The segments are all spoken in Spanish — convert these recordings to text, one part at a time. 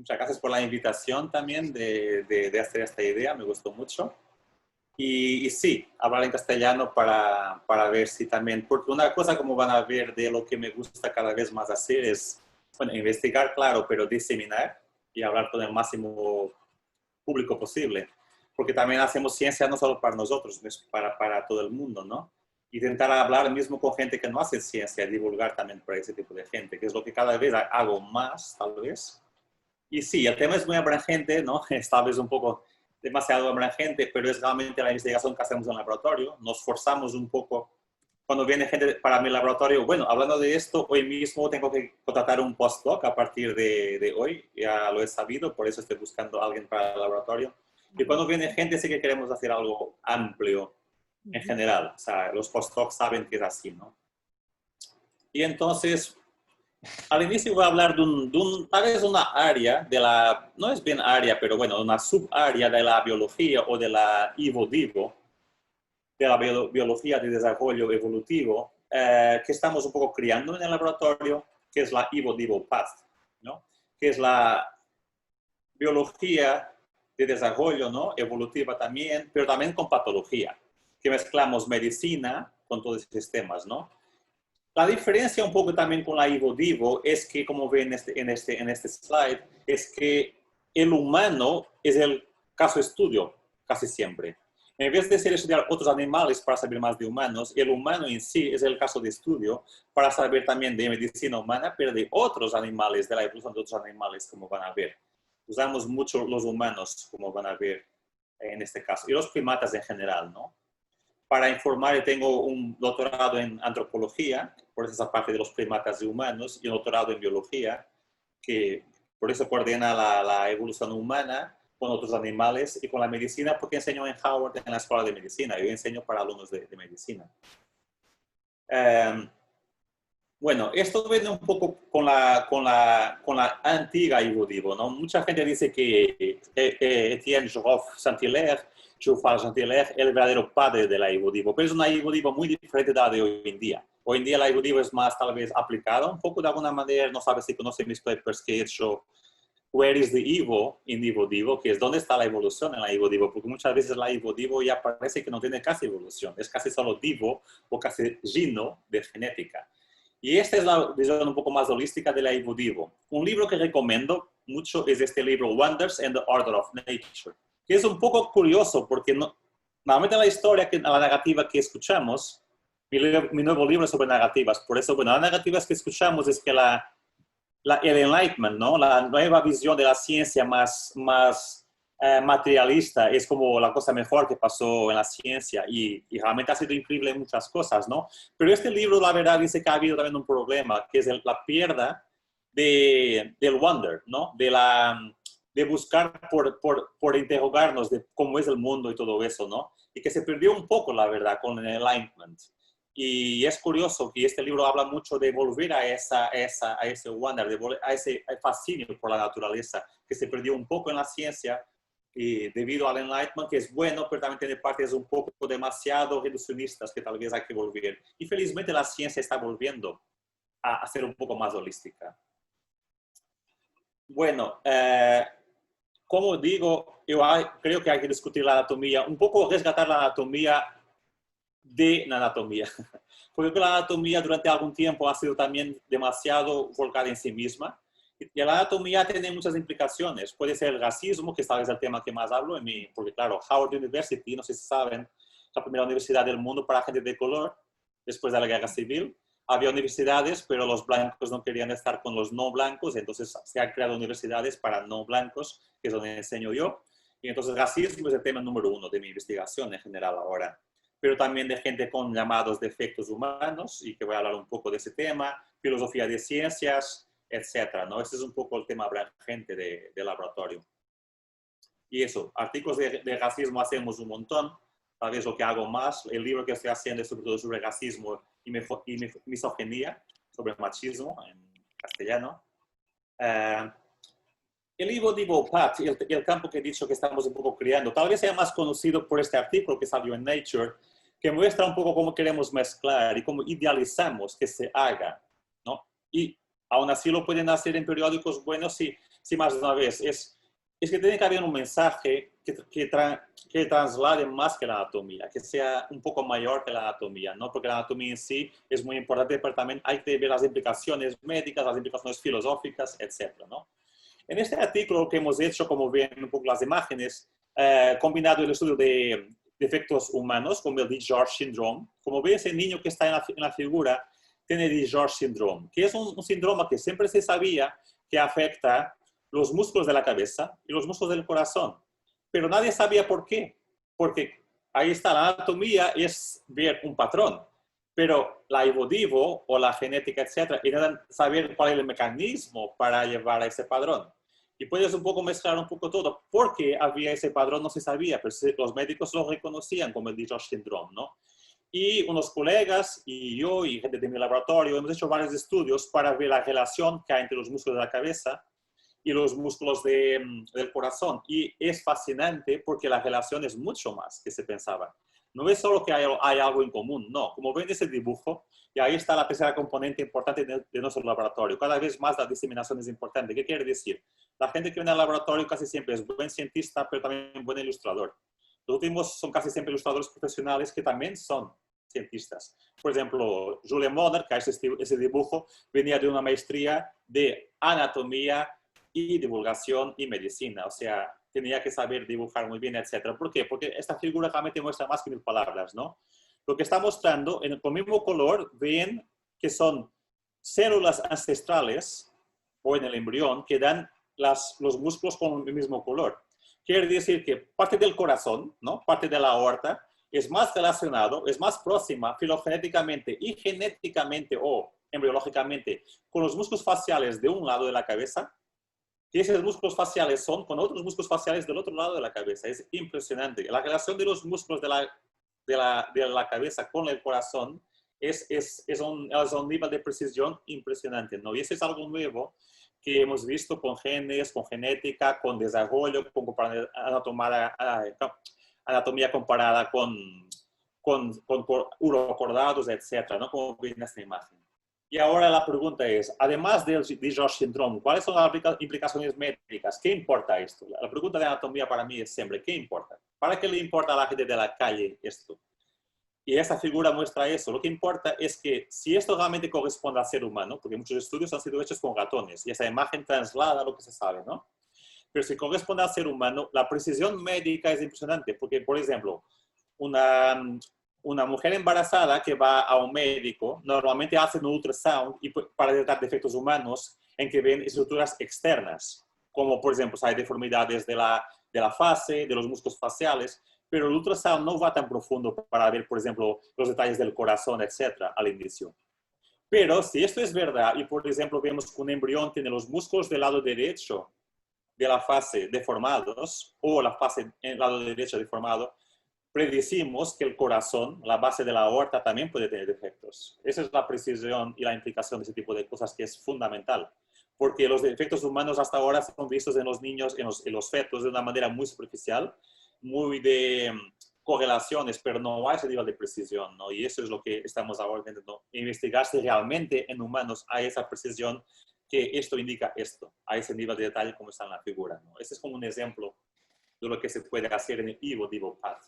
muchas gracias por la invitación también de hacer esta idea, me gustó mucho. Y sí, hablar en castellano para ver si también, porque una cosa como van a ver de lo que me gusta cada vez más hacer es, bueno, investigar, claro, pero diseminar y hablar con el máximo público posible. Porque también hacemos ciencia no solo para nosotros, es para todo el mundo, ¿no? Intentar hablar mismo con gente que no hace ciencia, divulgar también para ese tipo de gente, que es lo que cada vez hago más, tal vez. Y sí, el tema es muy abrangente, ¿no? Es tal vez un poco demasiado abrangente, pero es realmente la investigación que hacemos en el laboratorio. Nos forzamos un poco. Cuando viene gente para mi laboratorio, bueno, hablando de esto, hoy mismo tengo que contratar un postdoc a partir de hoy, ya lo he sabido, por eso estoy buscando a alguien para el laboratorio. Y cuando viene gente sí que queremos hacer algo amplio en general, o sea, los postdocs saben que es así, ¿no? Y entonces, al inicio voy a hablar tal vez una área de la, no es bien área, pero bueno, una subárea de la biología o de la IVO-DIVO, de la biología de desarrollo evolutivo, que estamos un poco criando en el laboratorio, que es la IVO-DIVO Path, ¿no? Que es la biología de desarrollo, ¿no? Evolutiva también, pero también con patología, que mezclamos medicina con todos esos temas, ¿no? La diferencia un poco también con la IVO-DIVO es que, como ven en este slide, es que el humano es el caso de estudio casi siempre. En vez de ser estudiar otros animales para saber más de humanos, el humano en sí es el caso de estudio para saber también de medicina humana, pero de otros animales, de la evolución de otros animales, como van a ver. Usamos mucho los humanos, como van a ver en este caso, y los primatas en general, ¿no? Para informar, tengo un doctorado en antropología, por esa parte de los primatas y humanos, y un doctorado en biología, que por eso coordina la evolución humana con otros animales y con la medicina, porque enseño en Howard en la escuela de medicina. Yo enseño para alumnos de medicina. Bueno, esto viene un poco con la antigua IVO-DIVO, ¿no? Mucha gente dice que Etienne Saint-Hilaire es el verdadero padre de la IVO-DIVO, pero es una IVO-DIVO muy diferente de la de hoy en día. Hoy en día la IVO-DIVO es más tal vez aplicada un poco de alguna manera, no sabes si conocen mis papers que he hecho Where is the Evo in IVO-DIVO, que es dónde está la evolución en la IVO-DIVO, porque muchas veces la IVO-DIVO ya parece que no tiene casi evolución, es casi solo DIVO o casi gino de genética. Y esta es la visión un poco más holística de la IVO-DIVO. Un libro que recomiendo mucho es este libro, Wonders and the Order of Nature, que es un poco curioso porque normalmente la historia, la narrativa que escuchamos, mi nuevo libro es sobre narrativas, por eso, bueno, las narrativas que escuchamos es que el Enlightenment, ¿no? La nueva visión de la ciencia más materialista es como la cosa mejor que pasó en la ciencia y realmente ha sido increíble en muchas cosas, ¿no? Pero este libro, la verdad, dice que ha habido también un problema, que es la pérdida del wonder, ¿no? De buscar por interrogarnos de cómo es el mundo y todo eso, ¿no? Y que se perdió un poco, la verdad, con el Enlightenment. Y es curioso que este libro habla mucho de volver a ese wonder, a ese fascinio por la naturaleza, que se perdió un poco en la ciencia debido al Enlightenment, que es bueno, pero también tiene partes un poco demasiado reduccionistas que tal vez hay que volver. Y felizmente la ciencia está volviendo a ser un poco más holística. Bueno, como digo, yo creo que hay que discutir la anatomía, un poco rescatar la anatomía de la anatomía. Porque la anatomía durante algún tiempo ha sido también demasiado volcada en sí misma. Y la anatomía tiene muchas implicaciones. Puede ser el racismo, que es tal vez el tema que más hablo, porque claro, Howard University, no sé si saben, es la primera universidad del mundo para gente de color, después de la guerra civil. Había universidades, pero los blancos no querían estar con los no blancos, entonces se han creado universidades para no blancos, que es donde enseño yo. Y entonces racismo es el tema número uno de mi investigación en general ahora, pero también de gente con llamados defectos humanos, y que voy a hablar un poco de ese tema, filosofía de ciencias, etcétera, ¿no? Ese es un poco el tema abrangente de laboratorio. Y eso, artículos de racismo hacemos un montón, tal vez lo que hago más, el libro que estoy haciendo es sobre todo sobre racismo y misoginia, sobre machismo en castellano. El IVO-DIVO Path, el campo que he dicho que estamos un poco creando, tal vez sea más conocido por este artículo que salió en Nature, que muestra un poco cómo queremos mezclar y cómo idealizamos que se haga, ¿no? Y aún así lo pueden hacer en periódicos buenos si sí, más de una vez, es que tiene que haber un mensaje que traslade más que la anatomía, que sea un poco mayor que la anatomía, ¿no? Porque la anatomía en sí es muy importante, pero también hay que ver las implicaciones médicas, las implicaciones filosóficas, etcétera, ¿no? En este artículo que hemos hecho, como ven un poco las imágenes, combinado el estudio de defectos humanos como el DiGeorge Syndrome, como ves, el niño que está en la figura tiene DiGeorge Syndrome, que es un síndrome que siempre se sabía que afecta los músculos de la cabeza y los músculos del corazón, pero nadie sabía por qué, porque ahí está, la anatomía es ver un patrón, pero la evo o la genética, etcétera, era saber cuál es el mecanismo para llevar a ese patrón. Y puedes un poco mezclar un poco todo. ¿Por qué había ese padrón? No se sabía, pero los médicos lo reconocían como el DiGeorge Syndrome, ¿no? Y unos colegas y yo y gente de mi laboratorio hemos hecho varios estudios para ver la relación que hay entre los músculos de la cabeza y los músculos del corazón. Y es fascinante porque la relación es mucho más que se pensaba. No es solo que hay algo en común, no. Como ven ese dibujo, y ahí está la tercera componente importante de nuestro laboratorio. Cada vez más la diseminación es importante. ¿Qué quiere decir? La gente que viene al laboratorio casi siempre es buen cientista, pero también buen ilustrador. Los últimos son casi siempre ilustradores profesionales que también son cientistas. Por ejemplo, Julien Modder, que hace ese dibujo, venía de una maestría de anatomía y divulgación y medicina. O sea, tenía que saber dibujar muy bien, etc. ¿Por qué? Porque esta figura realmente muestra más que 1000 palabras, ¿no? Lo que está mostrando, con el mismo color, ven que son células ancestrales, o en el embrión, que dan los músculos con el mismo color. Quiere decir que parte del corazón, ¿no? Parte de la aorta, es más relacionado, es más próxima filogenéticamente y genéticamente o embriológicamente con los músculos faciales de un lado de la cabeza, que esos músculos faciales son con otros músculos faciales del otro lado de la cabeza. Es impresionante. La relación de los músculos de la cabeza con el corazón es un nivel de precisión impresionante, ¿no? Y eso es algo nuevo que hemos visto con genes, con genética, con desarrollo, con anatomía comparada con urocordados, etcétera, ¿no? Como ven en esta imagen. Y ahora la pregunta es, además del DiGeorge Syndrome, ¿cuáles son las implicaciones médicas? ¿Qué importa esto? La pregunta de anatomía para mí es siempre, ¿qué importa? ¿Para qué le importa a la gente de la calle esto? Y esta figura muestra eso. Lo que importa es que si esto realmente corresponde al ser humano, porque muchos estudios han sido hechos con ratones, y esa imagen traslada lo que se sabe, ¿no? Pero si corresponde al ser humano, la precisión médica es impresionante, porque, por ejemplo, una mujer embarazada que va a un médico, normalmente hace un ultrasound para detectar defectos humanos en que ven estructuras externas, como por ejemplo, hay deformidades de la fase, de los músculos faciales, pero el ultrasound no va tan profundo para ver, por ejemplo, los detalles del corazón, etcétera, al inicio. Pero si esto es verdad y, por ejemplo, vemos que un embrión tiene los músculos del lado derecho de la fase deformados o la fase en el lado derecho deformado, predecimos que el corazón, la base de la aorta, también puede tener defectos. Esa es la precisión y la implicación de ese tipo de cosas que es fundamental. Porque los defectos humanos hasta ahora son vistos en los niños, en los fetos, de una manera muy superficial, muy de correlaciones, pero no hay ese nivel de precisión, ¿no? Y eso es lo que estamos ahora intentando investigar, si realmente en humanos hay esa precisión, que esto indica esto, a ese nivel de detalle como está en la figura, ¿no? Ese es como un ejemplo de lo que se puede hacer en el EVO-DivoPath.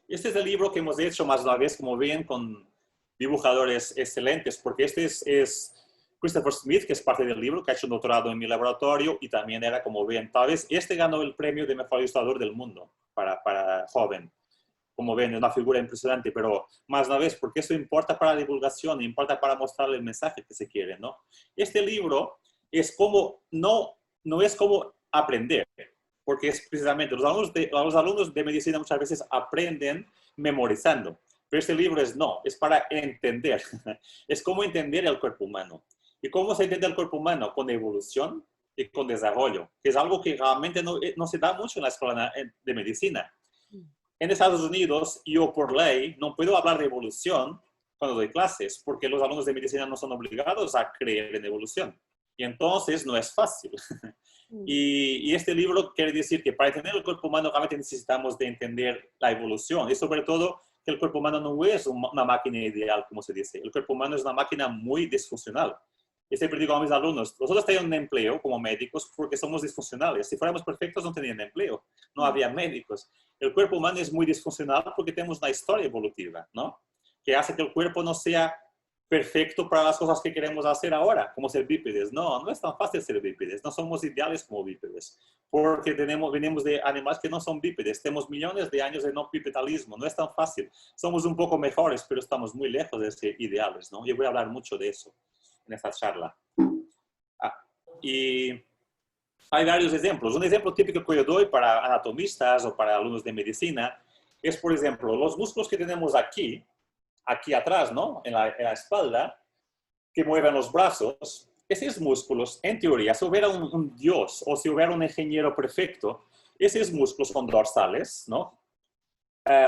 Este es el libro que hemos hecho más una vez, como ven, con dibujadores excelentes, porque este es Christopher Smith, que es parte del libro, que ha hecho un doctorado en mi laboratorio y también era, como ven, tal vez este ganó el premio de mejor ilustrador del mundo para joven. Como ven, es una figura impresionante, pero más una vez, porque eso importa para la divulgación, importa para mostrarle el mensaje que se quiere, ¿no? Este libro es como, no es como aprender, porque es precisamente, los alumnos de medicina muchas veces aprenden memorizando, pero este libro es para entender, es como entender el cuerpo humano. ¿Y cómo se entiende el cuerpo humano? Con evolución y con desarrollo, que es algo que realmente no se da mucho en la escuela de medicina. En Estados Unidos, yo por ley no puedo hablar de evolución cuando doy clases, porque los alumnos de medicina no son obligados a creer en evolución. Y entonces no es fácil. Y este libro quiere decir que para entender el cuerpo humano realmente necesitamos de entender la evolución y sobre todo que el cuerpo humano no es una máquina ideal, como se dice. El cuerpo humano es una máquina muy disfuncional. Y siempre digo a mis alumnos, nosotros tenemos un empleo como médicos porque somos disfuncionales. Si fuéramos perfectos no tenían empleo, no había médicos. El cuerpo humano es muy disfuncional porque tenemos una historia evolutiva, ¿no? Que hace que el cuerpo no sea perfecto para las cosas que queremos hacer ahora, como ser bípedes. No, no es tan fácil ser bípedes, no somos ideales como bípedes, porque venimos de animales que no son bípedes, tenemos millones de años de no bipedalismo, no es tan fácil. Somos un poco mejores, pero estamos muy lejos de ser ideales, ¿no? Yo voy a hablar mucho de eso en esta charla. Y hay varios ejemplos. Un ejemplo típico que yo doy para anatomistas o para alumnos de medicina es, por ejemplo, los músculos que tenemos aquí atrás, ¿no? En la espalda, que mueven los brazos. Esos músculos, en teoría, si hubiera un dios o si hubiera un ingeniero perfecto, esos músculos son dorsales, ¿no?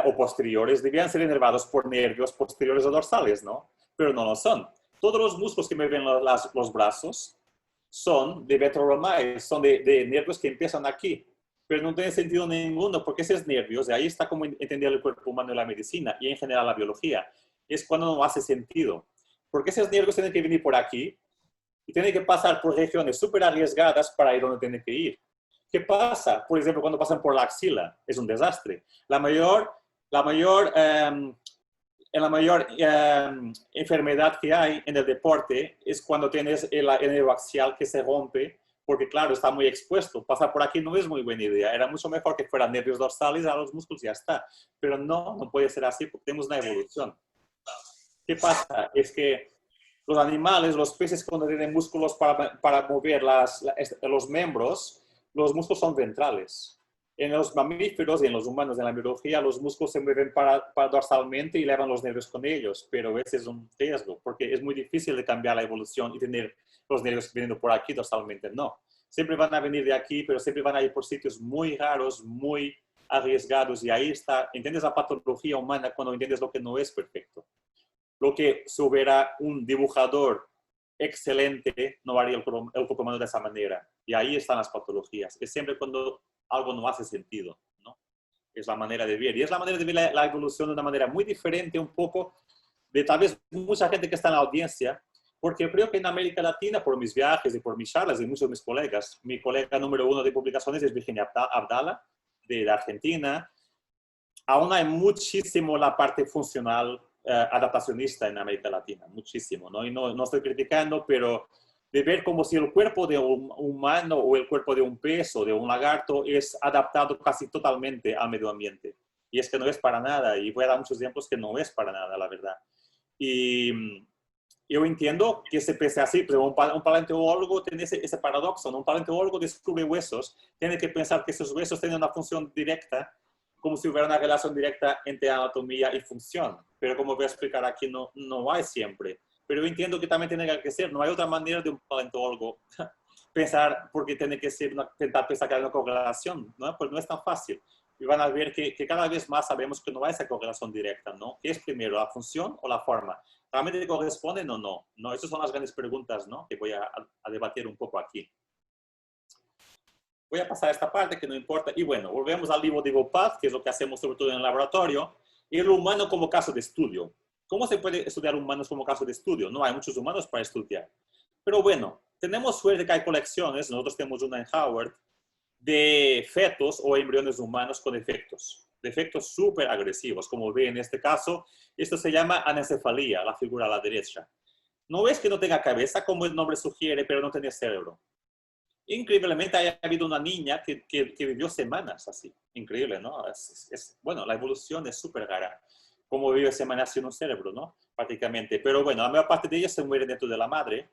O posteriores, debían ser inervados por nervios posteriores o dorsales, ¿no? Pero no lo son. Todos los músculos que mueven los brazos son de ventromais, son de nervios que empiezan aquí, pero no tiene sentido ninguno porque esos nervios, y ahí está como entender el cuerpo humano y la medicina y en general la biología, es cuando no hace sentido, porque esos nervios tienen que venir por aquí y tienen que pasar por regiones súper arriesgadas para ir donde tienen que ir. ¿Qué pasa? Por ejemplo, cuando pasan por la axila, es un desastre. La mayor enfermedad que hay en el deporte es cuando tienes el nervio axial que se rompe, porque claro, está muy expuesto. Pasar por aquí no es muy buena idea. Era mucho mejor que fueran nervios dorsales a los músculos y ya está. Pero no puede ser así porque tenemos una evolución. ¿Qué pasa? Es que los animales, los peces cuando tienen músculos para mover los miembros, los músculos son ventrales. En los mamíferos y en los humanos, en la biología, los músculos se mueven para dorsalmente y elevan los nervios con ellos, pero ese es un riesgo, porque es muy difícil de cambiar la evolución y tener los nervios viniendo por aquí dorsalmente. No, siempre van a venir de aquí, pero siempre van a ir por sitios muy raros, muy arriesgados, y ahí está, entiendes la patología humana cuando entiendes lo que no es perfecto. Lo que si hubiera un dibujador excelente, no haría el cuerpo humano de esa manera. Y ahí están las patologías. Es siempre cuando algo no hace sentido, ¿no? Es la manera de ver. Y es la manera de ver la evolución de una manera muy diferente un poco de tal vez mucha gente que está en la audiencia, porque yo creo que en América Latina, por mis viajes y por mis charlas y muchos de mis colegas, mi colega número uno de publicaciones es Virginia Abdala, de Argentina, aún hay muchísimo la parte funcional adaptacionista en América Latina, muchísimo, ¿no? Y no estoy criticando, pero de ver como si el cuerpo de un humano o el cuerpo de un pez o de un lagarto es adaptado casi totalmente al medio ambiente. Y es que no es para nada, y voy a dar muchos ejemplos que no es para nada, la verdad. Y yo entiendo que se pese así, pero un paleontólogo tiene ese paradoxo, ¿no? Un paleontólogo descubre huesos, tiene que pensar que esos huesos tienen una función directa, como si hubiera una relación directa entre anatomía y función. Pero como voy a explicar aquí, no hay siempre. Pero yo entiendo que también tiene que ser, no hay otra manera de un paleontólogo pensar, porque tiene que ser, intentar pensar que hay una correlación, ¿no? Pues no es tan fácil. Y van a ver que cada vez más sabemos que no hay esa correlación directa, ¿no? ¿Qué es primero, la función o la forma? ¿Realmente corresponden o no? No, esas son las grandes preguntas, ¿no? Que voy a debatir un poco aquí. Voy a pasar a esta parte que no importa. Y bueno, volvemos al libro de Bopat, que es lo que hacemos sobre todo en el laboratorio, y el humano como caso de estudio. ¿Cómo se puede estudiar humanos como caso de estudio? No hay muchos humanos para estudiar. Pero bueno, tenemos suerte que hay colecciones, nosotros tenemos una en Howard, de fetos o embriones humanos con defectos súper agresivos. Como ve en este caso, esto se llama anencefalía, la figura a la derecha. No es que no tenga cabeza, como el nombre sugiere, pero no tiene cerebro. Increíblemente ha habido una niña que vivió semanas así. Increíble, ¿no? Bueno, la evolución es súper rara. Cómo vive semanas sin un cerebro, ¿no? Prácticamente. Pero bueno, la mayor parte de ellas se muere dentro de la madre.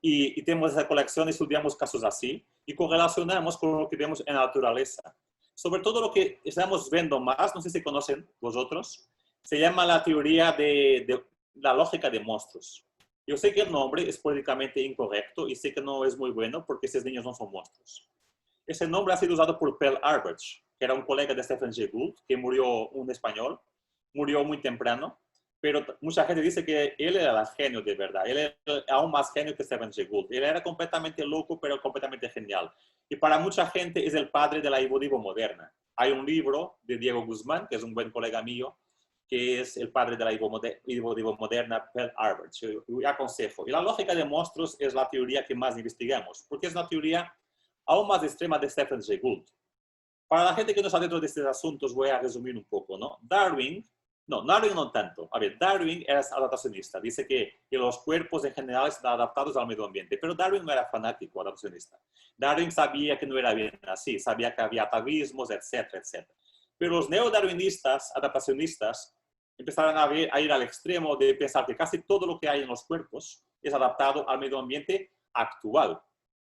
Y tenemos esa colección, estudiamos casos así y correlacionamos con lo que vemos en la naturaleza. Sobre todo lo que estamos viendo más, no sé si conocen vosotros, se llama la teoría de la lógica de monstruos. Yo sé que el nombre es políticamente incorrecto y sé que no es muy bueno porque esos niños no son monstruos. Ese nombre ha sido usado por Pearl Arbage, que era un colega de Stephen Jay Gould, que murió, un español, murió muy temprano, pero mucha gente dice que él era el genio de verdad. Él era aún más genio que Stephen Jay Gould. Él era completamente loco, pero completamente genial. Y para mucha gente es el padre de la evolución moderna. Hay un libro de Diego Guzmán, que es un buen colega mío, que es el padre de la evolución moderna, Pearl Albert. Yo aconsejo. Y la lógica de monstruos es la teoría que más investigamos, porque es una teoría aún más extrema de Stephen Jay Gould. Para la gente que no está dentro de estos asuntos, voy a resumir un poco, ¿no? Darwin no tanto. A ver, Darwin era adaptacionista. Dice que los cuerpos en general están adaptados al medio ambiente, pero Darwin no era fanático adaptacionista. Darwin sabía que no era bien así, sabía que había atavismos, etcétera, etcétera. Pero los neodarwinistas, adaptacionistas, empezaron a ir al extremo de pensar que casi todo lo que hay en los cuerpos es adaptado al medio ambiente actual,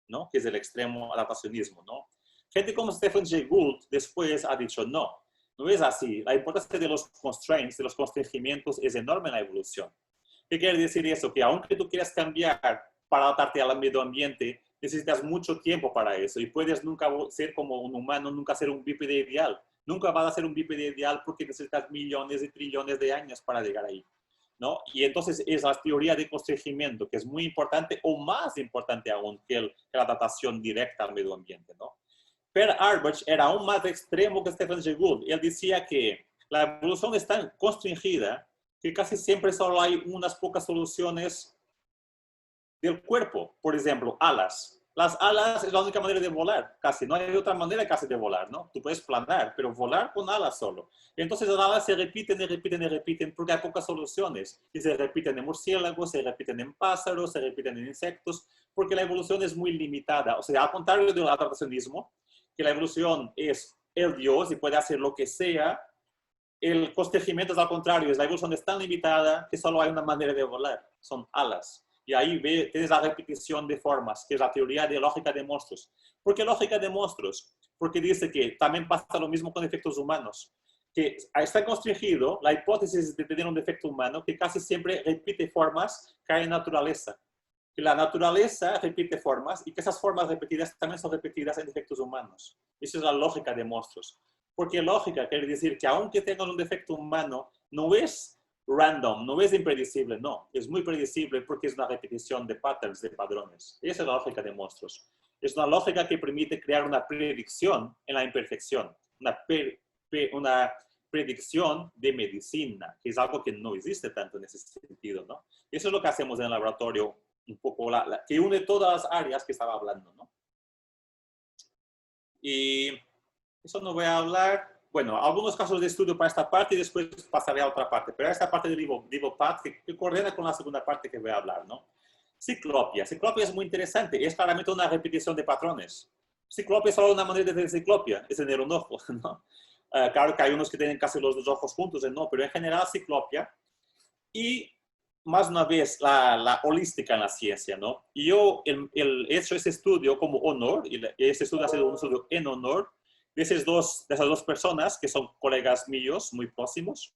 ¿no? Que es el extremo adaptacionismo, ¿no? Gente como Stephen Jay Gould después ha dicho, no es así. La importancia de los constraints, de los constreñimientos, es enorme en la evolución. ¿Qué quiere decir eso? Que aunque tú quieras cambiar para adaptarte al medio ambiente, necesitas mucho tiempo para eso y puedes nunca ser como un humano, nunca ser un bípede ideal. Nunca vas a ser un bípede ideal porque necesitas millones y trillones de años para llegar ahí, ¿no? Y entonces es la teoría de constreñimiento, que es muy importante o más importante aún que la adaptación directa al medio ambiente, ¿no? Pearl Albert era aún más extremo que Stephen Jay Gould. Él decía que la evolución es tan constringida que casi siempre solo hay unas pocas soluciones del cuerpo. Por ejemplo, alas. Las alas es la única manera de volar, casi. No hay otra manera casi de volar, ¿no? Tú puedes planar, pero volar con alas solo. Entonces las alas se repiten y repiten y repiten porque hay pocas soluciones. Y se repiten en murciélagos, se repiten en pájaros, se repiten en insectos, porque la evolución es muy limitada. O sea, al contrario del adaptacionismo, que la evolución es el Dios y puede hacer lo que sea, el constreñimiento es al contrario, la evolución es tan limitada que solo hay una manera de volar, son alas. Y ahí tienes la repetición de formas, que es la teoría de lógica de monstruos. ¿Por qué lógica de monstruos? Porque dice que también pasa lo mismo con efectos humanos. Que está constreñido la hipótesis de tener un defecto humano que casi siempre repite formas que hay en naturaleza. Que la naturaleza repite formas y que esas formas repetidas también son repetidas en defectos humanos. Esa es la lógica de monstruos. Porque lógica quiere decir que aunque tengan un defecto humano, no es random, no es impredecible, no. Es muy predecible porque es una repetición de patterns, de padrones. Esa es la lógica de monstruos. Es una lógica que permite crear una predicción en la imperfección. Una predicción de medicina, que es algo que no existe tanto en ese sentido, ¿no? Eso es lo que hacemos en el laboratorio, un poco que une todas las áreas que estaba hablando, ¿no? Y eso no voy a hablar. Bueno, algunos casos de estudio para esta parte y después pasaré a otra parte. Pero esta parte de Livopath que coordina con la segunda parte que voy a hablar, ¿no? Ciclopia. Ciclopia es muy interesante. Es claramente una repetición de patrones. Ciclopia es solo una manera de tener ciclopia. Es tener un ojo, ¿no? Claro que hay unos que tienen casi los dos ojos juntos, no, pero en general ciclopia. Y más una vez la holística en la ciencia, ¿no? Y yo he hecho ese estudio como honor, y ese estudio ha sido un estudio en honor de esas dos personas que son colegas míos muy próximos.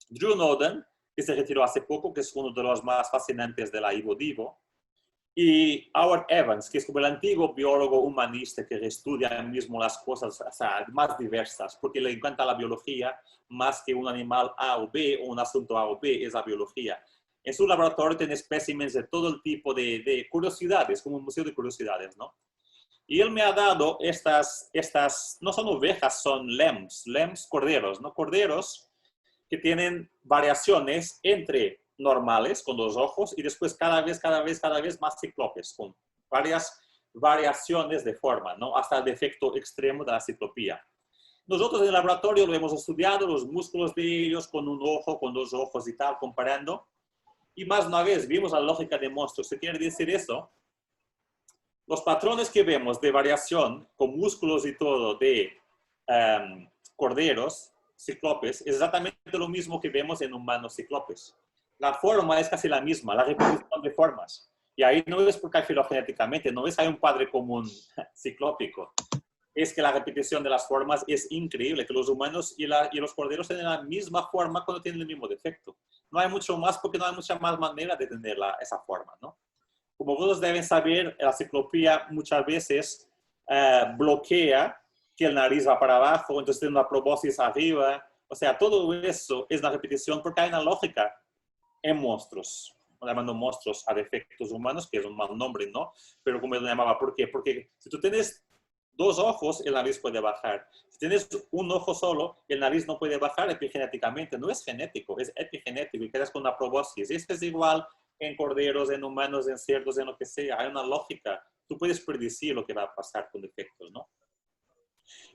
Drew Norton, que se retiró hace poco, que es uno de los más fascinantes de la Divo, y Howard Evans, que es como el antiguo biólogo humanista que estudia mismo las cosas, o sea, más diversas, porque le encanta la biología más que un animal A o B o un asunto A o B, es la biología. En su laboratorio tiene especímenes de todo el tipo de curiosidades, como un museo de curiosidades, ¿no? Y él me ha dado estas no son ovejas, son lambs, corderos, ¿no? Corderos que tienen variaciones entre normales, con los ojos, y después cada vez más cíclopes, con varias variaciones de forma, ¿no? Hasta el defecto extremo de la ciclopía. Nosotros en el laboratorio lo hemos estudiado, los músculos de ellos, con un ojo, con dos ojos y tal, comparando. Y más una vez, vimos la lógica de monstruos. ¿Qué quiere decir eso? Los patrones que vemos de variación con músculos y todo de corderos, cíclopes, es exactamente lo mismo que vemos en humanos cíclopes. La forma es casi la misma, la repetición de formas. Y ahí no es porque hay filogenéticamente, no es que hay un padre común ciclópico. Es que la repetición de las formas es increíble, que los humanos y los corderos tienen la misma forma cuando tienen el mismo defecto. No hay mucho más porque no hay mucha más manera de tener esa forma, ¿no? Como vosotros deben saber, la ciclopía muchas veces bloquea que el nariz va para abajo, entonces tiene una proboscis arriba. O sea, todo eso es una repetición porque hay una lógica en monstruos. Llamando monstruos a defectos humanos, que es un mal nombre, ¿no? Pero como lo llamaba, ¿por qué? Porque si tú tienes 2 ojos, el nariz puede bajar. Si tienes un ojo solo, el nariz no puede bajar epigenéticamente. No es genético, es epigenético y quedas con una proboscis. Esto es igual en corderos, en humanos, en cerdos, en lo que sea. Hay una lógica. Tú puedes predecir lo que va a pasar con defectos, ¿no?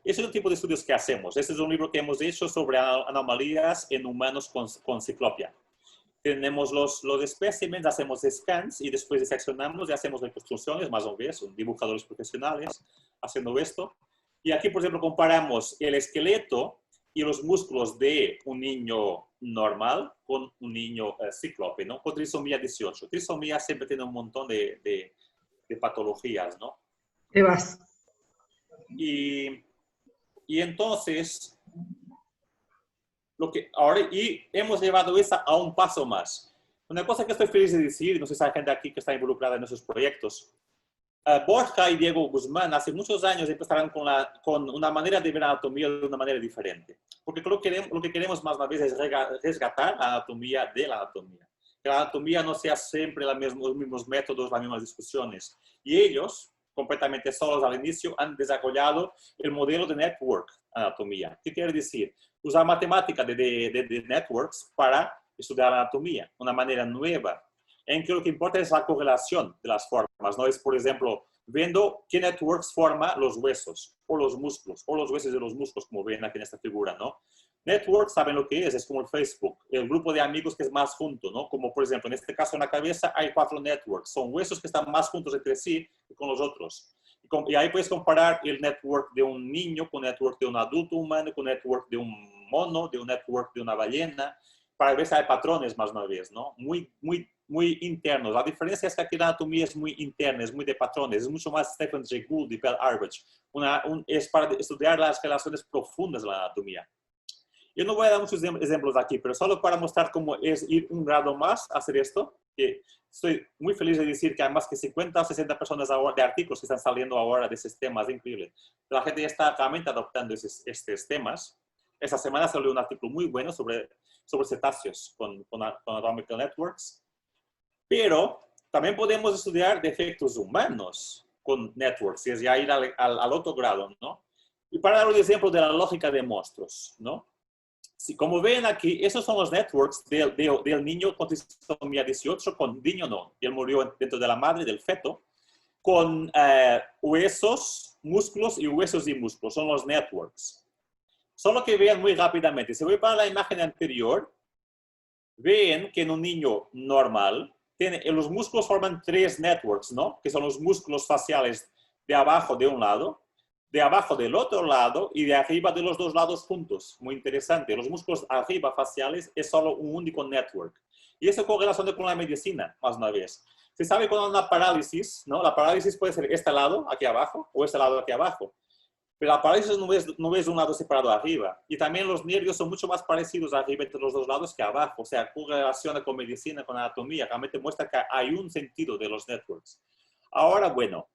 Ese es el tipo de estudios que hacemos. Este es un libro que hemos hecho sobre anomalías en humanos con ciclopia. Tenemos los especímenes, hacemos scans y después diseccionamos y hacemos reconstrucciones, más o menos, son dibujadores profesionales haciendo esto. Y aquí, por ejemplo, comparamos el esqueleto y los músculos de un niño normal con un niño cíclope, ¿no? Con trisomía 18. Trisomía siempre tiene un montón de patologías, ¿no? Te vas. Y entonces, y hemos llevado esa a un paso más. Una cosa que estoy feliz de decir, no sé si hay gente aquí que está involucrada en esos proyectos, Borja y Diego Guzmán hace muchos años empezaron con una manera de ver la anatomía de una manera diferente. Porque lo que queremos más una vez es resgatar la anatomía de la anatomía. Que la anatomía no sea siempre los mismos métodos, las mismas discusiones. Y ellos, completamente solos al inicio, han desarrollado el modelo de network anatomía. ¿Qué quiere decir? Usar matemática de networks para estudiar la anatomía, una manera nueva, en que lo que importa es la correlación de las formas, ¿no? Es, por ejemplo, viendo qué networks forma los huesos o los músculos, o los huesos de los músculos, como ven aquí en esta figura, ¿no? Networks saben lo que es como el Facebook, el grupo de amigos que es más junto, ¿no? Como, por ejemplo, en este caso en la cabeza hay 4 networks, son huesos que están más juntos entre sí que con los otros. Y ahí puedes comparar el network de un niño con el network de un adulto humano, con el network de un mono, de un network de una ballena, para ver si hay patrones más una vez, ¿no? Muy internos. La diferencia es que aquí la anatomía es muy interna, es muy de patrones, es mucho más Stephen Jay Gould y Bell Arbage. Es para estudiar las relaciones profundas de la anatomía. Yo no voy a dar muchos ejemplos aquí, pero solo para mostrar cómo es ir un grado más a hacer esto, que estoy muy feliz de decir que hay más que 50 o 60 personas ahora, de artículos que están saliendo ahora de esos temas, es increíble. La gente ya está realmente adoptando estos temas. Esta semana salió un artículo muy bueno sobre cetáceos con anatomical networks, pero también podemos estudiar defectos humanos con networks, y es ya ir al otro grado, ¿no? Y para dar un ejemplo de la lógica de monstruos, ¿no? Sí, como ven aquí, esos son los networks del niño con trisomía 18, con niño no, él murió dentro de la madre, del feto, con huesos, músculos y huesos y músculos, son los networks. Solo que vean muy rápidamente, si voy para la imagen anterior, ven que en un niño normal, los músculos forman 3 networks, ¿no? Que son los músculos faciales de abajo de un lado, de abajo del otro lado y de arriba de los 2 lados juntos. Muy interesante. Los músculos arriba faciales es solo un único network. Y eso correlaciona con la medicina, más una vez. Se sabe cuando hay una parálisis, ¿no? La parálisis puede ser este lado, aquí abajo, o este lado, aquí abajo. Pero la parálisis no es un lado separado arriba. Y también los nervios son mucho más parecidos arriba entre los 2 lados que abajo. O sea, correlaciona con medicina, con anatomía. Realmente muestra que hay un sentido de los networks. Ahora, bueno,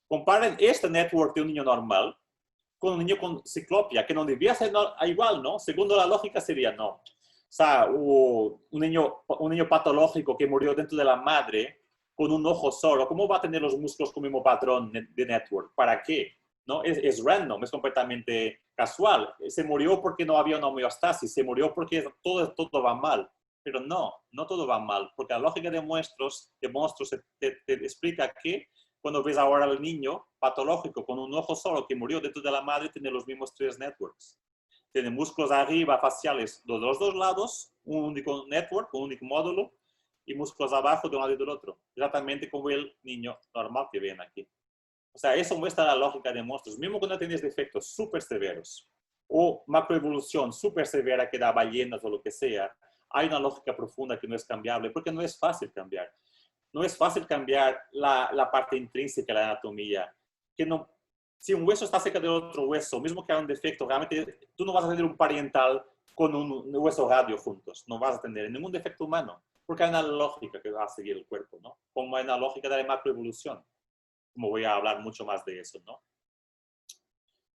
comparen este network de un niño normal con un niño con ciclopia, que no debía ser igual, ¿no? Según la lógica sería no. O sea, un niño patológico que murió dentro de la madre con un ojo solo, ¿cómo va a tener los músculos con el mismo patrón de network? ¿Para qué? ¿No? Es random, es completamente casual. Se murió porque no había una homeostasis, se murió porque todo va mal. Pero no todo va mal, porque la lógica de monstruos te explica que cuando ves ahora al niño patológico con un ojo solo que murió dentro de la madre, tiene los mismos 3 networks. Tiene músculos arriba faciales de los 2 lados, un único network, un único módulo, y músculos abajo de un lado y del otro. Exactamente como el niño normal que ven aquí. O sea, eso muestra la lógica de monstruos. Mismo cuando tienes defectos súper severos o macroevolución súper severa que da ballenas o lo que sea, hay una lógica profunda que no es cambiable porque no es fácil cambiar. No es fácil cambiar la parte intrínseca de la anatomía. Si un hueso está cerca del otro hueso, mismo que haya un defecto, realmente tú no vas a tener un parietal con un hueso radio juntos. No vas a tener ningún defecto humano, porque hay una lógica que va a seguir el cuerpo, ¿no? Como hay una lógica de la macroevolución. Como voy a hablar mucho más de eso, ¿no?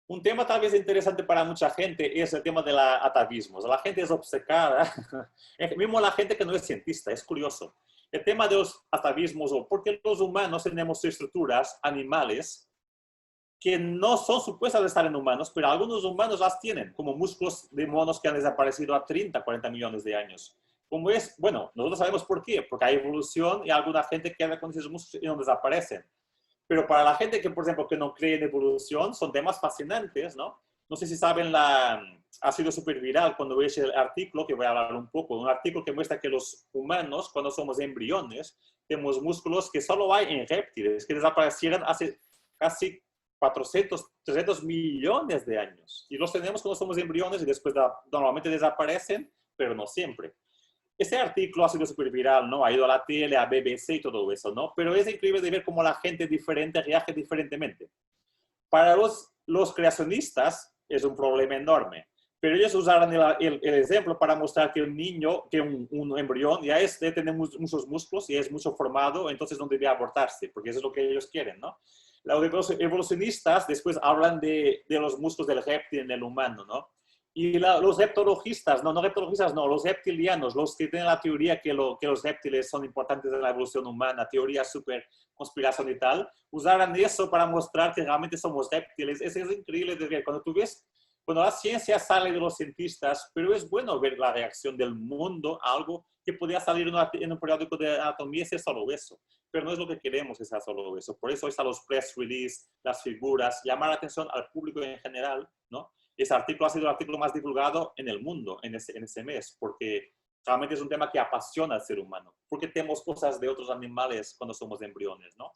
Un tema tal vez interesante para mucha gente es el tema de los atavismos. La gente es obcecada, mismo la gente que no es cientista, es curioso. El tema de los atavismos, o porque los humanos tenemos estructuras animales que no son supuestas de estar en humanos, pero algunos humanos las tienen, como músculos de monos que han desaparecido a 30, 40 millones de años. Como es, bueno, nosotros sabemos por qué, porque hay evolución y alguna gente queda con esos músculos y no desaparecen. Pero para la gente que, por ejemplo, que no cree en evolución, son temas fascinantes, ¿no? No sé si saben, ha sido súper viral cuando veis el artículo, que voy a hablar un poco, un artículo que muestra que los humanos, cuando somos embriones, tenemos músculos que solo hay en reptiles, que desaparecieron hace casi 400, 300 millones de años. Y los tenemos cuando somos embriones y después normalmente desaparecen, pero no siempre. Ese artículo ha sido súper viral, ¿no? Ha ido a la tele, a BBC y todo eso, ¿no? Pero es increíble de ver cómo la gente diferente reage diferentemente. Para los creacionistas es un problema enorme. Pero ellos usaron el ejemplo para mostrar que un niño, que un embrión ya tiene muchos músculos y es mucho formado, entonces no debía abortarse, porque eso es lo que ellos quieren, ¿no? Los evolucionistas después hablan de los músculos del reptil en el humano, ¿no? Y los reptologistas, no reptologistas, no, los reptilianos, los que tienen la teoría que los reptiles son importantes en la evolución humana, teoría súper conspiración y tal, usaron eso para mostrar que realmente somos reptiles. Es increíble de ver. Cuando la ciencia sale de los cientistas, pero es bueno ver la reacción del mundo a algo que podía salir en un periódico de anatomía, si es solo eso. Pero no es lo que queremos que sea solo eso. Por eso están los press release, las figuras, llamar la atención al público en general, ¿no? Ese artículo ha sido el artículo más divulgado en el mundo en ese mes, porque realmente es un tema que apasiona al ser humano, porque tenemos cosas de otros animales cuando somos embriones, ¿no?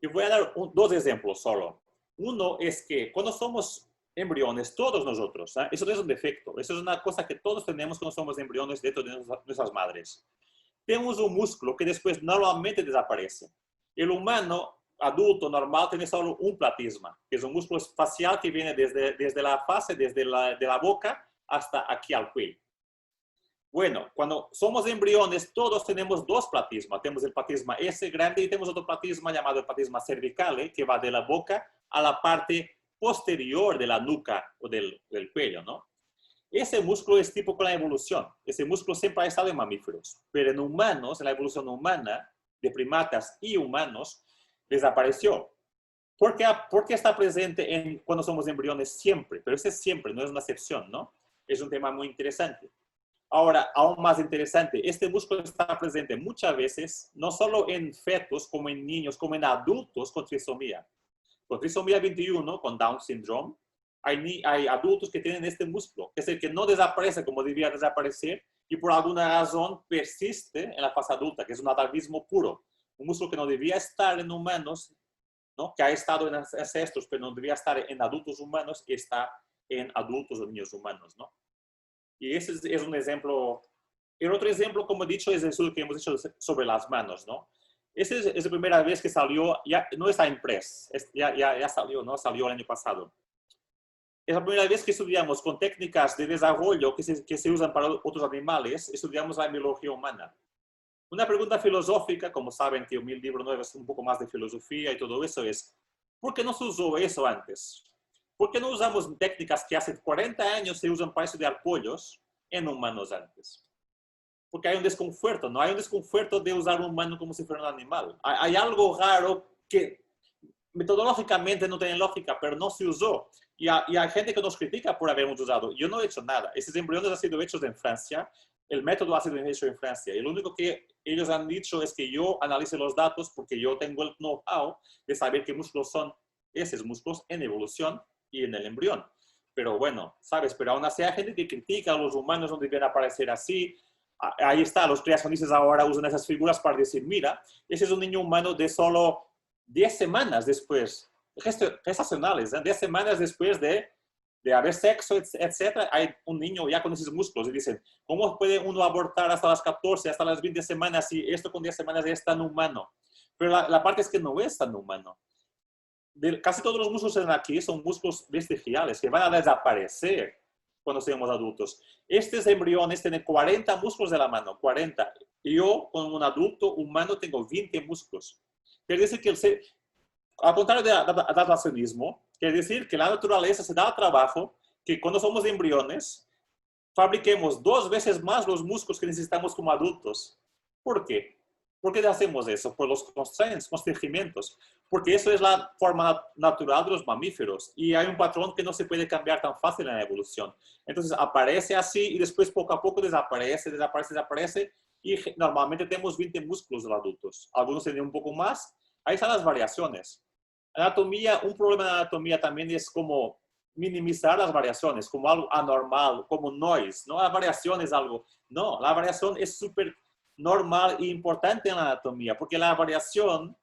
Y voy a dar dos ejemplos solo. Uno es que cuando somos embriones, todos nosotros, ¿eh? Eso no es un defecto, eso es una cosa que todos tenemos cuando somos embriones dentro de nuestras madres. Tenemos un músculo que después normalmente desaparece. El humano adulto normal tiene solo un platisma, que es un músculo facial que viene desde la fase, de la boca hasta aquí al cuello. Bueno, cuando somos embriones, todos tenemos dos platismas. Tenemos el platisma S grande y tenemos otro platisma llamado el platisma cervical, que va de la boca a la parte posterior de la nuca o del cuello, ¿no? Ese músculo es típico con la evolución. Ese músculo siempre ha estado en mamíferos, pero en humanos, en la evolución humana, de primatas y humanos, desapareció. ¿Por qué está presente cuando somos embriones siempre? Pero ese es siempre, no es una excepción, ¿no? Es un tema muy interesante. Ahora, aún más interesante, este músculo está presente muchas veces, no solo en fetos, como en niños, como en adultos con trisomía. Con trisomía 21, con Down syndrome, hay adultos que tienen este músculo, que es el que no desaparece como debía desaparecer y por alguna razón persiste en la fase adulta, que es un atavismo puro. Un músculo que no debía estar en humanos, ¿no? Que ha estado en ancestros, pero no debía estar en adultos humanos, y está en adultos o niños humanos, ¿no? Y ese es un ejemplo. El otro ejemplo, como he dicho, es el estudio que hemos hecho sobre las manos, ¿no? Esa es la primera vez que salió, ya no está impreso, ya salió, ¿no? Salió el año pasado. Es la primera vez que estudiamos con técnicas de desarrollo que se usan para otros animales, estudiamos la biología humana. Una pregunta filosófica, como saben que mi libro nuevo es un poco más de filosofía y todo eso, es ¿por qué no se usó eso antes? ¿Por qué no usamos técnicas que hace 40 años se usan para estudiar pollos en humanos antes? Porque hay un desconforto, ¿no? Hay un desconforto de usar un humano como si fuera un animal. Hay algo raro que metodológicamente no tiene lógica, pero no se usó. Y hay gente que nos critica por habernos usado. Yo no he hecho nada. Esos embriones han sido hechos en Francia. El método ha sido hecho en Francia. Y lo único que ellos han dicho es que yo analice los datos porque yo tengo el know-how de saber qué músculos son esos músculos en evolución y en el embrión. Pero bueno, ¿sabes? Pero aún así hay gente que critica a los humanos, no deben aparecer así. Ahí está, los creacionistas ahora usan esas figuras para decir, mira, ese es un niño humano de solo 10 semanas después, gestacionales, ¿eh? 10 semanas después de haber sexo, etc. Hay un niño ya con esos músculos y dicen, ¿cómo puede uno abortar hasta las 14, hasta las 20 semanas si esto con 10 semanas es tan humano? Pero la parte es que no es tan humano. Casi todos los músculos en aquí son músculos vestigiales que van a desaparecer cuando seamos adultos. Estos embriones tienen 40 músculos de la mano, 40. Yo, como un adulto humano, tengo 20 músculos. Quiere decir que, al contrario del adaptacionismo, quiere decir que la naturaleza se da el trabajo que cuando somos embriones, fabriquemos 2 veces más los músculos que necesitamos como adultos. ¿Por qué? ¿Por qué hacemos eso? Por los constraints, constrangimientos. Porque eso es la forma natural de los mamíferos. Y hay un patrón que no se puede cambiar tan fácil en la evolución. Entonces aparece así y después poco a poco desaparece, desaparece, desaparece. Y normalmente tenemos 20 músculos de los adultos. Algunos tienen un poco más. Ahí están las variaciones. Anatomía, un problema de anatomía también es como minimizar las variaciones, como algo anormal, como noise. No, la variación es algo. No, la variación es súper normal e importante en la anatomía, porque la variación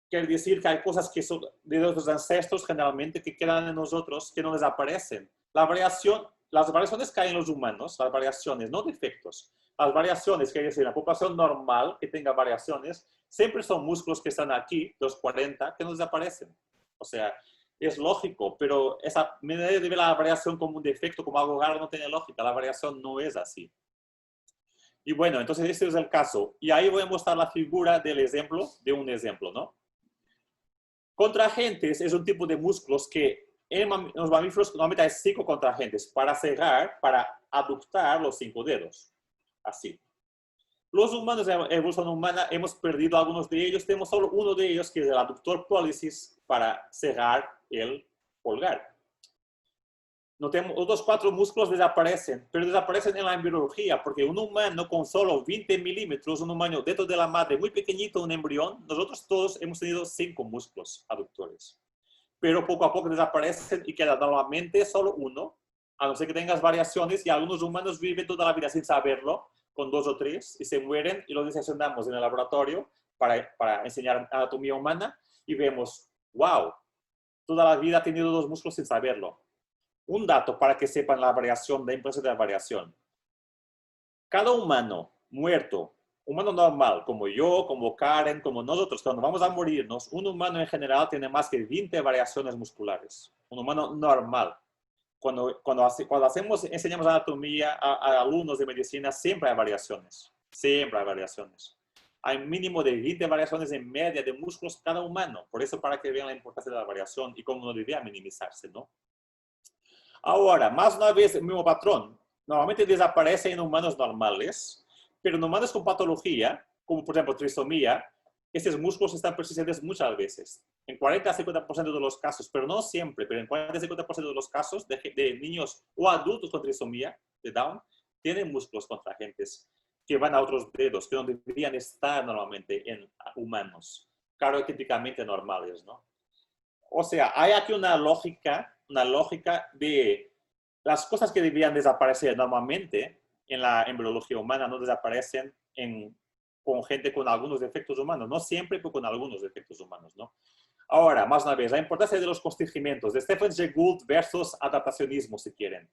quiere decir que hay cosas que son de nuestros ancestros generalmente que quedan en nosotros, que no desaparecen. La variación, las variaciones que hay en los humanos, las variaciones, no defectos, las variaciones, quiere decir, la población normal que tenga variaciones, siempre son músculos que están aquí, los 40, que no desaparecen. O sea, es lógico, pero esa medida de ver la variación como un defecto, como algo raro, no tiene lógica. La variación no es así. Y bueno, entonces este es el caso. Y ahí voy a mostrar la figura del ejemplo, de un ejemplo, ¿no? Contragentes es un tipo de músculos que en los mamíferos normalmente hay 5 contragentes para cerrar, para aductar los 5 dedos. Así. Los humanos, en la evolución humana, hemos perdido algunos de ellos. Tenemos solo uno de ellos, que es el aductor pólicis, para cerrar el pulgar. No tenemos, otros 4 músculos desaparecen, pero desaparecen en la embriología, porque un humano con solo 20 milímetros, un humano dentro de la madre, muy pequeñito, un embrión, nosotros todos hemos tenido 5 músculos aductores. Pero poco a poco desaparecen y queda normalmente solo uno, a no ser que tengas variaciones, y algunos humanos viven toda la vida sin saberlo, con 2 o 3, y se mueren y los diseccionamos en el laboratorio para enseñar anatomía humana, y vemos, wow, toda la vida ha tenido 2 músculos sin saberlo. Un dato para que sepan la variación, la importancia de la variación. Cada humano muerto, humano normal, como yo, como Karen, como nosotros, cuando vamos a morirnos, un humano en general tiene más que 20 variaciones musculares. Un humano normal. Cuando enseñamos anatomía a alumnos de medicina, siempre hay variaciones. Siempre hay variaciones. Hay mínimo de 20 variaciones en media de músculos cada humano. Por eso, para que vean la importancia de la variación y cómo no debería minimizarse, ¿no? Ahora, más una vez, el mismo patrón. Normalmente desaparece en humanos normales, pero en humanos con patología, como por ejemplo trisomía, estos músculos están persistentes muchas veces. En 40 a 50% de los casos, pero no siempre, pero en 40 a 50% de los casos de niños o adultos con trisomía de Down, tienen músculos contragentes que van a otros dedos, que no deberían estar normalmente en humanos, cardiotípicamente normales, ¿no? O sea, hay aquí una lógica de las cosas que deberían desaparecer normalmente en la embriología humana no desaparecen con gente con algunos defectos humanos. No siempre, pero con algunos defectos humanos, ¿no? Ahora, más una vez, la importancia de los constrangimientos, de Stephen Jay Gould versus adaptacionismo, si quieren.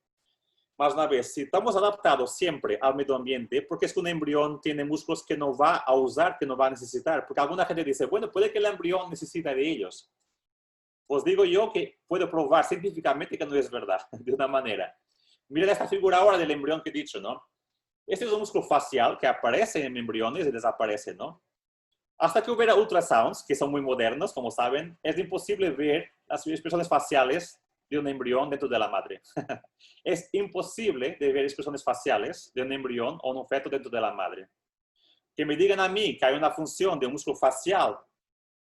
Más una vez, si estamos adaptados siempre al medio ambiente, porque es que un embrión tiene músculos que no va a usar, que no va a necesitar. Porque alguna gente dice, bueno, puede que el embrión necesite de ellos. Os digo yo que puedo probar científicamente que no es verdad, de una manera. Miren esta figura ahora del embrión que he dicho, ¿no? Este es un músculo facial que aparece en embriones y desaparece, ¿no? Hasta que hubiera ultrasounds, que son muy modernos, como saben, es imposible ver las expresiones faciales de un embrión dentro de la madre. Es imposible de ver expresiones faciales de un embrión o un feto dentro de la madre. Que me digan a mí que hay una función de un músculo facial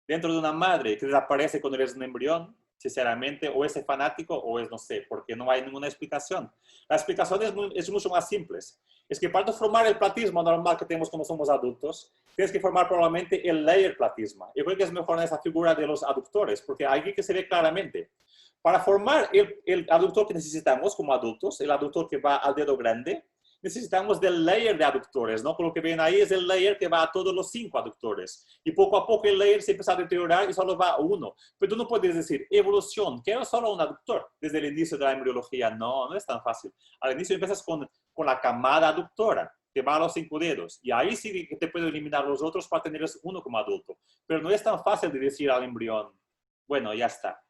dentro de una madre que desaparece cuando eres un embrión, sinceramente, o es fanático o es no sé, porque no hay ninguna explicación. La explicación es mucho más simple. Es que para formar el platisma normal que tenemos cuando somos adultos, tienes que formar probablemente el layer platisma. Yo creo que es mejor en esa figura de los aductores, porque aquí que se ve claramente. Para formar el aductor que necesitamos como adultos, el aductor que va al dedo grande, necesitamos del layer de aductores, ¿no? Por lo que ven ahí es el layer que va a todos los 5 aductores. Y poco a poco el layer se empieza a deteriorar y solo va a uno. Pero tú no puedes decir, evolución, quiero solo un aductor desde el inicio de la embriología. No, no es tan fácil. Al inicio empiezas con la camada aductora, que va a los 5 dedos. Y ahí sí que te puedes eliminar los otros para tener uno como adulto. Pero no es tan fácil de decir al embrión, bueno, ya está.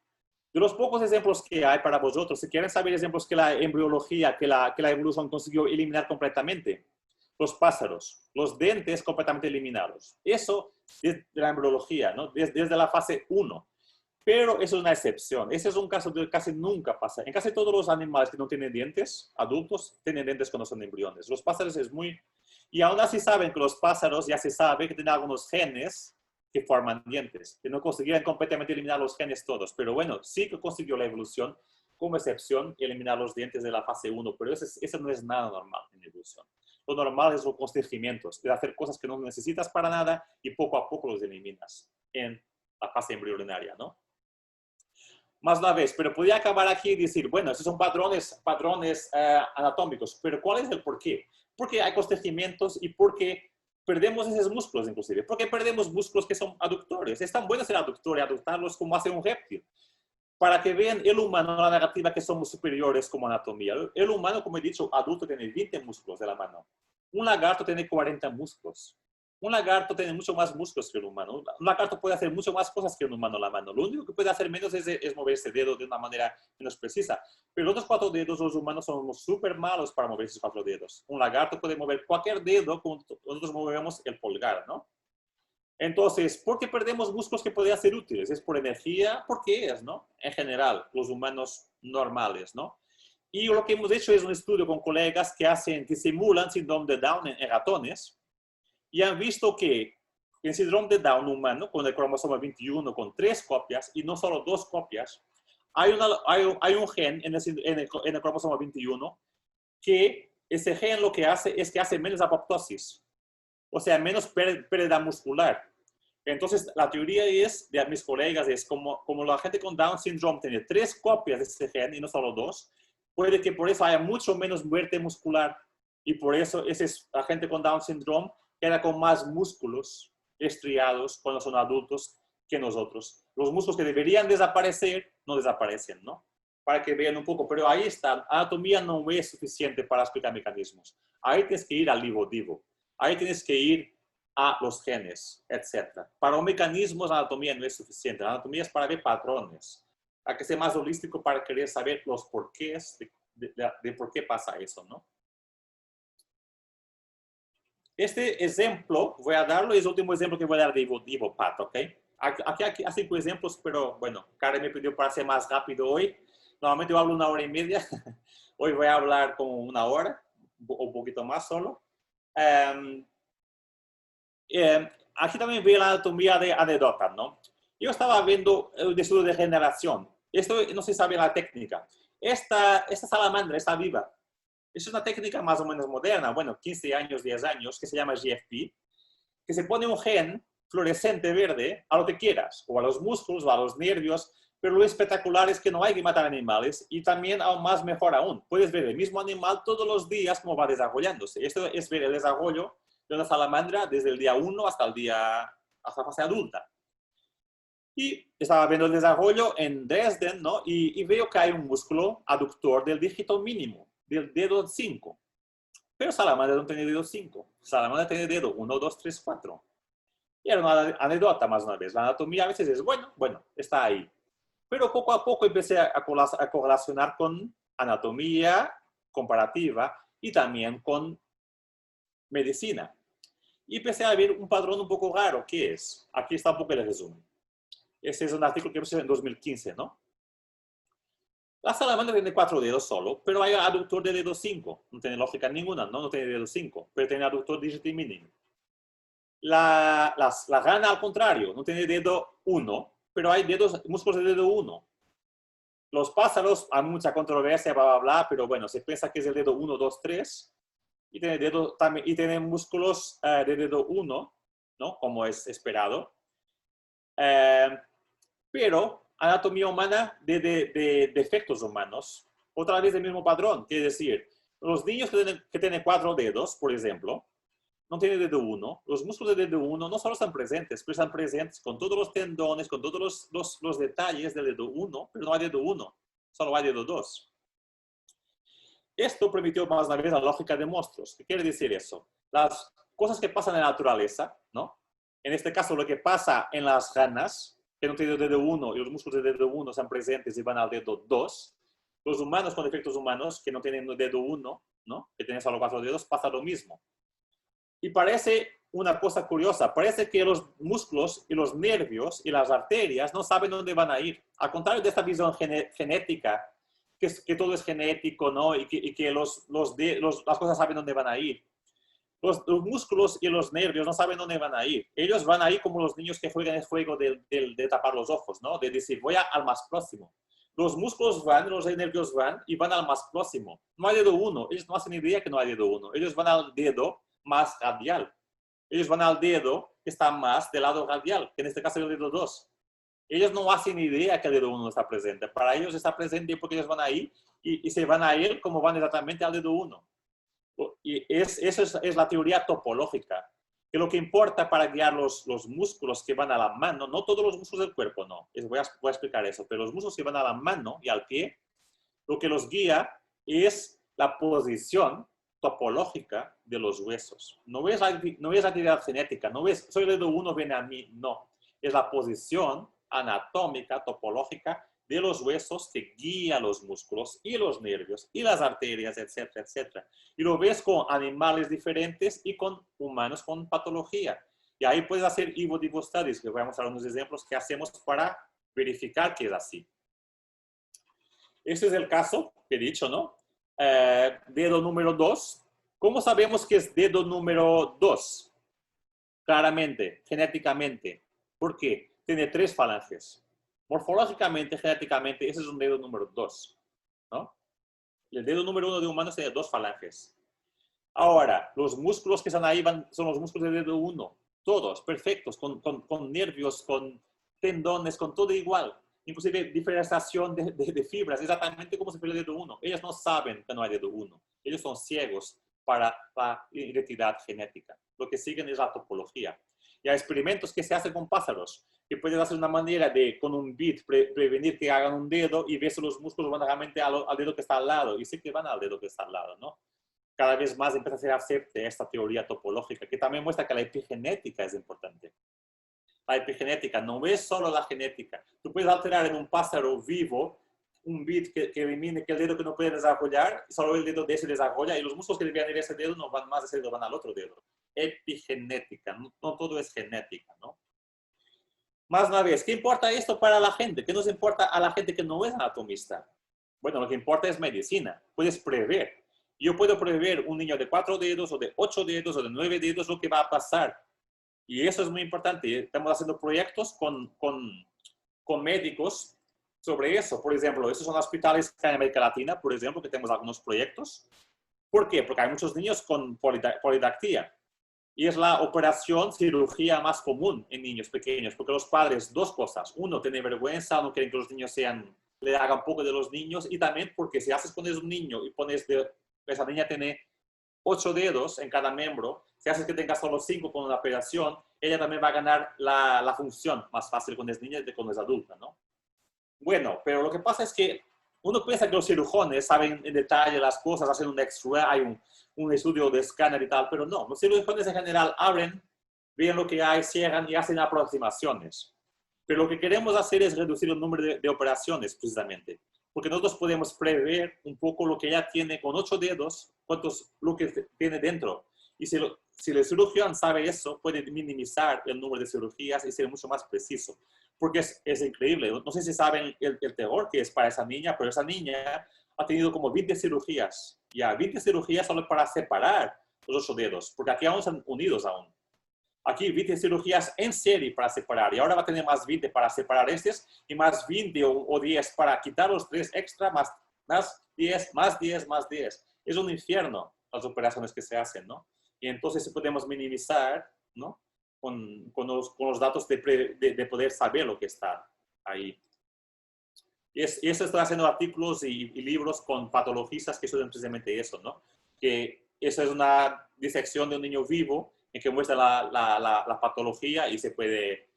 De los pocos ejemplos que hay para vosotros, si quieren saber ejemplos que la embriología, que la evolución consiguió eliminar completamente, los pájaros, los dentes completamente eliminados. Eso es de la embriología, ¿no? Desde la fase 1. Pero eso es una excepción. Ese es un caso que casi nunca pasa. En casi todos los animales que no tienen dientes, adultos, tienen dientes cuando son embriones. Los pájaros es muy... Y aún así saben que los pájaros ya se sabe que tienen algunos genes que forman dientes, que no consiguieron completamente eliminar los genes todos. Pero bueno, sí que consiguió la evolución, como excepción, eliminar los dientes de la fase 1. Pero eso no es nada normal en evolución. Lo normal es los constricimientos, de hacer cosas que no necesitas para nada y poco a poco los eliminas en la fase embrionaria, ¿no? Más una vez, pero podría acabar aquí y decir, bueno, esos son patrones anatómicos, pero ¿cuál es el por qué? Porque hay constricimientos y porque perdemos esos músculos inclusive. Porque perdemos músculos que son aductores. Es tan bueno ser aductor y adoptarlos como hace un reptil. Para que vean el humano, la narrativa que somos superiores como anatomía. El humano, como he dicho, adulto tiene 20 músculos de la mano. Un lagarto tiene 40 músculos. Un lagarto tiene mucho más músculos que el humano. Un lagarto puede hacer mucho más cosas que un humano a la mano. Lo único que puede hacer menos es mover ese dedo de una manera menos precisa. Pero los otros 4 dedos, los humanos somos súper malos para mover esos 4 dedos. Un lagarto puede mover cualquier dedo como nosotros movemos el pulgar, ¿no? Entonces, ¿por qué perdemos músculos que podrían ser útiles? ¿Es por energía? ¿Por qué es, no? En general, los humanos normales, ¿no? Y lo que hemos hecho es un estudio con colegas que simulan síndrome de Down en ratones y han visto que en síndrome de Down humano, con el cromosoma 21, con 3 copias y no solo 2 copias, hay un gen en el cromosoma 21 que ese gen lo que hace es que hace menos apoptosis, o sea, menos pérdida muscular. Entonces, la teoría de mis colegas es como la gente con Down syndrome tiene 3 copias de ese gen y no solo 2, puede que por eso haya mucho menos muerte muscular y por eso la gente con Down syndrome queda con más músculos estriados cuando son adultos que nosotros. Los músculos que deberían desaparecer, no desaparecen, ¿no? Para que vean un poco, pero ahí está, anatomía no es suficiente para explicar mecanismos. Ahí tienes que ir al vivo. Ahí tienes que ir a los genes, etc. Para los mecanismos, la anatomía no es suficiente. La anatomía es para ver patrones. Hay que ser más holístico para querer saber los porqués de por qué pasa eso, ¿no? Este ejemplo, voy a darlo, es el último ejemplo que voy a dar de Ivo Pat, ¿ok? Aquí hay 5 ejemplos, pero bueno, Karen me pidió para ser más rápido hoy. Normalmente yo hablo 1 hora y media. Hoy voy a hablar como 1 hora, o un poquito más solo. Aquí también veo la anatomía de anedota, ¿no? Yo estaba viendo el estudio de generación. Esto no se sabe la técnica. Esta salamandra está viva. Es una técnica más o menos moderna, bueno, 15 años, 10 años, que se llama GFP, que se pone un gen fluorescente verde a lo que quieras, o a los músculos, o a los nervios, pero lo espectacular es que no hay que matar animales y también aún más mejor aún. Puedes ver el mismo animal todos los días cómo va desarrollándose. Esto es ver el desarrollo de una salamandra desde el día 1 hasta la fase adulta. Y estaba viendo el desarrollo en Dresden, ¿no? Y veo que hay un músculo aductor del dígito mínimo, del dedo 5. Pero salamandra no tiene dedo 5. Salamandra tiene dedo 1, 2, 3, 4. Y era una anécdota más una vez. La anatomía a veces es bueno, está ahí. Pero poco a poco empecé a correlacionar con anatomía comparativa y también con medicina. Y empecé a ver un patrón un poco raro. ¿Qué es? Aquí está un poco el resumen. Este es un artículo que puse en 2015, ¿no? La salamandra tiene 4 dedos solo, pero hay aductor de dedo 5. No tiene lógica ninguna, ¿no? No tiene dedo 5, pero tiene aductor dígito mínimo. La rana, al contrario, no tiene dedo 1, pero hay músculos de dedo 1. Los pájaros, hay mucha controversia, pero bueno, se piensa que es el dedo 1, 2, 3. Y tiene músculos de dedo 1, ¿no? Como es esperado. Pero anatomía humana de defectos humanos, otra vez el mismo patrón, quiere decir, los niños que tienen 4 dedos, por ejemplo, no tienen dedo 1, los músculos de dedo 1 no solo están presentes, pero están presentes con todos los tendones, con todos los detalles del dedo 1, pero no hay dedo 1, solo hay dedo 2. Esto permitió más una vez la lógica de monstruos. ¿Qué quiere decir eso? Las cosas que pasan en la naturaleza, ¿no? En este caso, lo que pasa en las ranas, que no tienen dedo 1 y los músculos de dedo 1 están presentes y van al dedo 2. Los humanos con defectos humanos, que no tienen dedo 1, ¿no? Que tienen solo 4 dedos, pasa lo mismo. Y parece una cosa curiosa. Parece que los músculos y los nervios y las arterias no saben dónde van a ir. Al contrario de esta visión genética, que todo es genético, ¿no? Y que las cosas saben dónde van a ir. Los músculos y los nervios no saben dónde van a ir. Ellos van a ir como los niños que juegan el juego de tapar los ojos, ¿no? De decir, voy al más próximo. Los músculos van, los nervios van y van al más próximo. No hay dedo uno. Ellos no hacen idea que no hay dedo uno. Ellos van al dedo más radial. Ellos van al dedo que está más del lado radial, que en este caso es el dedo 2. Ellos no hacen idea que el dedo 1 está presente. Para ellos está presente porque ellos van ahí y se van a ir como van exactamente al dedo 1. Y eso es la teoría topológica, que lo que importa para guiar los músculos que van a la mano, no todos los músculos del cuerpo, no, voy a explicar eso, pero los músculos que van a la mano y al pie, lo que los guía es la posición topológica de los huesos. No es la actividad genética, no es soy el dedo 1, viene a mí, no. Es la posición anatómica, topológica de los huesos que guía los músculos y los nervios y las arterias, etcétera, etcétera. Y lo ves con animales diferentes y con humanos con patología. Y ahí puedes hacer Evo Studies, que voy a mostrar unos ejemplos que hacemos para verificar que es así. Este es el caso que he dicho, ¿no? Dedo número 2. ¿Cómo sabemos que es dedo número 2? Claramente, genéticamente. ¿Por qué? Tiene 3 falanges. Morfológicamente, genéticamente, ese es un dedo número 2, ¿no? El dedo número 1 de humanos tiene 2 falanges. Ahora, los músculos que están ahí son los músculos del dedo 1. Todos, perfectos, con nervios, con tendones, con todo igual. Inclusive diferenciación de fibras, exactamente como si fuera el dedo 1. Ellos no saben que no hay dedo 1. Ellos son ciegos para la identidad genética. Lo que siguen es la topología. Y hay experimentos que se hacen con pájaros, que pueden hacer una manera de, con un bit, prevenir que hagan un dedo y ver si los músculos van realmente al dedo que está al lado. Y sí que van al dedo que está al lado, ¿no? Cada vez más empieza a ser acepte esta teoría topológica, que también muestra que la epigenética es importante. La epigenética no es solo la genética. Tú puedes alterar en un pájaro vivo un bit que elimine que el dedo que no puede desarrollar, solo el dedo de ese desarrolla y los músculos que debían ir a ese dedo no van más a ese dedo, van al otro dedo. Epigenética, no todo es genética, ¿no? Más una vez, ¿qué importa esto para la gente? ¿Qué nos importa a la gente que no es anatomista? Bueno, lo que importa es medicina. Puedes prever. Yo puedo prever un niño de 4 dedos o de 8 dedos o de 9 dedos lo que va a pasar. Y eso es muy importante. Estamos haciendo proyectos con médicos sobre eso. Por ejemplo, esos son hospitales en América Latina, por ejemplo, que tenemos algunos proyectos. ¿Por qué? Porque hay muchos niños con polidactia. Y es la operación, cirugía más común en niños pequeños, porque los padres, 2 cosas. Uno, tienen vergüenza, no quieren que los niños le hagan poco de los niños. Y también porque si haces pones un niño y esa niña tiene 8 dedos en cada miembro, si haces que tenga solo 5 con una operación, ella también va a ganar la función más fácil cuando es niña que cuando es adulta, ¿no? Bueno, pero lo que pasa es que uno piensa que los cirujanos saben en detalle las cosas, hacen un X-ray, un estudio de escáner y tal, pero no. Los cirujanos en general abren, ven lo que hay, cierran y hacen aproximaciones. Pero lo que queremos hacer es reducir el número de operaciones, precisamente. Porque nosotros podemos prever un poco lo que ella tiene con 8 dedos, lo que tiene dentro. Y si el cirujano sabe eso, puede minimizar el número de cirugías y ser mucho más preciso. Porque es increíble. No sé si saben el terror que es para esa niña, pero esa niña ha tenido como 20 cirugías. Ya, 20 cirugías solo para separar los 8 dedos, porque aquí aún están unidos aún. Aquí 20 cirugías en serie para separar y ahora va a tener más 20 para separar estos y más 20 o 10 para quitar los 3 extra, más 10, más 10, más 10. Es un infierno las operaciones que se hacen, ¿no? Y entonces podemos minimizar, ¿no? Con los datos de poder saber lo que está ahí. Y eso estoy haciendo artículos y libros con patologistas que estudian precisamente eso, ¿no? Que eso es una disección de un niño vivo en que muestra la patología y se puede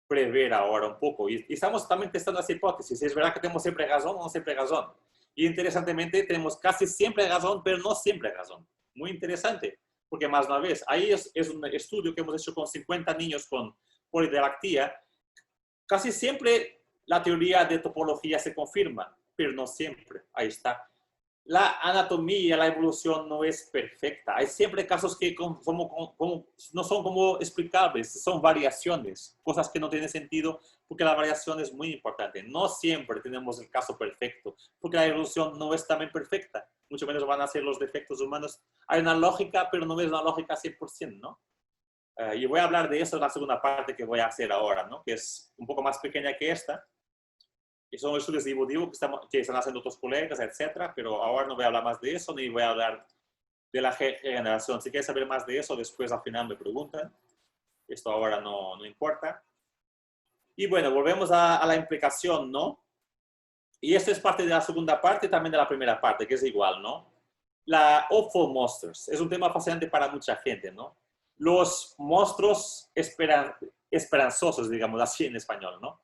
prever ahora un poco. Y estamos también testando esa hipótesis. Es verdad que tenemos siempre razón o no siempre razón. Y interesantemente tenemos casi siempre razón, pero no siempre razón. Muy interesante. Porque más una vez, ahí es un estudio que hemos hecho con 50 niños con polidactia. Casi siempre la teoría de topología se confirma, pero no siempre. Ahí está. la anatomía, la evolución no es perfecta. Hay siempre casos que no son como explicables, son variaciones, cosas que no tienen sentido, porque la variación es muy importante. No siempre tenemos el caso perfecto, porque la evolución no es también perfecta. Mucho menos van a ser los defectos humanos. Hay una lógica, pero no es una lógica 100%, ¿no? Y voy a hablar de eso en la segunda parte que voy a hacer ahora, ¿no? Que es un poco más pequeña que esta. Y son estudios evolutivos que están haciendo otros colegas, etcétera, pero ahora no voy a hablar más de eso, ni voy a hablar de la regeneración. Si quieres saber más de eso, después al final me preguntan. Esto ahora no importa. Y bueno, volvemos a la implicación, ¿no? Y esto es parte de la segunda parte y también de la primera parte, que es igual, ¿no? La Hopeful Monsters es un tema fascinante para mucha gente, ¿no? Los monstruos esperanzosos, digamos así en español, ¿no?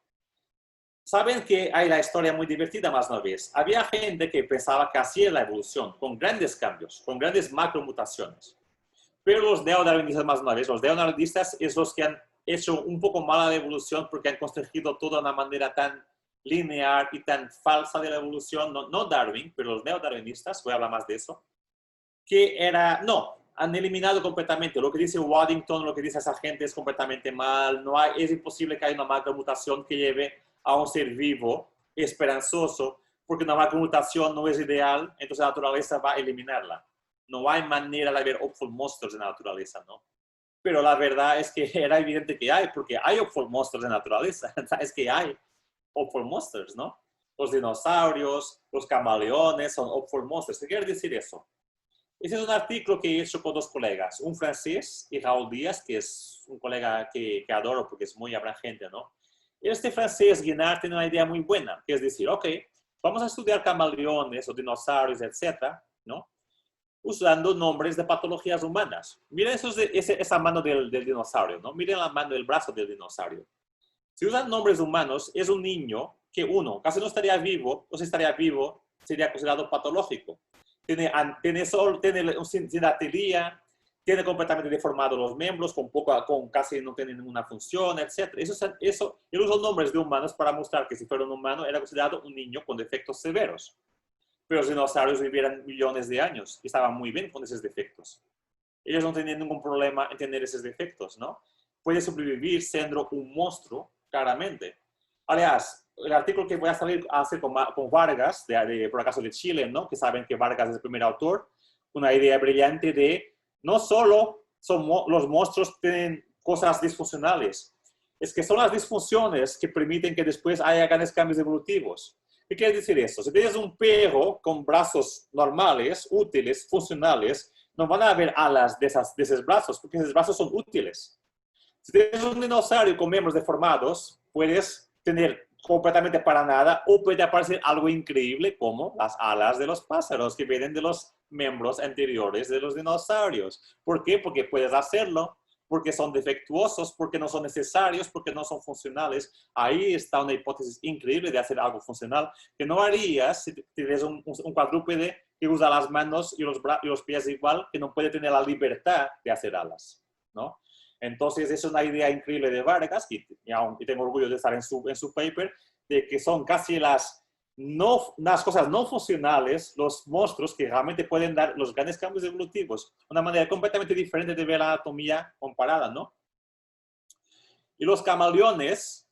Saben que hay la historia muy divertida más una vez. Había gente que pensaba que así es la evolución, con grandes cambios, con grandes macromutaciones. Pero los neodarwinistas más una vez, los neodarwinistas es los que han hecho un poco mala la evolución porque han construido todo de una manera tan lineal y tan falsa de la evolución, no Darwin, pero los neodarwinistas, voy a hablar más de eso, que era, no, han eliminado completamente. Lo que dice Waddington, lo que dice esa gente es completamente mal. No hay, es imposible que haya una macromutación que lleve a un ser vivo, esperanzoso, porque una macromutación no es ideal, entonces la naturaleza va a eliminarla. No hay manera de haber hopeful monsters en la naturaleza, ¿no? Pero la verdad es que era evidente que hay, porque hay hopeful monsters en la naturaleza. Es que hay hopeful monsters, ¿no? Los dinosaurios, los camaleones son hopeful monsters. ¿Qué quiere decir eso? Ese es un artículo que he hecho con dos colegas, un francés y Raúl Díaz, que es un colega que adoro porque es muy abrangente, ¿no? Este francés, Guinard, tiene una idea muy buena, que es decir, ok, vamos a estudiar camaleones o dinosaurios, etcétera, ¿no? Usando nombres de patologías humanas. Miren esa mano del dinosaurio, ¿no? Miren la mano del brazo del dinosaurio. Si usan nombres humanos, es un niño que uno, casi no estaría vivo, o si estaría vivo, sería considerado patológico. Tiene sinatelía, tiene completamente deformados los miembros, con casi no tiene ninguna función, etc. Él usó nombres de humanos para mostrar que si fuera un humano era considerado un niño con defectos severos. Pero los dinosaurios vivieron millones de años y estaban muy bien con esos defectos. Ellos no tenían ningún problema en tener esos defectos, ¿no? Puede sobrevivir siendo un monstruo, claramente. Aliás, el artículo que voy a hacer con Vargas, por acaso de Chile, ¿no? Que saben que Vargas es el primer autor, una idea brillante de no solo los monstruos tienen cosas disfuncionales, es que son las disfunciones que permiten que después haya grandes cambios evolutivos. ¿Qué quiere decir eso? Si tienes un perro con brazos normales, útiles, funcionales, no van a haber alas de esos brazos, porque esos brazos son útiles. Si tienes un dinosaurio con miembros deformados, puedes tener completamente para nada o puede aparecer algo increíble como las alas de los pájaros que vienen de los miembros anteriores de los dinosaurios. ¿Por qué? Porque puedes hacerlo, porque son defectuosos, porque no son necesarios, porque no son funcionales. Ahí está una hipótesis increíble de hacer algo funcional que no harías si tienes un cuadrúpede que usa las manos y los pies igual, que no puede tener la libertad de hacer alas, ¿no? Entonces, es una idea increíble de Vargas, y tengo orgullo de estar en su paper, de que son casi las cosas no funcionales, los monstruos que realmente pueden dar los grandes cambios evolutivos. Una manera completamente diferente de ver la anatomía comparada, ¿no? Y los camaleones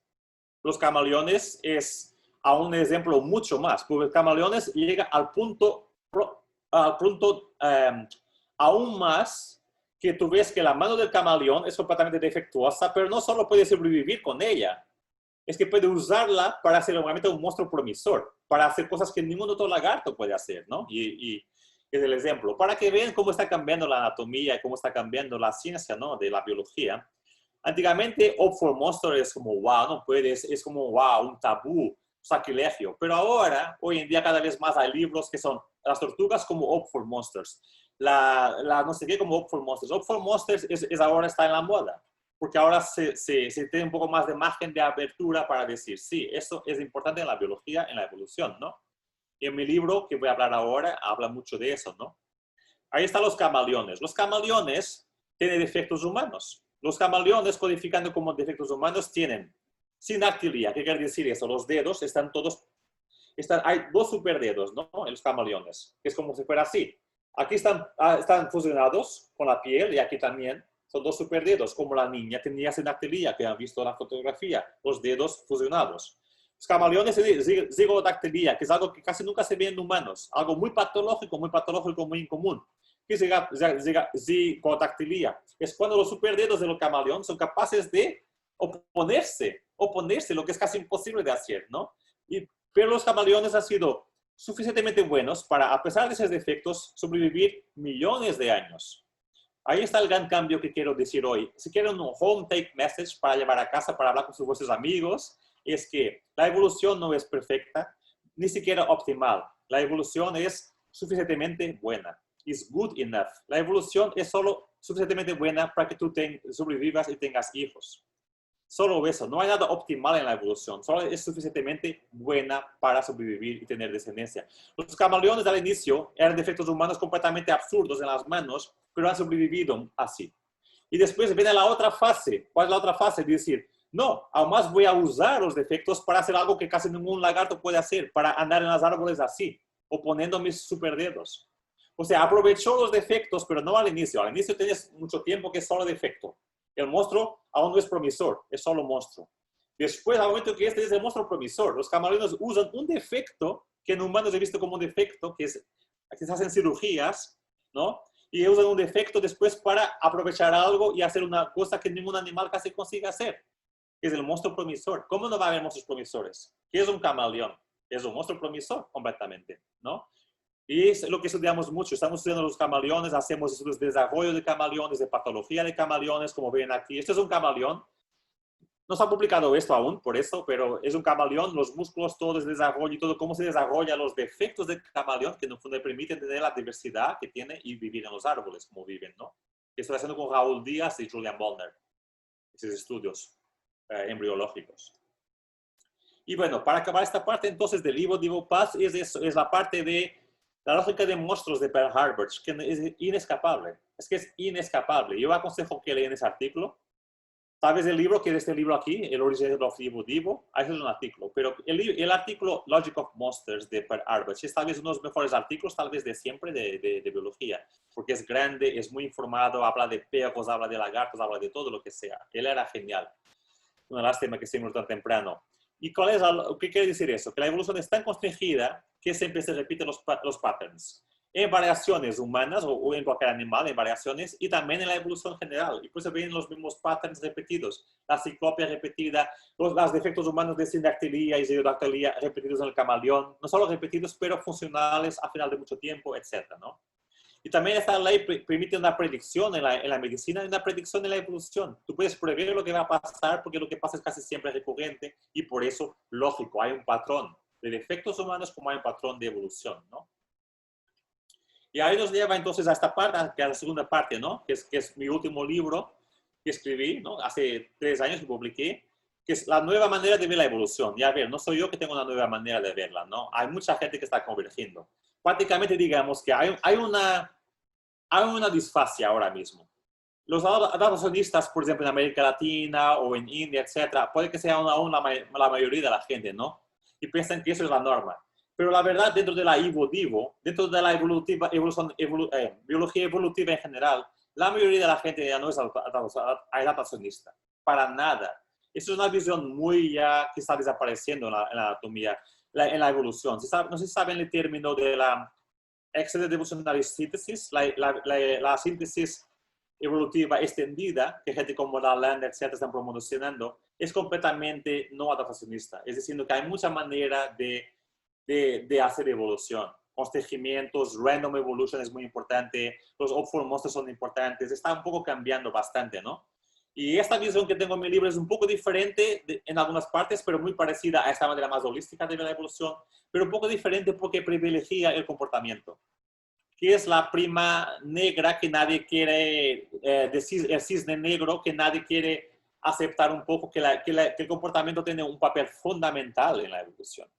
es a un ejemplo mucho más, porque los camaleones llega al punto aún más que tú ves que la mano del camaleón es completamente defectuosa, pero no solo puede sobrevivir con ella, es que puede usarla para hacer realmente un monstruo promisor, para hacer cosas que ningún otro lagarto puede hacer, ¿no? Y es el ejemplo. Para que vean cómo está cambiando la anatomía y cómo está cambiando la ciencia, ¿no? De la biología. Antiguamente, Hopeful Monster es como, wow, no puedes, es como, wow, un tabú, sacrilegio. Pero ahora, hoy en día, cada vez más hay libros que son las tortugas como Hopeful Monsters. No sé qué como Hopeful Monsters. Hopeful Monsters ahora está en la moda, porque ahora se tiene un poco más de margen de apertura para decir, sí, esto es importante en la biología, en la evolución, ¿no? Y en mi libro, que voy a hablar ahora, habla mucho de eso, ¿no? Ahí están los camaleones. Los camaleones tienen defectos humanos. Los camaleones, codificando como defectos humanos, tienen sinactilia. ¿Qué quiere decir eso? Los dedos están todos hay dos superdedos, ¿no? En los camaleones, que es como si fuera así. Aquí están fusionados con la piel y aquí también son dos superdedos, como la niña tenía sinactilia, que han visto en la fotografía, los dedos fusionados. Los camaleones tienen zigodactilia, que es algo que casi nunca se ve en humanos, algo muy patológico, muy incomún. ¿Qué es zigodactilia? Es cuando los superdedos de los camaleón son capaces de oponerse, lo que es casi imposible de hacer, ¿no? Pero los camaleones han sido suficientemente buenos para, a pesar de esos defectos, sobrevivir millones de años. Ahí está el gran cambio que quiero decir hoy. Si quieren un home take message para llevar a casa, para hablar con vuestros amigos, es que la evolución no es perfecta, ni siquiera optimal. La evolución es suficientemente buena. Is good enough. La evolución es solo suficientemente buena para que tú sobrevivas y tengas hijos. Solo eso, no hay nada optimal en la evolución, solo es suficientemente buena para sobrevivir y tener descendencia. Los camaleones al inicio eran defectos humanos completamente absurdos en las manos, pero han sobrevivido así. Y después viene la otra fase. ¿Cuál es la otra fase? De decir, no, además voy a usar los defectos para hacer algo que casi ningún lagarto puede hacer, para andar en los árboles así, oponiendo mis superdedos. O sea, aprovechó los defectos, pero no al inicio. Al inicio tienes mucho tiempo que es solo defecto. El monstruo aún no es promisor, es solo monstruo. Después, al momento que este es el monstruo promisor, los camaleones usan un defecto que en humanos he visto como un defecto, que se hacen cirugías, ¿no? Y usan un defecto después para aprovechar algo y hacer una cosa que ningún animal casi consigue hacer, que es el monstruo promisor. ¿Cómo no va a haber monstruos promisores? ¿Qué es un camaleón? Es un monstruo promisor completamente, ¿no? Y es lo que estudiamos mucho. Estamos estudiando los camaleones, hacemos estudios de desarrollo de camaleones, de patología de camaleones, como ven aquí. Esto es un camaleón. No se ha publicado esto aún, por eso, pero es un camaleón, los músculos, todo el desarrollo y todo, cómo se desarrolla, los defectos del camaleón que nos permiten tener la diversidad que tiene y vivir en los árboles, como viven, ¿no? Estoy haciendo con Raúl Díaz y Julian Bollner, esos estudios embriológicos. Y bueno, para acabar esta parte entonces del libro de Ivo Paz, es la parte de la lógica de monstruos de Pearl Harbor, que es inescapable. Es que es inescapable. Yo aconsejo que lean ese artículo. Tal vez el libro, que es este libro aquí, El origen of Ivo Divo, ahí es un artículo. Pero el artículo Logic of Monsters de Pearl Harbor es tal vez uno de los mejores artículos, tal vez de siempre, de biología. Porque es grande, es muy informado, habla de perros, habla de lagartos, habla de todo lo que sea. Él era genial. Una lástima que se murió tan temprano. ¿Y qué quiere decir eso? Que la evolución es tan constringida que siempre se repiten los patterns. En variaciones humanas o en cualquier animal, en variaciones, y también en la evolución general. Y por eso vienen los mismos patterns repetidos. La ciclopia repetida, los defectos humanos de sindactilia y zigodactilia repetidos en el camaleón. No solo repetidos, pero funcionales a final de mucho tiempo, etc., ¿no? Y también esta ley permite una predicción en la medicina y una predicción en la evolución. Tú puedes prever lo que va a pasar porque lo que pasa es casi siempre recurrente y por eso, lógico, hay un patrón de defectos humanos como hay un patrón de evolución, ¿no? Y ahí nos lleva entonces a esta parte, que es la segunda parte, ¿no? Que es mi último libro que escribí, ¿no? Hace 3 años que publiqué, que es la nueva manera de ver la evolución. Y a ver, no soy yo que tengo una nueva manera de verla, ¿no? Hay mucha gente que está convergiendo. Prácticamente digamos que hay una disfasia ahora mismo. Los adaptacionistas, por ejemplo, en América Latina o en India, etcétera, puede que sea aún la mayoría de la gente, ¿no? Y piensan que eso es la norma. Pero la verdad, dentro de la Ivo-Divo, dentro de la biología evolutiva en general, la mayoría de la gente ya no es adaptacionista. Para nada. Eso es una visión muy ya que está desapareciendo en la anatomía, en la evolución. No sé si saben el término de la Extended Evolutionary Synthesis, la síntesis evolutiva extendida, que gente como Lalande, etcétera, están promocionando, es completamente no adaptacionista. Es decir, que hay mucha manera de hacer evolución. Constreñimientos, random evolution es muy importante, los Opfor monsters son importantes, está un poco cambiando bastante, ¿no? Y esta visión que tengo en mi libro es un poco diferente en algunas partes, pero muy parecida a esta manera más holística de la evolución, pero un poco diferente porque privilegia el comportamiento, que es la prima negra que nadie quiere, el cisne negro que nadie quiere aceptar un poco, que el comportamiento tiene un papel fundamental en la evolución.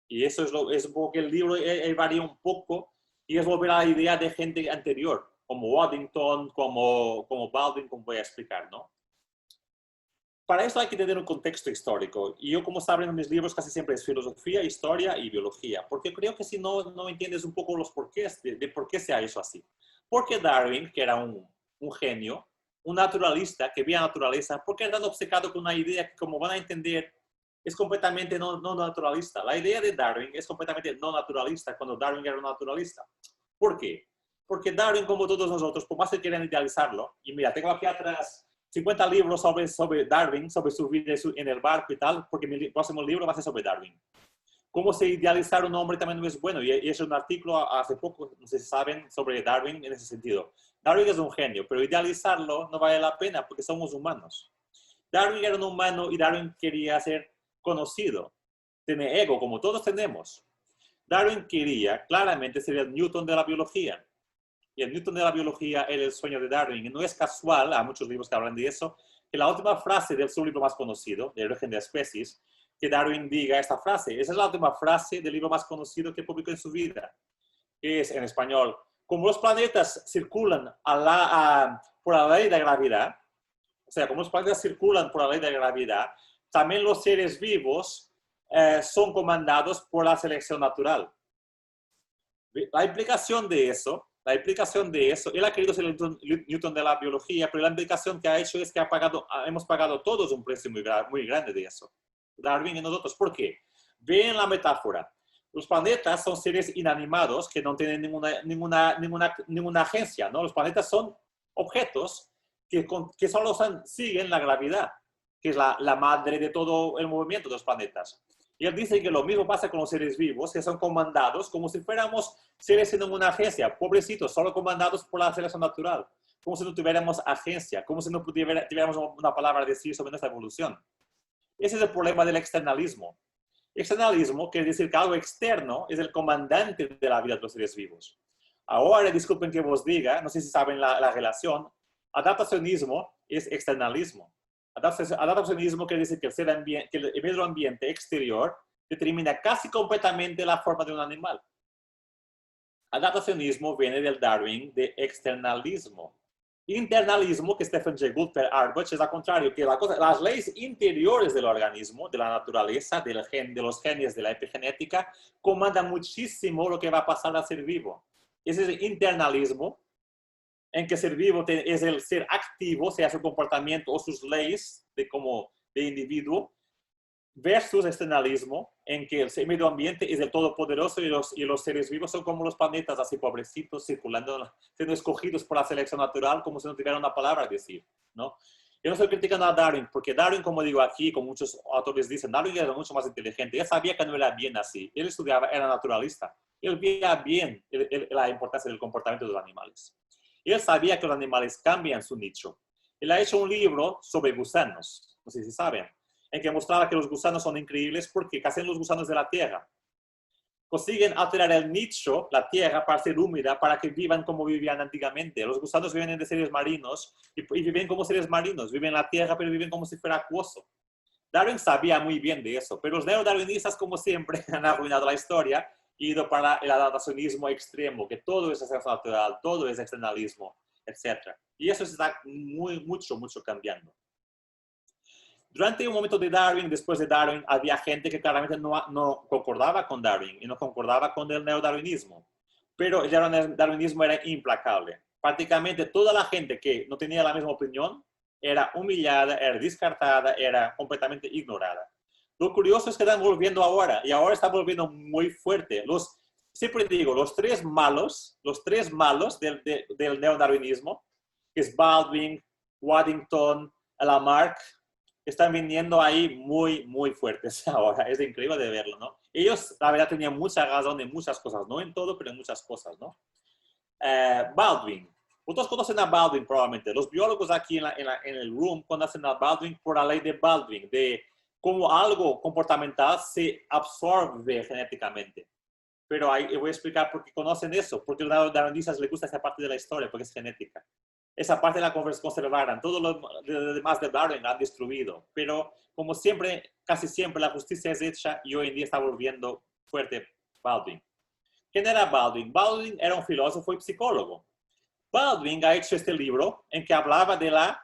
Y eso es un poco que el libro varía un poco y es volver a la idea de gente anterior, como Waddington, como Baldwin, como voy a explicar, ¿no? para eso hay que tener un contexto histórico. Y yo, como saben, en mis libros casi siempre es filosofía, historia y biología, porque creo que si no entiendes un poco los porqués de por qué se ha hecho así. Porque Darwin, que era un genio, un naturalista que veía la naturaleza, porque era tan obcecado con una idea que, como van a entender, es completamente no naturalista. La idea de Darwin es completamente no naturalista cuando Darwin era un naturalista. ¿Por qué? Porque Darwin, como todos nosotros, por más que quieran idealizarlo, y mira, tengo aquí atrás 50 libros sobre Darwin, sobre su vida en el barco y tal, porque mi próximo libro va a ser sobre Darwin. Cómo se idealizar un hombre también no es bueno. Y he hecho un artículo hace poco, no sé si saben, sobre Darwin en ese sentido. Darwin es un genio, pero idealizarlo no vale la pena porque somos humanos. Darwin era un humano y Darwin quería ser conocido. Tiene ego, como todos tenemos. Darwin quería claramente ser el Newton de la biología. Y el Newton de la biología era el sueño de Darwin. Y no es casual, hay muchos libros que hablan de eso, que la última frase del su libro más conocido, de Origen de Especies, que Darwin diga esta frase. Esa es la última frase del libro más conocido que publicó en su vida, que es en español: como los planetas circulan por la ley de gravedad, o sea, como los planetas circulan por la ley de gravedad, también los seres vivos son comandados por la selección natural. La implicación de eso, él ha querido ser el Newton de la biología, pero la implicación que ha hecho es que hemos pagado todos un precio muy grande de eso. Darwin y nosotros. ¿Por qué? Ven la metáfora. Los planetas son seres inanimados que no tienen ninguna agencia, ¿no? Los planetas son objetos que solo siguen la gravedad, que es la madre de todo el movimiento de los planetas. Y él dice que lo mismo pasa con los seres vivos, que son comandados como si fuéramos seres sin una agencia, pobrecitos, solo comandados por la selección natural, como si no tuviéramos agencia, como si no tuviéramos una palabra a decir sobre nuestra evolución. Ese es el problema del externalismo. Externalismo quiere decir que algo externo es el comandante de la vida de los seres vivos. Ahora, disculpen que vos diga, no sé si saben la relación, adaptacionismo es externalismo. Adaptacionismo quiere decir que el medio ambiente exterior determina casi completamente la forma de un animal. Adaptacionismo viene del Darwin de externalismo. Internalismo, que Stephen Jay Gould per Arbach, es al contrario, que las leyes interiores del organismo, de la naturaleza, de los genes, de la epigenética, comandan muchísimo lo que va a pasar al ser vivo. Ese es el internalismo, en que ser vivo es el ser activo, sea su comportamiento o sus leyes de individuo, versus externalismo, en que el medio ambiente es el todopoderoso y los seres vivos son como los planetas, así pobrecitos, circulando, siendo escogidos por la selección natural, como si no tuvieran una palabra a decir, ¿no? Yo no estoy criticando a Darwin, porque Darwin, como digo aquí, como muchos autores dicen, Darwin era mucho más inteligente. Él sabía que no era bien así. Él estudiaba, era naturalista. Él veía bien la importancia del comportamiento de los animales. Él sabía que los animales cambian su nicho. Él ha hecho un libro sobre gusanos, no sé si saben, en que mostraba que los gusanos son increíbles porque hacen los gusanos de la tierra. Consiguen alterar el nicho, la tierra, para ser húmeda, para que vivan como vivían antiguamente. Los gusanos viven de seres marinos y viven como seres marinos. Viven en la tierra, pero viven como si fuera acuoso. Darwin sabía muy bien de eso, pero los neodarwinistas, como siempre, han arruinado la historia y ido para el adaptacionismo extremo, que todo es selección natural, todo es externalismo, etc. Y eso se está mucho cambiando. Durante un momento de Darwin, después de Darwin, había gente que claramente no concordaba con Darwin y no concordaba con el neodarwinismo. Pero el neodarwinismo era implacable. Prácticamente toda la gente que no tenía la misma opinión era humillada, era descartada, era completamente ignorada. Lo curioso es que están volviendo ahora, y ahora están volviendo muy fuerte. Siempre digo, los tres malos del neodarwinismo, que es Baldwin, Waddington, Lamarck, están viniendo ahí muy fuertes ahora. Es increíble de verlo, ¿no? Ellos, la verdad, tenían mucha razón en muchas cosas, no en todo, pero en muchas cosas, ¿no? Baldwin. Ustedes conocen a Baldwin probablemente. Los biólogos aquí en el room conocen a Baldwin por la ley de Baldwin, de cómo algo comportamental se absorbe genéticamente. Pero ahí voy a explicar por qué conocen eso, porque a los darwinistas les gusta esa parte de la historia, porque es genética. Esa parte la conservaron, todo lo demás de Darwin la han destruido. Pero como siempre, casi siempre la justicia es hecha y hoy en día está volviendo fuerte Baldwin. ¿Quién era Baldwin? Baldwin era un filósofo y psicólogo. Baldwin ha hecho este libro en que hablaba de la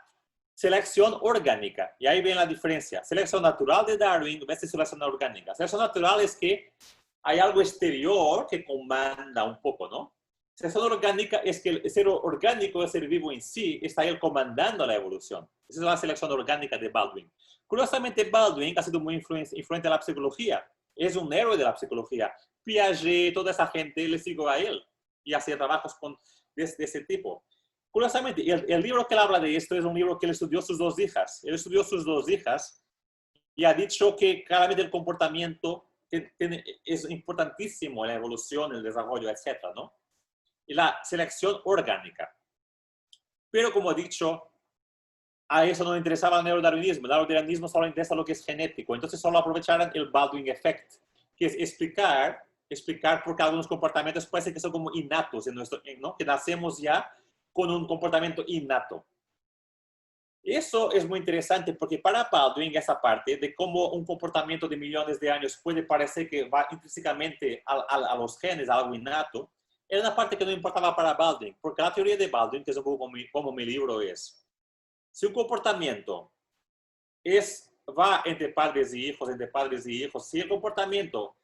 selección orgánica. Y ahí ven la diferencia. Selección natural de Darwin versus selección orgánica. Selección natural es que hay algo exterior que comanda un poco, ¿no? Selección orgánica es que el ser orgánico, el ser vivo en sí, está él comandando la evolución. Esa es la selección orgánica de Baldwin. Curiosamente, Baldwin ha sido muy influente en la psicología. Es un héroe de la psicología. Piaget, toda esa gente le siguió a él y hacía trabajos de ese tipo. Curiosamente, el libro que él habla de esto es un libro que él estudió sus dos hijas. Él estudió sus dos hijas y ha dicho que claramente el comportamiento es importantísimo en la evolución, el desarrollo, etcétera, ¿no? Y la selección orgánica. Pero como he dicho, a eso no interesaba el neodarwinismo. El neodarwinismo solo interesa lo que es genético. Entonces solo aprovecharon el Baldwin Effect, que es explicar por qué algunos comportamientos parece que son como innatos, ¿no? Que nacemos ya con un comportamiento innato. Eso es muy interesante porque para Baldwin esa parte de cómo un comportamiento de millones de años puede parecer que va intrínsecamente a los genes, a algo innato, era una parte que no importaba para Baldwin, porque la teoría de Baldwin, que es un poco como mi libro es, si un comportamiento va entre padres y hijos, si el comportamiento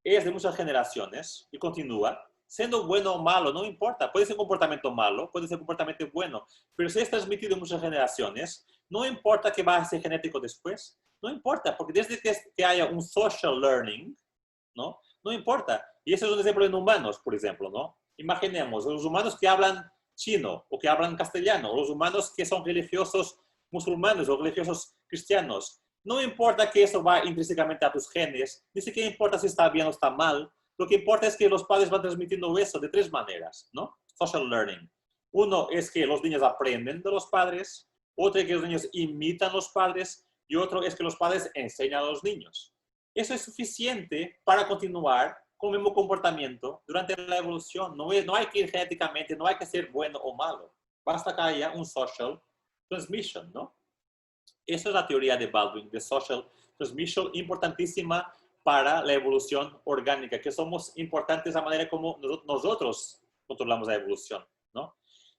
es de muchas generaciones y continúa, siendo bueno o malo, no importa. Puede ser un comportamiento malo, puede ser un comportamiento bueno, pero si es transmitido en muchas generaciones, no importa que va a ser genético después, no importa, porque desde que haya un social learning, ¿no? No importa. Y eso es un ejemplo en humanos, por ejemplo, ¿no? Imaginemos, los humanos que hablan chino o que hablan castellano, o los humanos que son religiosos musulmanes o religiosos cristianos. No importa que eso va intrínsecamente a tus genes, ni siquiera importa si está bien o está mal. Lo que importa es que los padres van transmitiendo eso de tres maneras, ¿no? Social learning. Uno es que los niños aprenden de los padres, otro es que los niños imitan a los padres y otro es que los padres enseñan a los niños. Eso es suficiente para continuar con el mismo comportamiento durante la evolución. No hay que ir genéticamente, no hay que ser bueno o malo. Basta que haya un social transmission, ¿no? Esa es la teoría de Baldwin, de social transmission, importantísima para la evolución orgánica, que somos importantes a manera como nosotros controlamos la evolución, ¿no?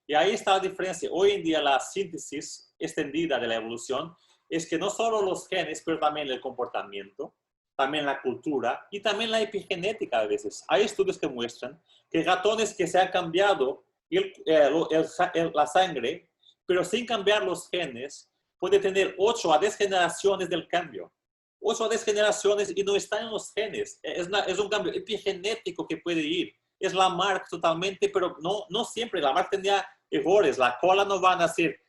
Y ahí está la diferencia. Hoy en día la síntesis extendida de la evolución es que no solo los genes, pero también el comportamiento, también la cultura y también la epigenética a veces. Hay estudios que muestran que ratones que se han cambiado la sangre, pero sin cambiar los genes, puede tener 8 a 10 generaciones del cambio. 8 a 10 generaciones y no está en los genes. Es un cambio epigenético que puede ir. Es Lamarck totalmente, pero no siempre. Lamarck tenía errores. La cola no va a nacer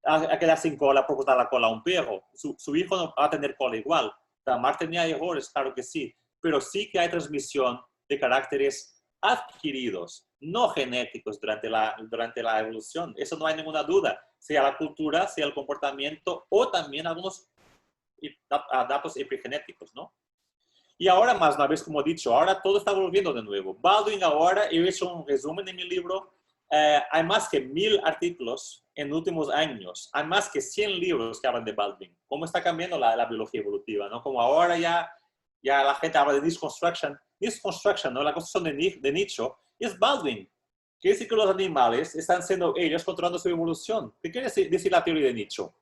a quedar sin cola por cortar la cola a un perro. Su hijo no va a tener cola igual. Lamarck tenía errores, claro que sí. Pero sí que hay transmisión de caracteres adquiridos, no genéticos durante la evolución. Eso no hay ninguna duda. Sea la cultura, sea el comportamiento o también algunos datos epigenéticos, ¿no? Y ahora más una vez, como he dicho, ahora todo está volviendo de nuevo. Baldwin ahora, he hecho un resumen en mi libro, hay más que 1000 artículos en últimos años, hay más que 100 libros que hablan de Baldwin. Cómo está cambiando la biología evolutiva, ¿no? Como ahora ya la gente habla de deconstruction, ¿no? La construcción de nicho, es Baldwin. Quiere decir que los animales están siendo ellos controlando su evolución. ¿Qué quiere decir la teoría de nicho?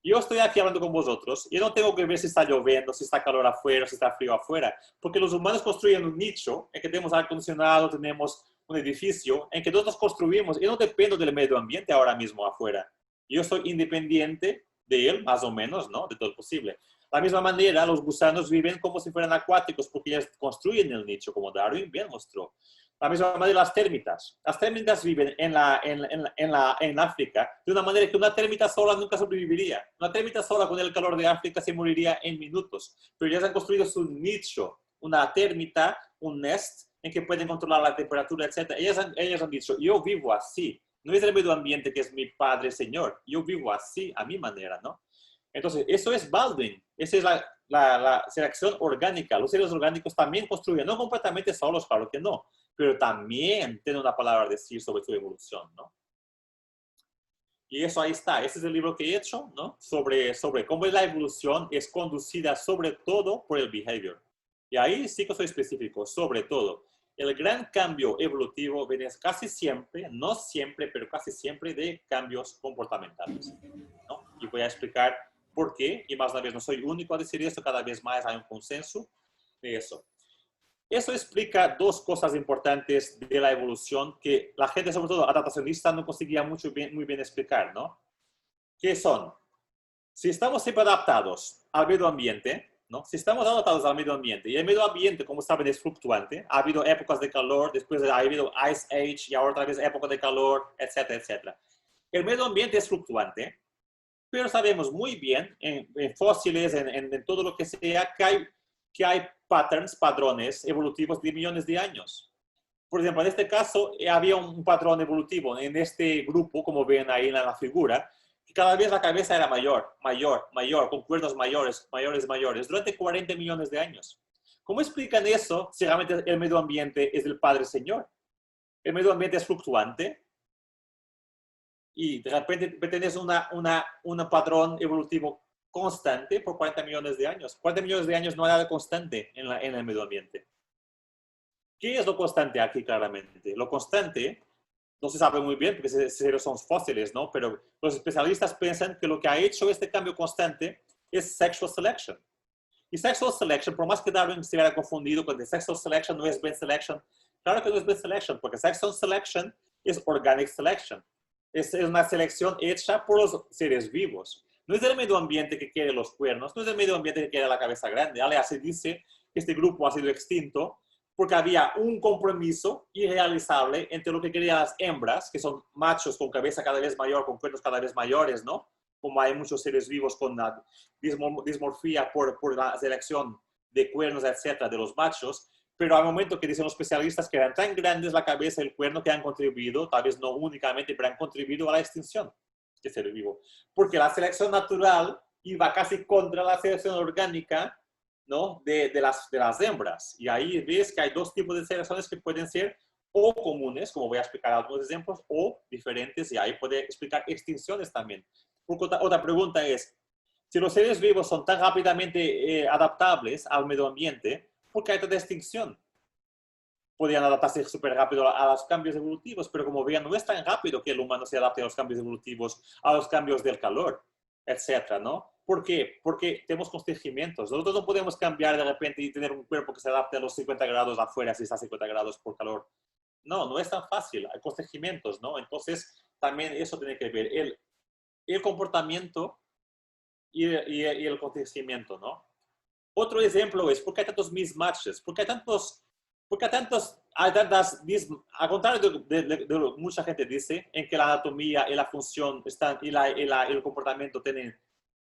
Yo estoy aquí hablando con vosotros y no tengo que ver si está lloviendo, si está calor afuera, si está frío afuera, porque los humanos construyen un nicho en que tenemos aire acondicionado, tenemos un edificio en que nosotros construimos y no dependo del medio ambiente ahora mismo afuera. Yo soy independiente de él, más o menos, ¿no? De todo lo posible. De la misma manera, los gusanos viven como si fueran acuáticos porque ellos construyen el nicho, como Darwin bien mostró. De la misma manera, las térmitas. Las térmitas viven en África de una manera que una térmita sola nunca sobreviviría. Una térmita sola con el calor de África se moriría en minutos. Pero ellas han construido su nicho, una térmita, un nest, en que pueden controlar la temperatura, etc. Ellas han dicho, yo vivo así. No es el medio ambiente que es mi padre, señor. Yo vivo así, a mi manera, ¿no? Entonces, eso es Baldwin. Esa es la selección orgánica. Los seres orgánicos también construyen, no completamente solos, claro que no, pero también tienen una palabra a decir sobre su evolución, ¿no? Y eso ahí está. Ese es el libro que he hecho, ¿no? Sobre cómo la evolución es conducida sobre todo por el behavior. Y ahí sí que soy específico, sobre todo. El gran cambio evolutivo viene casi siempre, no siempre, pero casi siempre de cambios comportamentales, ¿no? Y y voy a explicar por qué. Y más una vez, no soy único a decir esto, cada vez más hay un consenso de eso. Eso explica dos cosas importantes de la evolución que la gente, sobre todo adaptacionista, no conseguía muy bien explicar, ¿no? ¿Qué son? Si estamos siempre adaptados al medio ambiente, ¿no? Si estamos adaptados al medio ambiente, y el medio ambiente, como saben, es fluctuante, ha habido épocas de calor, después ha habido Ice Age, y ahora otra vez época de calor, etcétera, etcétera. El medio ambiente es fluctuante, pero sabemos muy bien, en fósiles, en todo lo que sea, que hay patrones evolutivos de millones de años. Por ejemplo, en este caso, había un patrón evolutivo en este grupo, como ven ahí en la figura, que cada vez la cabeza era mayor, con cuernos mayores, durante 40 millones de años. ¿Cómo explican eso si realmente el medio ambiente es el Padre Señor? El medio ambiente es fluctuante y de repente tienes un patrón evolutivo constante por 40 millones de años. 40 millones de años no hay nada constante en el medio ambiente. ¿Qué es lo constante aquí claramente? Lo constante no se sabe muy bien porque son fósiles, ¿no? Pero los especialistas piensan que lo que ha hecho este cambio constante es sexual selection. Y sexual selection, por más que Darwin se hubiera confundido con que sexual selection no es Ben selection, claro que no es Ben selection, porque sexual selection es organic selection. Es una selección hecha por los seres vivos. No es el medio ambiente que quiere los cuernos, no es el medio ambiente que quiere la cabeza grande. Se dice que este grupo ha sido extinto porque había un compromiso irrealizable entre lo que querían las hembras, que son machos con cabeza cada vez mayor, con cuernos cada vez mayores, ¿no? Como hay muchos seres vivos con dismorfía por la selección de cuernos, etcétera, de los machos, pero al momento que dicen los especialistas que eran tan grandes la cabeza y el cuerno que han contribuido, tal vez no únicamente, pero han contribuido a la extinción de ser vivo. Porque la selección natural iba casi contra la selección orgánica, ¿no? de las hembras. Y ahí ves que hay dos tipos de selecciones que pueden ser o comunes, como voy a explicar algunos ejemplos, o diferentes, y ahí puede explicar extinciones también. Porque otra pregunta es, si los seres vivos son tan rápidamente adaptables al medio ambiente, ¿por qué hay tanta extinción? Podrían adaptarse súper rápido a los cambios evolutivos, pero como vean, no es tan rápido que el humano se adapte a los cambios evolutivos, a los cambios del calor, etcétera, ¿no? ¿Por qué? Porque tenemos constreñimientos. Nosotros no podemos cambiar de repente y tener un cuerpo que se adapte a los 50 grados afuera si está a 50 grados por calor. No, no es tan fácil. Hay constreñimientos, ¿no? Entonces, también eso tiene que ver el comportamiento y el constreñimiento, ¿no? Otro ejemplo es, ¿por qué hay tantos mismatches? ¿Por qué hay tantas, al contrario de lo que mucha gente dice, en que la anatomía y la función están, y el comportamiento tienen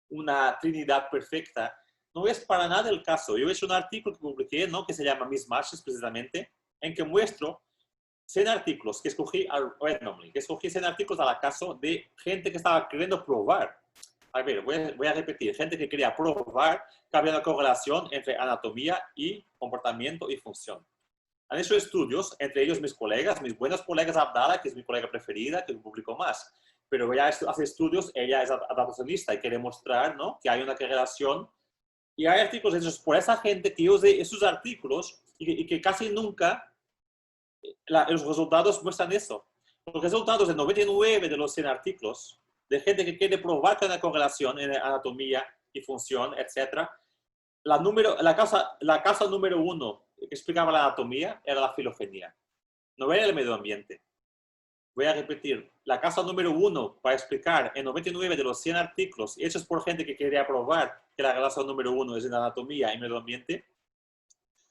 una trinidad perfecta, no es para nada el caso. Yo he hecho un artículo que publiqué, ¿no? Que se llama Mismatches precisamente, en que muestro 100 artículos que escogí randomly, que escogí 100 artículos al acaso de gente que estaba queriendo probar. A ver, voy a repetir, gente que quería probar que había una correlación entre anatomía y comportamiento y función. Han hecho estudios, entre ellos mis colegas, mis buenos colegas, Abdala, que es mi colega preferida, que publicó más. Pero ella hace estudios, ella es adaptacionista y quiere mostrar, ¿no? Que hay una correlación. Y hay artículos hechos por esa gente que usa esos artículos y que casi nunca los resultados muestran eso. Los resultados de 99 de los 100 artículos de gente que quiere probar que hay una correlación en anatomía y función, etc. La causa número 1 que explicaba la anatomía era la filogenia, no era el medio ambiente. Voy a repetir, la causa número 1 para explicar en 99 de los 100 artículos hechos por gente que quería probar que la relación número 1 es en anatomía y medio ambiente,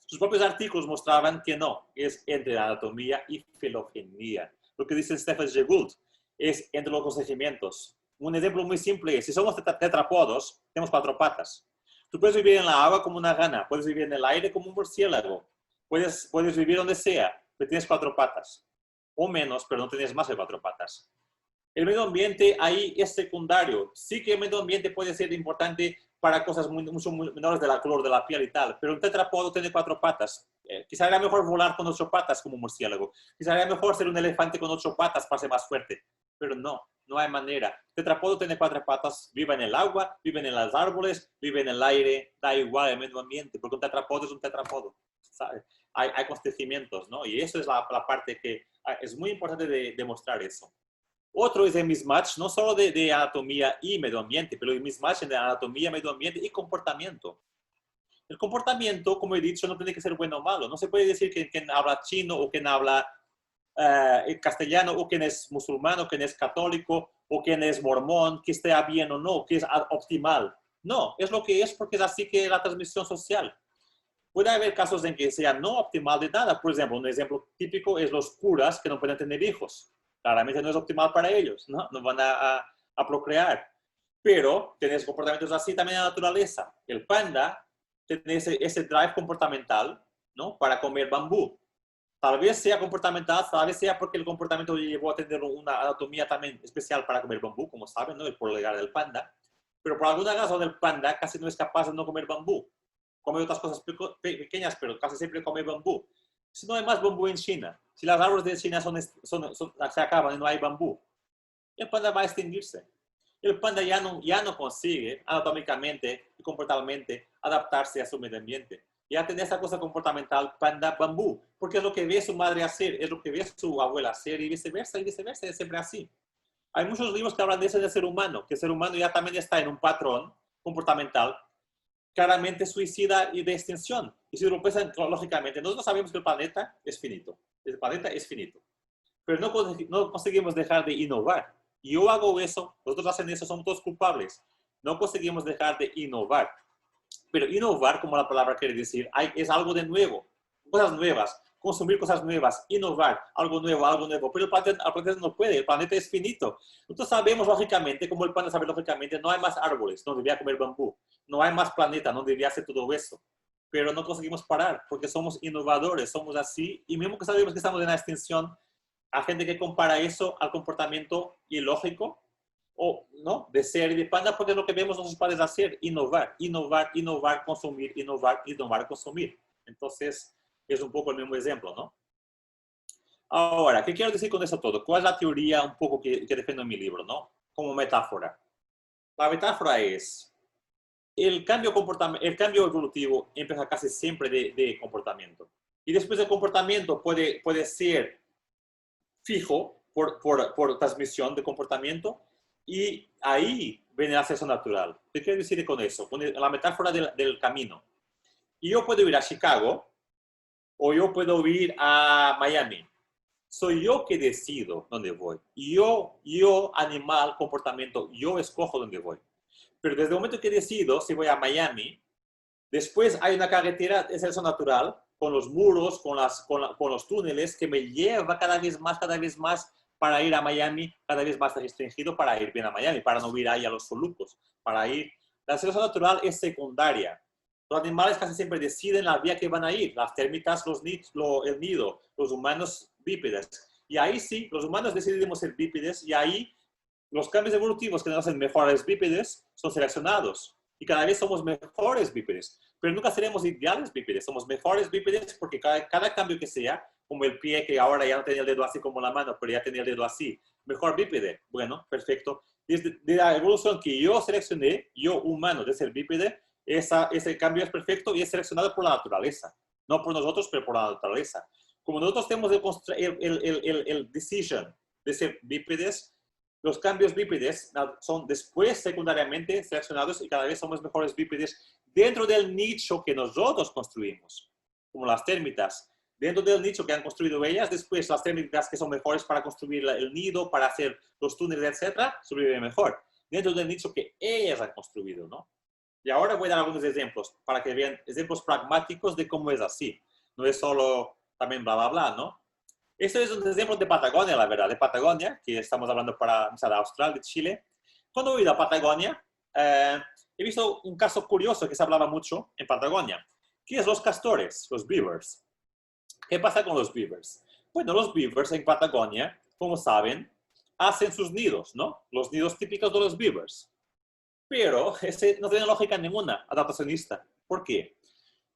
sus propios artículos mostraban que no, es entre anatomía y filogenia. Lo que dice Stephen Jay Gould es entre los conocimientos. Un ejemplo muy simple es, si somos tetrapodos, tenemos 4 patas. Tú puedes vivir en la agua como una rana, puedes vivir en el aire como un murciélago, puedes vivir donde sea, pero tienes 4 patas. O menos, pero no tienes más de 4 patas. El medio ambiente ahí es secundario. Sí que el medio ambiente puede ser importante para cosas mucho menores de la color de la piel y tal, pero un tetrapodo tiene 4 patas. Quizá era mejor volar con 8 patas como un murciélago. Quizá era mejor ser un elefante con 8 patas para ser más fuerte. Pero no hay manera. Tetrapodo tiene 4 patas, vive en el agua, vive en los árboles, vive en el aire, da igual el medio ambiente, porque un tetrapodo es un tetrapodo. ¿Sabes? Hay constreñimientos, ¿no? Y eso es la parte que es muy importante de demostrar eso. Otro es el mismatch, no solo de anatomía y medio ambiente, pero el mismatch de anatomía, medio ambiente y comportamiento. El comportamiento, como he dicho, no tiene que ser bueno o malo. No se puede decir que quien habla chino o quien habla castellano o quien es musulmán o quien es católico o quien es mormón, que esté bien o no, que es optimal. No, es lo que es porque es así que la transmisión social. Puede haber casos en que sea no optimal de nada. Por ejemplo, un ejemplo típico es los curas que no pueden tener hijos. Claramente no es optimal para ellos, ¿no? No van a procrear. Pero tenés comportamientos así también en la naturaleza. El panda tiene ese drive comportamental, ¿no? Para comer bambú. Tal vez sea comportamental, tal vez sea porque el comportamiento le llevó a tener una anatomía también especial para comer bambú, como saben, ¿no? El polegar del panda. Pero por alguna razón el panda casi no es capaz de no comer bambú. Come otras cosas pequeñas, pero casi siempre come bambú. Si no hay más bambú en China, si las árboles de China se acaban y no hay bambú, el panda va a extinguirse. El panda ya no consigue anatómicamente y comportamentalmente adaptarse a su medio ambiente. Ya tiene esa cosa comportamental panda bambú, porque es lo que ve su madre hacer, es lo que ve su abuela hacer y viceversa, es siempre así. Hay muchos libros que hablan de eso del ser humano, que el ser humano ya también está en un patrón comportamental claramente suicida y de extinción. Y si lo piensan lógicamente, nosotros sabemos que el planeta es finito, pero no conseguimos dejar de innovar. Yo hago eso, nosotros hacen eso, somos todos culpables. No conseguimos dejar de innovar. Pero innovar, como la palabra quiere decir, es algo de nuevo, cosas nuevas, consumir cosas nuevas, innovar, algo nuevo, algo nuevo. Pero el planeta no puede, el planeta es finito. Nosotros sabemos lógicamente, como el planeta sabe lógicamente, no hay más árboles, no debería comer bambú. No hay más planeta, no debería hacer todo eso. Pero no conseguimos parar, porque somos innovadores, somos así. Y mismo que sabemos que estamos en la extinción, hay gente que compara eso al comportamiento ilógico o no de ser y de panda, porque es lo que vemos nuestros padres hacer, innovar, innovar, innovar, consumir, innovar, innovar, consumir. Entonces, es un poco el mismo ejemplo, ¿no? Ahora, ¿qué quiero decir con eso todo? ¿Cuál es la teoría un poco que defiendo en mi libro, ¿no? Como metáfora. La metáfora es, el cambio evolutivo empieza casi siempre de comportamiento. Y después el comportamiento puede ser fijo por transmisión de comportamiento y ahí viene el acceso natural. ¿Qué quiero decir con eso? Con la metáfora del camino. Y yo puedo ir a Chicago o yo puedo ir a Miami. Soy yo que decido dónde voy. Yo, animal, comportamiento, yo escojo dónde voy. Pero desde el momento que decido si voy a Miami, después hay una carretera de acceso natural con los muros, con los túneles que me lleva cada vez más para ir a Miami, cada vez más restringido para ir bien a Miami, para no ir ahí a los solucos, para ir. La selección natural es secundaria. Los animales casi siempre deciden la vía que van a ir. Las térmitas, el nido, los humanos bípedes. Y ahí sí, los humanos decidimos ser bípedes y ahí los cambios evolutivos que nos hacen mejores bípedes son seleccionados. Y cada vez somos mejores bípedes. Pero nunca seremos ideales bípedes. Somos mejores bípedes porque cada cambio que sea, como el pie que ahora ya no tenía el dedo así como la mano, pero ya tenía el dedo así. Mejor bípede. Bueno, perfecto. Desde la evolución que yo seleccioné, yo humano de ser bípede, ese cambio es perfecto y es seleccionado por la naturaleza. No por nosotros, pero por la naturaleza. Como nosotros tenemos el decision de ser bípedes, los cambios bípedes son después secundariamente seleccionados y cada vez somos mejores bípedes dentro del nicho que nosotros construimos, como las térmitas. Dentro del nicho que han construido ellas, después las térmitas que son mejores para construir el nido, para hacer los túneles, etcétera, sobreviven mejor. Dentro del nicho que ellas han construido, ¿no? Y ahora voy a dar algunos ejemplos para que vean ejemplos pragmáticos de cómo es así. No es solo también bla, bla, bla, ¿no? Esto es un ejemplo de Patagonia, la verdad, de Patagonia, que estamos hablando para de Australia, de Chile. Cuando he ido a Patagonia, he visto un caso curioso que se hablaba mucho en Patagonia, que es los castores, los beavers. ¿Qué pasa con los beavers? Bueno, los beavers en Patagonia, como saben, hacen sus nidos, ¿no? Los nidos típicos de los beavers. Pero ese no tiene lógica ninguna adaptacionista. ¿Por qué?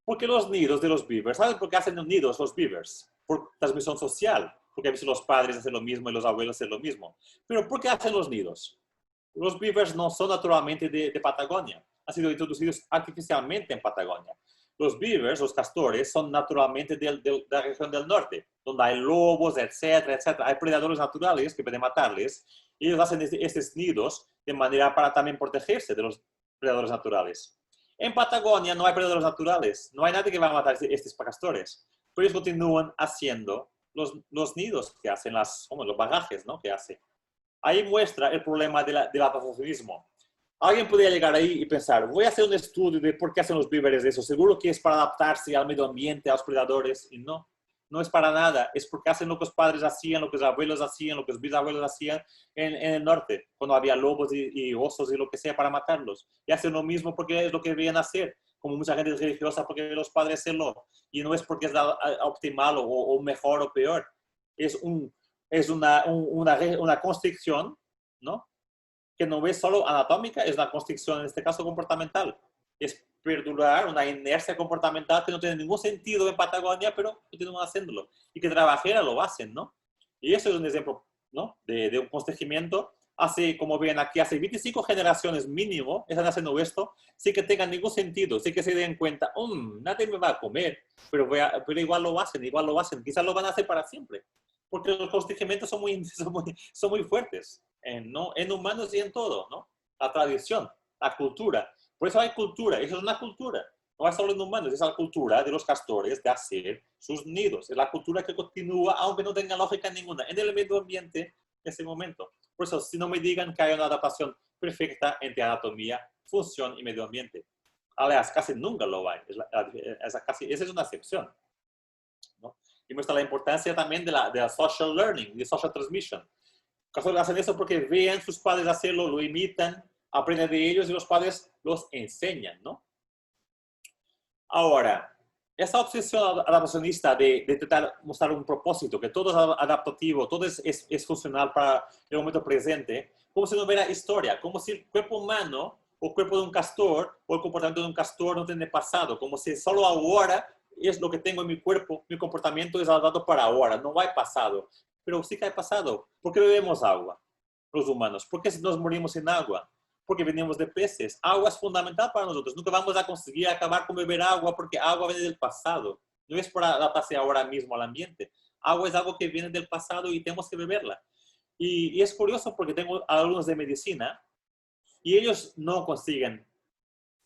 Porque los nidos de los beavers, ¿saben por qué hacen los nidos los beavers? Por transmisión social, porque a veces los padres hacen lo mismo y los abuelos hacen lo mismo. Pero ¿por qué hacen los nidos? Los beavers no son naturalmente de Patagonia, han sido introducidos artificialmente en Patagonia. Los beavers, los castores, son naturalmente de la región del norte, donde hay lobos, etcétera, etcétera. Hay predadores naturales que pueden matarles Y ellos hacen estos nidos de manera para también protegerse de los predadores naturales. En Patagonia no hay predadores naturales, no hay nadie que va a matar a estos castores, pero ellos continúan haciendo los nidos que hacen, los bagajes, ¿no? Que hacen. Ahí muestra el problema del adaptacionismo. Alguien podría llegar ahí y pensar, voy a hacer un estudio de por qué hacen los víveres eso. Seguro que es para adaptarse al medio ambiente, a los predadores. Y no, no es para nada. Es porque hacen lo que los padres hacían, lo que los abuelos hacían, lo que los bisabuelos hacían en el norte, cuando había lobos y osos y lo que sea para matarlos. Y hacen lo mismo porque es lo que debían hacer. Como mucha gente es religiosa porque los padres hacerlo. Y no es porque es optimal o mejor o peor. Es una constricción, ¿no? Que no es solo anatómica, es una constricción, en este caso comportamental. Es perdurar una inercia comportamental que no tiene ningún sentido en Patagonia, pero continúan haciéndolo. Y que trabajera lo hacen, ¿no? Y eso es un ejemplo, ¿no? De un constricimiento. Hace, como ven aquí, hace 25 generaciones mínimo, están haciendo esto, sin que tenga ningún sentido, sin que se den cuenta, nadie me va a comer, pero igual lo hacen, quizás lo van a hacer para siempre. Porque los constricimientos son muy fuertes, ¿no? En humanos y en todo, ¿no? La tradición, la cultura. Por eso hay cultura, eso es una cultura. No es solo en humanos, es la cultura de los castores de hacer sus nidos. Es la cultura que continúa, aunque no tenga lógica ninguna, en el medio ambiente en ese momento. Por eso, si no me digan que hay una adaptación perfecta entre anatomía, función y medio ambiente. Aliás, casi nunca lo hay. Esa es una excepción, ¿no? Y muestra la importancia también de la social learning, de social transmission. Castores hacen eso porque ven sus padres hacerlo, lo imitan, aprenden de ellos y los padres los enseñan, ¿no? Ahora, esa obsesión adaptacionista de intentar mostrar un propósito, que todo es adaptativo, todo es funcional para el momento presente, como si no hubiera historia, como si el cuerpo humano o el cuerpo de un castor o el comportamiento de un castor no tiene pasado, como si solo ahora es lo que tengo en mi cuerpo, mi comportamiento es adaptado para ahora, no hay pasado. Pero sí que hay pasado. ¿Por qué bebemos agua los humanos? ¿Por qué nos morimos sin agua? Porque venimos de peces. Agua es fundamental para nosotros. Nunca vamos a conseguir acabar con beber agua porque agua viene del pasado. No es para adaptarse ahora mismo al ambiente. Agua es algo que viene del pasado y tenemos que beberla. Y es curioso porque tengo alumnos de medicina y ellos no consiguen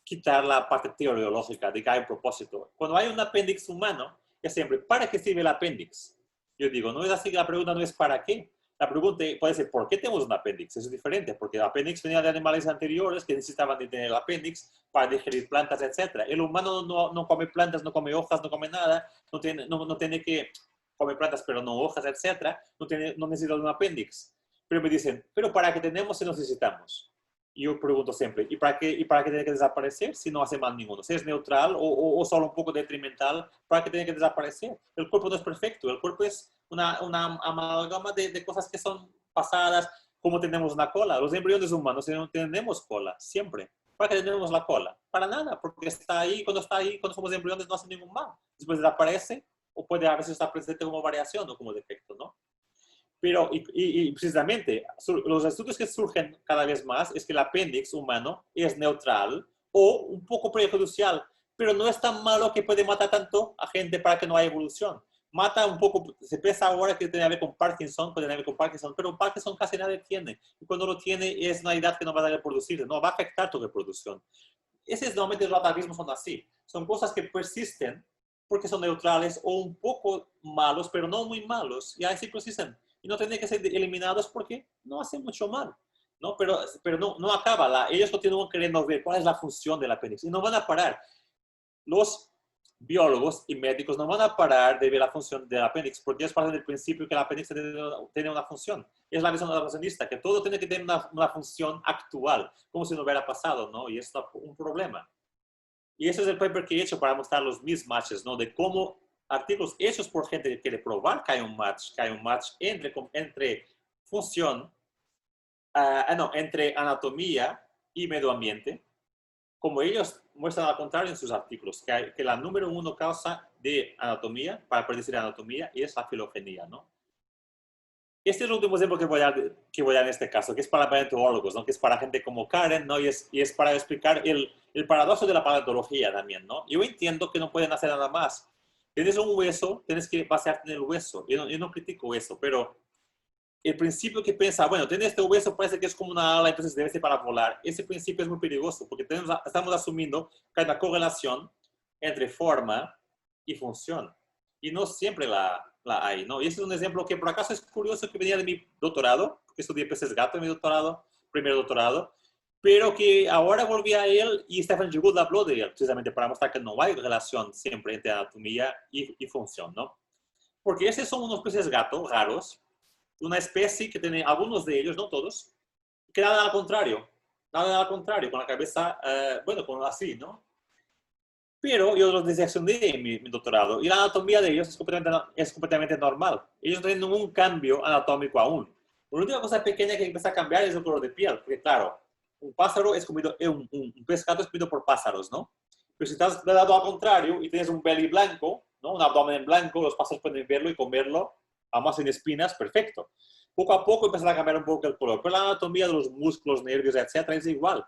quitar la parte teológica de que hay un propósito. Cuando hay un apéndice humano, es siempre, ¿para qué sirve el apéndice? Yo digo, no es así, la pregunta no es ¿para qué? La pregunta puede ser, ¿por qué tenemos un apéndice? Eso es diferente, porque el apéndice venía de animales anteriores que necesitaban de tener el apéndice para digerir plantas, etc. El humano no come plantas, no come hojas, no come nada, no tiene que comer plantas, pero no hojas, etc. No necesita un apéndice. Pero me dicen, ¿pero para qué tenemos si necesitamos? Y yo pregunto siempre, ¿y para qué tiene que desaparecer si no hace mal ninguno? Si es neutral o solo un poco detrimental, ¿para qué tiene que desaparecer? El cuerpo no es perfecto, el cuerpo es una amalgama de cosas que son pasadas, como tenemos una cola. Los embriones humanos no tenemos cola, siempre. ¿Para qué tenemos la cola? Para nada, porque está ahí, cuando somos embriones no hace ningún mal. Después desaparece o puede a veces estar presente como variación o como defecto, ¿no? Pero, y precisamente, los estudios que surgen cada vez más es que el apéndice humano es neutral o un poco prejudicial, pero no es tan malo que puede matar tanto a gente para que no haya evolución. Mata un poco, se piensa ahora que tiene que ver con Parkinson, pero Parkinson casi nadie tiene. Y cuando lo tiene es una edad que no va a reproducir, no va a afectar tu reproducción. Normalmente los atavismos son así. Son cosas que persisten porque son neutrales o un poco malos, pero no muy malos. Y así persisten. Y no tienen que ser eliminados porque no hacen mucho mal, ¿no? Pero no acaba. Ellos continúan queriendo ver cuál es la función del apéndice y no van a parar. Los biólogos y médicos no van a parar de ver la función del apéndice porque es parte del principio que el apéndice tiene una función. Es la visión adaptacionista, que todo tiene que tener una función actual, como si no hubiera pasado, ¿no? Y esto es un problema. Y ese es el paper que he hecho para mostrar los mismatches, ¿no? De cómo artículos hechos por gente que quiere probar que hay un match entre función, entre anatomía y medio ambiente, como ellos muestran al contrario en sus artículos, que la número 1 causa de anatomía, para predecir anatomía, es la filogenia, ¿no? Este es el último ejemplo que voy a dar en este caso, que es para paleontólogos, ¿no? Que es para gente como Karen, ¿no? Y es para explicar el paradojo de la paleontología también, ¿no? Yo entiendo que no pueden hacer nada más. Tienes un hueso, tienes que basearte en el hueso. Yo no critico eso, pero el principio que piensa, bueno, tiene este hueso, parece que es como una ala, entonces debe ser para volar. Ese principio es muy peligroso porque estamos asumiendo que hay una correlación entre forma y función. Y no siempre la hay, ¿no? Y ese es un ejemplo que por acaso es curioso que venía de mi doctorado, porque estudié peces gato en mi doctorado, primer doctorado, pero que ahora volví a él y Stephen Jay Gould habló de él, precisamente para mostrar que no hay relación siempre entre anatomía y función, ¿no? Porque esos son unos peces gato raros, una especie que tiene algunos de ellos, no todos, que nada al contrario, con la cabeza, bueno, con así, ¿no? Pero yo los diseccioné en mi doctorado y la anatomía de ellos es completamente normal. Ellos no tienen ningún cambio anatómico aún. La única cosa pequeña que empieza a cambiar es el color de piel, porque claro, un pájaro es comido, un pescado es comido por pájaros, ¿no? Pero si estás dado al contrario y tienes un belly blanco, ¿no? Un abdomen blanco, los pájaros pueden verlo y comerlo, además sin espinas, perfecto. Poco a poco empieza a cambiar un poco el color, pero la anatomía de los músculos, nervios, etcétera, es igual.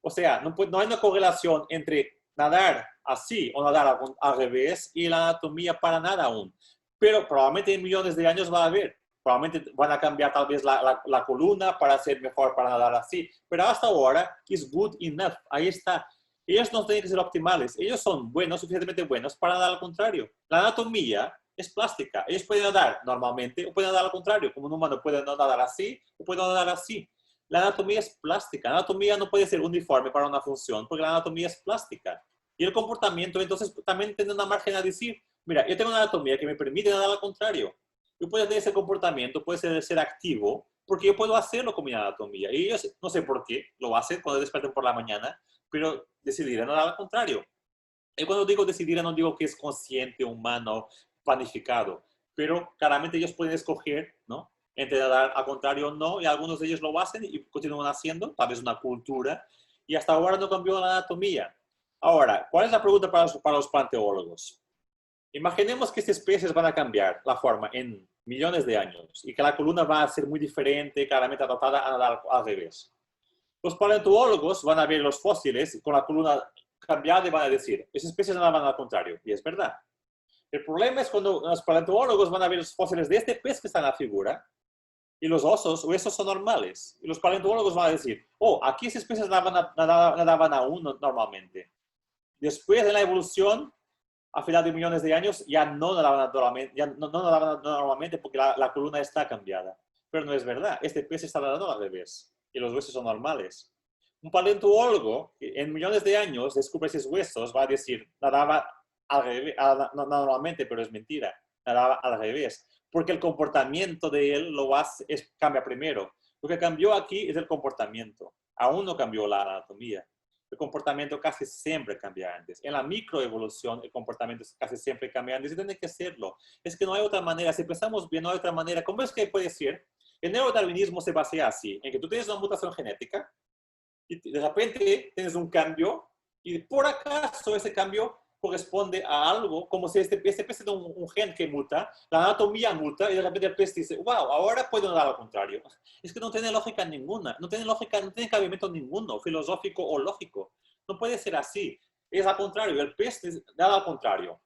O sea, no hay una correlación entre nadar así o nadar al revés y la anatomía para nada aún. Pero probablemente en millones de años va a haber. Probablemente van a cambiar tal vez la columna para ser mejor para nadar así. Pero hasta ahora es good enough. Ahí está. Ellos no tienen que ser optimales. Ellos son buenos, suficientemente buenos para nadar al contrario. La anatomía es plástica. Ellos pueden nadar normalmente o pueden nadar al contrario. Como un humano puede nadar así o puede nadar así. La anatomía es plástica. La anatomía no puede ser uniforme para una función porque la anatomía es plástica. Y el comportamiento, entonces, también tiene una margen a decir, mira, yo tengo una anatomía que me permite nadar al contrario. Yo puedo tener ese comportamiento, puede ser activo, porque yo puedo hacerlo con mi anatomía. Y ellos, no sé por qué, lo hacen cuando despiertan por la mañana, pero decidirán nadar al contrario. Y cuando digo decidir, no digo que es consciente, humano, planificado, pero claramente ellos pueden escoger, ¿no? Entre nadar al contrario o no, y algunos de ellos lo hacen y continúan haciendo, tal vez una cultura, y hasta ahora no cambió la anatomía. Ahora, ¿cuál es la pregunta para los paleontólogos? Imaginemos que estas especies van a cambiar la forma en millones de años y que la columna va a ser muy diferente, claramente adaptada a nadar al revés. Los paleontólogos van a ver los fósiles con la columna cambiada y van a decir, esas especies nadaban al contrario, y es verdad. El problema es cuando los paleontólogos van a ver los fósiles de este pez que está en la figura y los huesos son normales. Y los paleontólogos van a decir, oh, aquí esas especies nadaban aún normalmente. Después de la evolución, a final de millones de años, ya no nadaban normalmente porque la columna está cambiada. Pero no es verdad, este pez está nadando al revés y los huesos son normales. Un paleontólogo en millones de años descubre esos huesos, va a decir, nadaba al revés, normalmente, pero es mentira, nadaba al revés, porque el comportamiento de él cambia primero. Lo que cambió aquí es el comportamiento, aún no cambió la anatomía. El comportamiento casi siempre cambia antes. En la microevolución, el comportamiento casi siempre cambia antes y tiene que serlo. Es que no hay otra manera. Si pensamos bien, no hay otra manera. ¿Cómo es que puede ser? El neodarwinismo se basa así, en que tú tienes una mutación genética y de repente tienes un cambio y por acaso ese cambio corresponde a algo, como si este pez tiene un gen que muta, la anatomía muta y de repente el pez dice, wow, ahora puedo nadar al contrario. Es que no tiene lógica ninguna, no tiene lógica, no tiene cabimiento ninguno, filosófico o lógico. No puede ser así. Es al contrario, el pez nada al contrario.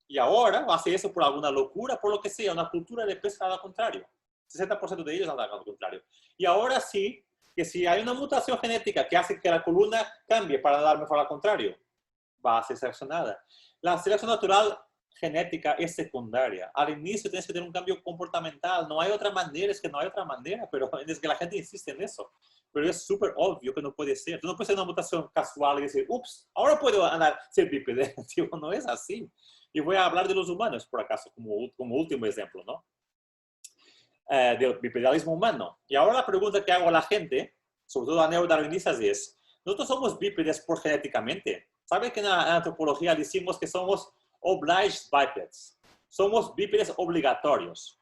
Y ahora hace eso por alguna locura, por lo que sea, una cultura de pez nada al contrario. 60% de ellos nadan al contrario. Y ahora sí, que si hay una mutación genética que hace que la columna cambie para nadar mejor al contrario, va a ser seleccionada. La selección natural genética es secundaria. Al inicio tienes que tener un cambio comportamental. No hay otra manera, es que no hay otra manera, pero es que la gente insiste en eso. Pero es súper obvio que no puede ser. Tú no puedes hacer una mutación casual y decir, ups, ahora puedo ser bípede. No es así. Y voy a hablar de los humanos, por acaso, como último ejemplo, ¿no? Del bipedalismo humano. Y ahora la pregunta que hago a la gente, sobre todo a neodarwinistas, es, ¿nosotros somos bípedes por genéticamente? ¿Saben que en la antropología decimos que somos obliged bipeds? Somos bípedes obligatorios.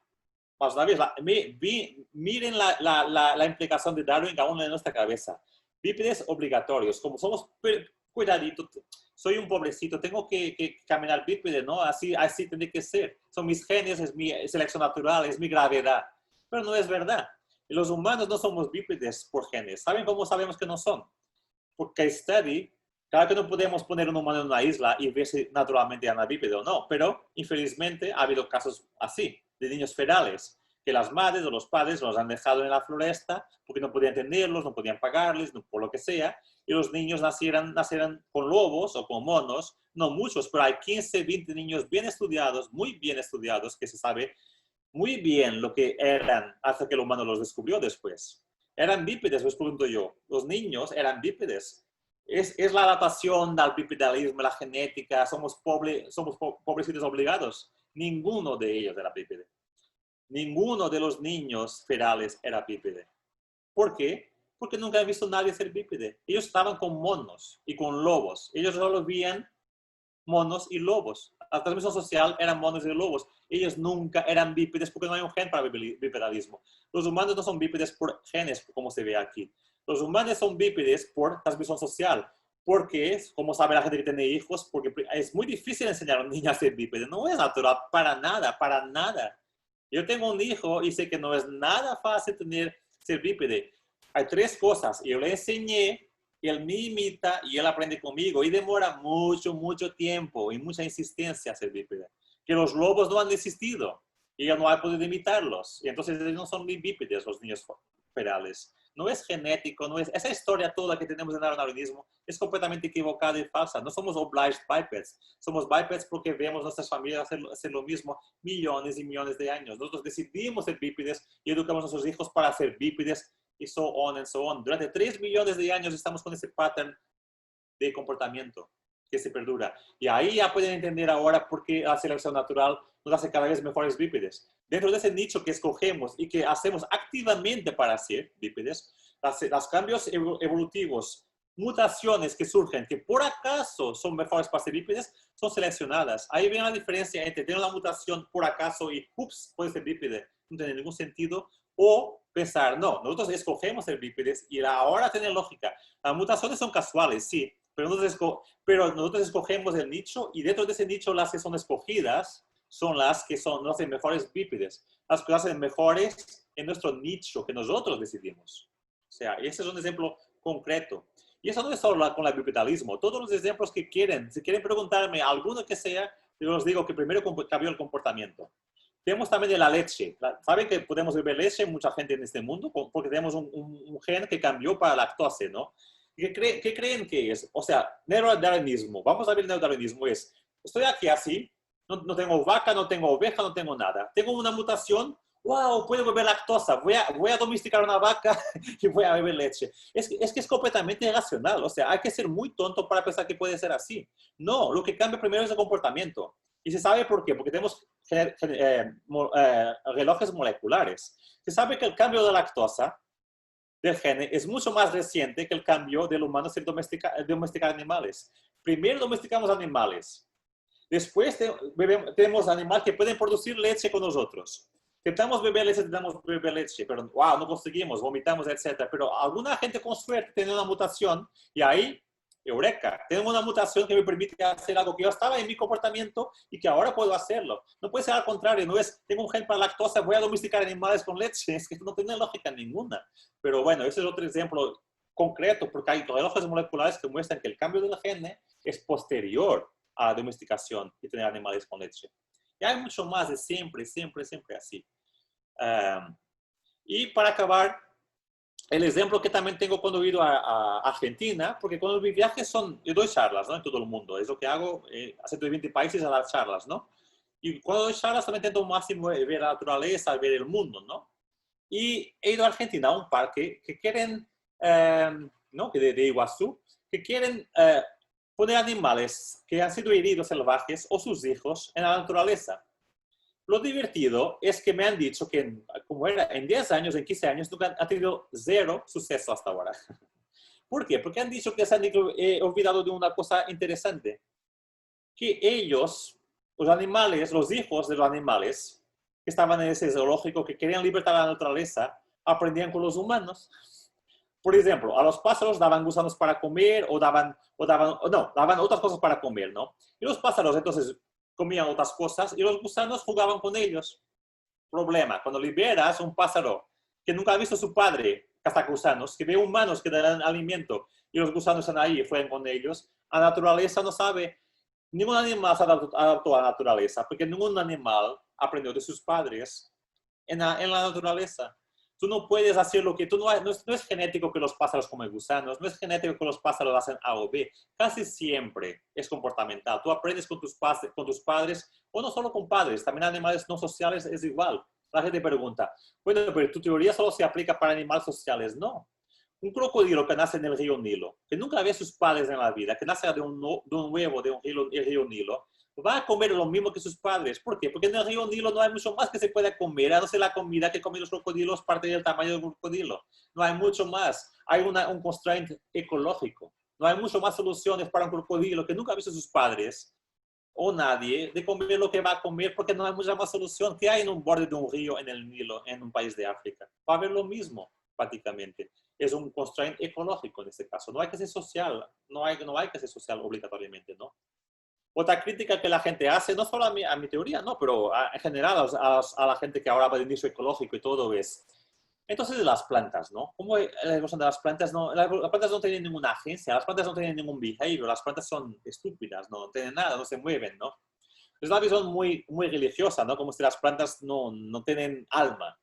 Más una vez, miren la implicación de Darwin aún en nuestra cabeza. Bípedes obligatorios, como somos, cuidadito, soy un pobrecito, tengo que caminar bípede, ¿no? Así tiene que ser. Son mis genes, es mi selección natural, es mi gravedad. Pero no es verdad. Los humanos no somos bípedes por genes. ¿Saben cómo sabemos que no son? Porque study, claro que no podemos poner un humano en una isla y ver si naturalmente anda bípede o no, pero infelizmente ha habido casos así, de niños ferales, que las madres o los padres los han dejado en la floresta porque no podían tenerlos, no podían pagarles, no, por lo que sea, y los niños nacieran con lobos o con monos, no muchos, pero hay 15, 20 niños bien estudiados, muy bien estudiados, que se sabe muy bien lo que eran hasta que el humano los descubrió después. Eran bípedes, os pregunto yo. Los niños eran bípedes. Es la adaptación al bipedalismo, la genética, somos pobrecitos obligados. Ninguno de ellos era bípede. Ninguno de los niños ferales era bípede. ¿Por qué? Porque nunca han visto a nadie ser bípede. Ellos estaban con monos y con lobos. Ellos solo veían monos y lobos. La transmisión social eran monos y lobos. Ellos nunca eran bípedes porque no hay un gen para bipedalismo. Los humanos no son bípedes por genes, como se ve aquí. Los humanos son bípedes por transmisión social. Porque, como sabe la gente que tiene hijos, porque es muy difícil enseñar a un niño a ser bípede. No es natural para nada, para nada. Yo tengo un hijo y sé que no es nada fácil ser bípede. Hay 3 cosas. Yo le enseñé, él me imita y él aprende conmigo. Y demora mucho, mucho tiempo y mucha insistencia a ser bípede. Que los lobos no han desistido y él no ha podido imitarlos. Y entonces ellos no son bípedes, los niños ferales. No es genético, no es... Esa historia toda que tenemos en el darwinismo es completamente equivocada y falsa. No somos obliged bipeds. Somos bipeds porque vemos nuestras familias hacer lo mismo millones y millones de años. Nosotros decidimos ser bípedes y educamos a nuestros hijos para ser bípedes y so on and so on. Durante 3 millones de años estamos con ese pattern de comportamiento que se perdura. Y ahí ya pueden entender ahora por qué la selección natural nos hace cada vez mejores bípedes. Dentro de ese nicho que escogemos y que hacemos activamente para ser bípedes, los cambios evolutivos, mutaciones que surgen, que por acaso son mejores para ser bípedes, son seleccionadas. Ahí ven la diferencia entre tener una mutación por acaso y, ups, puede ser bípede. No tiene ningún sentido. O pensar, no, nosotros escogemos ser bípedes y ahora tiene lógica. Las mutaciones son casuales, sí, pero nosotros escogemos el nicho y dentro de ese nicho las que son escogidas son las que son los mejores bípedes, las que hacen mejores en nuestro nicho que nosotros decidimos. O sea, ese es un ejemplo concreto. Y eso no es solo con el bipedalismo. Todos los ejemplos que quieren, si quieren preguntarme alguno que sea, yo les digo que primero cambió el comportamiento. Tenemos también de la leche. ¿Saben que podemos beber leche mucha gente en este mundo? Porque tenemos un gen que cambió para lactosa, ¿no? ¿Qué creen que es? O sea, neodarwinismo. Vamos a ver el neodarwinismo. Estoy aquí así, no tengo vaca, no tengo oveja, no tengo nada. Tengo una mutación. ¡Wow! Puedo beber lactosa. Voy a domesticar una vaca y voy a beber leche. Es que es completamente irracional. O sea, hay que ser muy tonto para pensar que puede ser así. No, lo que cambia primero es el comportamiento. Y se sabe por qué, porque tenemos relojes moleculares. Se sabe que el cambio de lactosa del gene es mucho más reciente que el cambio del humano ser domesticar animales. Primero domesticamos animales. Después tenemos animales que pueden producir leche con nosotros. Intentamos beber leche, pero wow, no conseguimos, vomitamos, etc. Pero alguna gente con suerte tiene una mutación y ahí eureka, tengo una mutación que me permite hacer algo que yo estaba en mi comportamiento y que ahora puedo hacerlo. No puede ser al contrario, no es, tengo un gen para lactosa, voy a domesticar animales con leche, es que no tiene lógica ninguna. Pero bueno, ese es otro ejemplo concreto, porque hay relojes moleculares que muestran que el cambio del gen es posterior a la domesticación y tener animales con leche. Y hay mucho más de siempre así. Y para acabar, el ejemplo que también tengo cuando he ido a Argentina, porque cuando mis viajes yo doy charlas, ¿no? En todo el mundo, es lo que hago, a 120 países a dar charlas, ¿no? Y cuando doy charlas también intento máximo ver la naturaleza, ver el mundo, ¿no? Y he ido a Argentina, a un parque que quieren, ¿no? De Iguazú, que quieren poner animales que han sido heridos salvajes o sus hijos en la naturaleza. Lo divertido es que me han dicho que, como era en 10 años, en 15 años, nunca ha tenido 0 suceso hasta ahora. ¿Por qué? Porque han dicho que se han olvidado de una cosa interesante. Que ellos, los animales, los hijos de los animales, que estaban en ese zoológico, que querían libertar la naturaleza, aprendían con los humanos. Por ejemplo, a los pájaros daban gusanos para comer o daban otras cosas para comer, ¿no? Y los pájaros entonces comían otras cosas y los gusanos jugaban con ellos. Problema, cuando liberas un pájaro que nunca ha visto a su padre cazar gusanos, que ve humanos que dan alimento y los gusanos están ahí y juegan con ellos, la naturaleza no sabe, ningún animal se adaptó a la naturaleza, porque ningún animal aprendió de sus padres en la naturaleza. Tú no puedes hacer lo que tú no es genético que los pájaros comen gusanos, no es genético que los pájaros hacen A o B. Casi siempre es comportamental. Tú aprendes con tus padres, o no solo con padres, también animales no sociales es igual. La gente pregunta, bueno, pero tu teoría solo se aplica para animales sociales. No. Un crocodilo que nace en el río Nilo, que nunca ve a sus padres en la vida, que nace de un huevo de el río Nilo, va a comer lo mismo que sus padres. ¿Por qué? Porque en el río Nilo no hay mucho más que se pueda comer. A no ser la comida que comen los crocodilos parte del tamaño del crocodilo. No hay mucho más. Hay un constraint ecológico. No hay mucho más soluciones para un crocodilo que nunca ha visto a sus padres o nadie de comer lo que va a comer, porque no hay mucha más solución. ¿Qué hay en un borde de un río en el Nilo, en un país de África? Va a haber lo mismo, prácticamente. Es un constraint ecológico en este caso. No hay que ser social. No hay que ser social obligatoriamente, ¿no? Otra crítica que la gente hace, no solo a mi teoría, no, pero en general a la gente que ahora va de inicio ecológico y todo es, entonces de las plantas, ¿no? ¿Cómo la evolución de las plantas? No, las plantas no tienen ninguna agencia, las plantas no tienen ningún behavior, las plantas son estúpidas, no tienen nada, no se mueven, ¿no? Es una visión muy, muy religiosa, ¿no? Como si las plantas no tienen alma.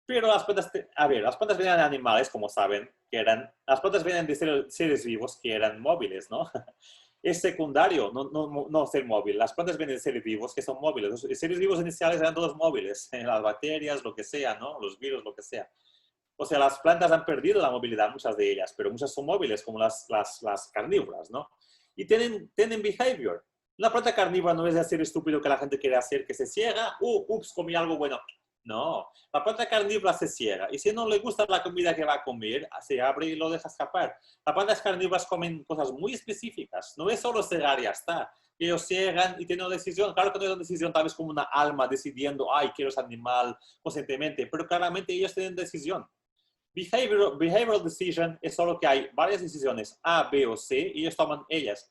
Pero las plantas, a ver, las plantas vienen de animales, como saben, las plantas vienen de seres vivos que eran móviles, ¿no? Es secundario no ser móvil. Las plantas vienen de seres vivos que son móviles. Los seres vivos iniciales eran todos móviles. Las bacterias, lo que sea, ¿no? Los virus, lo que sea. O sea, las plantas han perdido la movilidad, muchas de ellas, pero muchas son móviles, como las carnívoras, ¿no? Y tienen behavior. Una planta carnívora no es de ser estúpido que la gente quiere hacer, que se ciega, ups, comí algo bueno. No, la planta carnívora se cierra y si no le gusta la comida que va a comer, se abre y lo deja escapar. Las plantas carnívoras comen cosas muy específicas, no es solo cerrar y ya está. Ellos cierran y tienen una decisión. Claro que no es una decisión tal vez como una alma decidiendo, ay, quiero ese animal conscientemente, pero claramente ellos tienen decisión. Behavioral decision es solo que hay varias decisiones, A, B o C, y ellos toman ellas.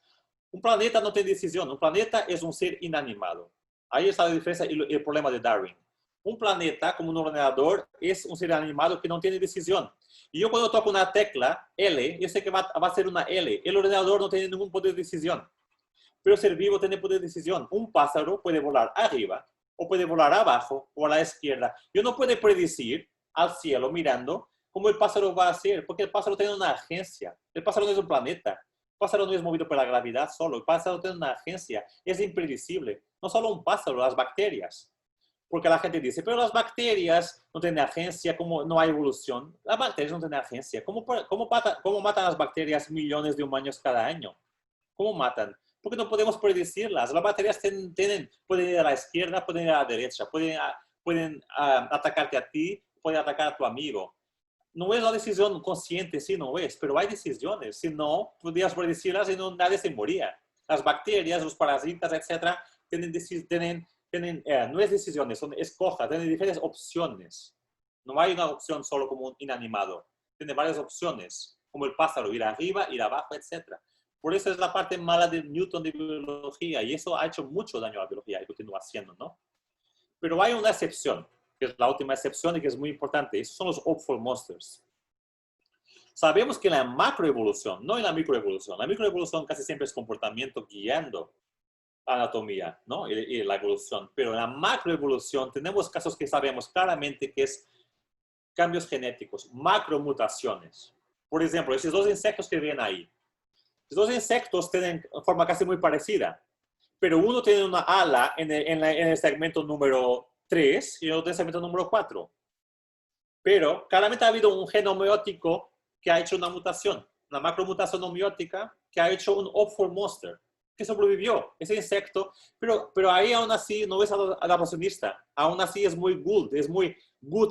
Un planeta no tiene decisión, un planeta es un ser inanimado. Ahí está la diferencia y el problema de Darwin. Un planeta, como un ordenador, es un ser animado que no tiene decisión. Y yo cuando toco una tecla, L, yo sé que va a ser una L. El ordenador no tiene ningún poder de decisión. Pero el ser vivo tiene poder de decisión. Un pájaro puede volar arriba, o puede volar abajo, o a la izquierda. Yo no puedo predecir al cielo mirando cómo el pájaro va a ser, porque el pájaro tiene una agencia. El pájaro no es un planeta. El pájaro no es movido por la gravedad solo. El pájaro tiene una agencia. Es impredecible. No solo un pájaro, las bacterias. Porque la gente dice, pero las bacterias no tienen agencia, como no hay evolución. Las bacterias no tienen agencia. ¿Cómo matan las bacterias millones de humanos cada año? ¿Cómo matan? Porque no podemos predecirlas. Las bacterias pueden ir a la izquierda, pueden ir a la derecha, pueden atacarte a ti, pueden atacar a tu amigo. No es una decisión consciente, sí, no es, pero hay decisiones. Si no, podrías predecirlas y nadie se moría. Las bacterias, los parásitas, etcétera, no es decisiones, es cojas, tienen diferentes opciones. No hay una opción solo como un inanimado. Tiene varias opciones, como el pájaro, ir arriba, ir abajo, etc. Por eso es la parte mala de Newton de biología, y eso ha hecho mucho daño a la biología y continúa haciendo, ¿no? Pero hay una excepción, que es la última excepción y que es muy importante. Esos son los hopeful monsters. Sabemos que en la macroevolución, no en la microevolución, la microevolución casi siempre es comportamiento guiando anatomía, ¿no? Y la evolución. Pero en la macroevolución tenemos casos que sabemos claramente que es cambios genéticos, macromutaciones. Por ejemplo, esos dos insectos que ven ahí. Esos dos insectos tienen forma casi muy parecida, pero uno tiene una ala en el segmento número 3 y el otro en el segmento número 4. Pero claramente ha habido un gen homeótico que ha hecho una mutación, una macromutación homeótica que ha hecho un hopeful monster, que sobrevivió, ese insecto, pero ahí aún así no es adaptacionista, aún así es muy good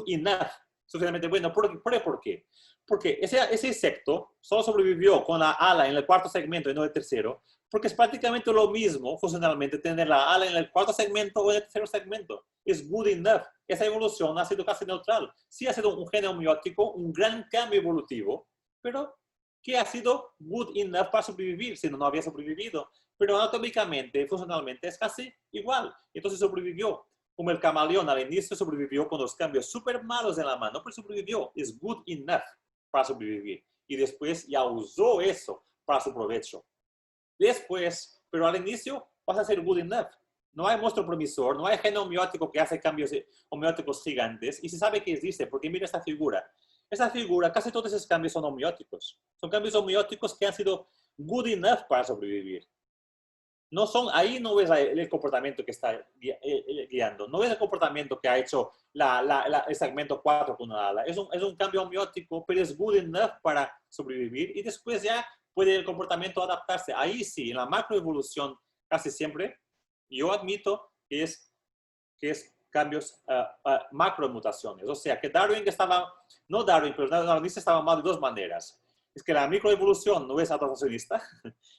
enough, suficientemente bueno. ¿Por qué? Porque ese insecto solo sobrevivió con la ala en el cuarto segmento y no el tercero, porque es prácticamente lo mismo funcionalmente tener la ala en el cuarto segmento o en el tercer segmento. Es good enough. Esa evolución ha sido casi neutral. Sí ha sido un gen homeótico, un gran cambio evolutivo, pero que ha sido good enough para sobrevivir, si no había sobrevivido. Pero anatómicamente, funcionalmente, es casi igual. Entonces sobrevivió. Como el camaleón al inicio sobrevivió con los cambios súper malos en la mano, pero sobrevivió. Es good enough para sobrevivir. Y después ya usó eso para su provecho. Después, pero al inicio vas a ser good enough. No hay monstruo promisor, no hay gen homeótico que hace cambios homeóticos gigantes, y se sabe que existe, porque mira esta figura. Esta figura, casi todos esos cambios son homeóticos. Son cambios homeóticos que han sido good enough para sobrevivir. No son, ahí no ves el comportamiento que está guiando, no ves el comportamiento que ha hecho el segmento 4 con una ala. Es un cambio homeótico, pero es good enough para sobrevivir, y después ya puede el comportamiento adaptarse. Ahí sí, en la macroevolución casi siempre, yo admito que es cambios macromutaciones. O sea, que Darwin estaba, no Darwin, pero Darwin estaba mal de dos maneras. Es que la microevolución no es adaptacionista,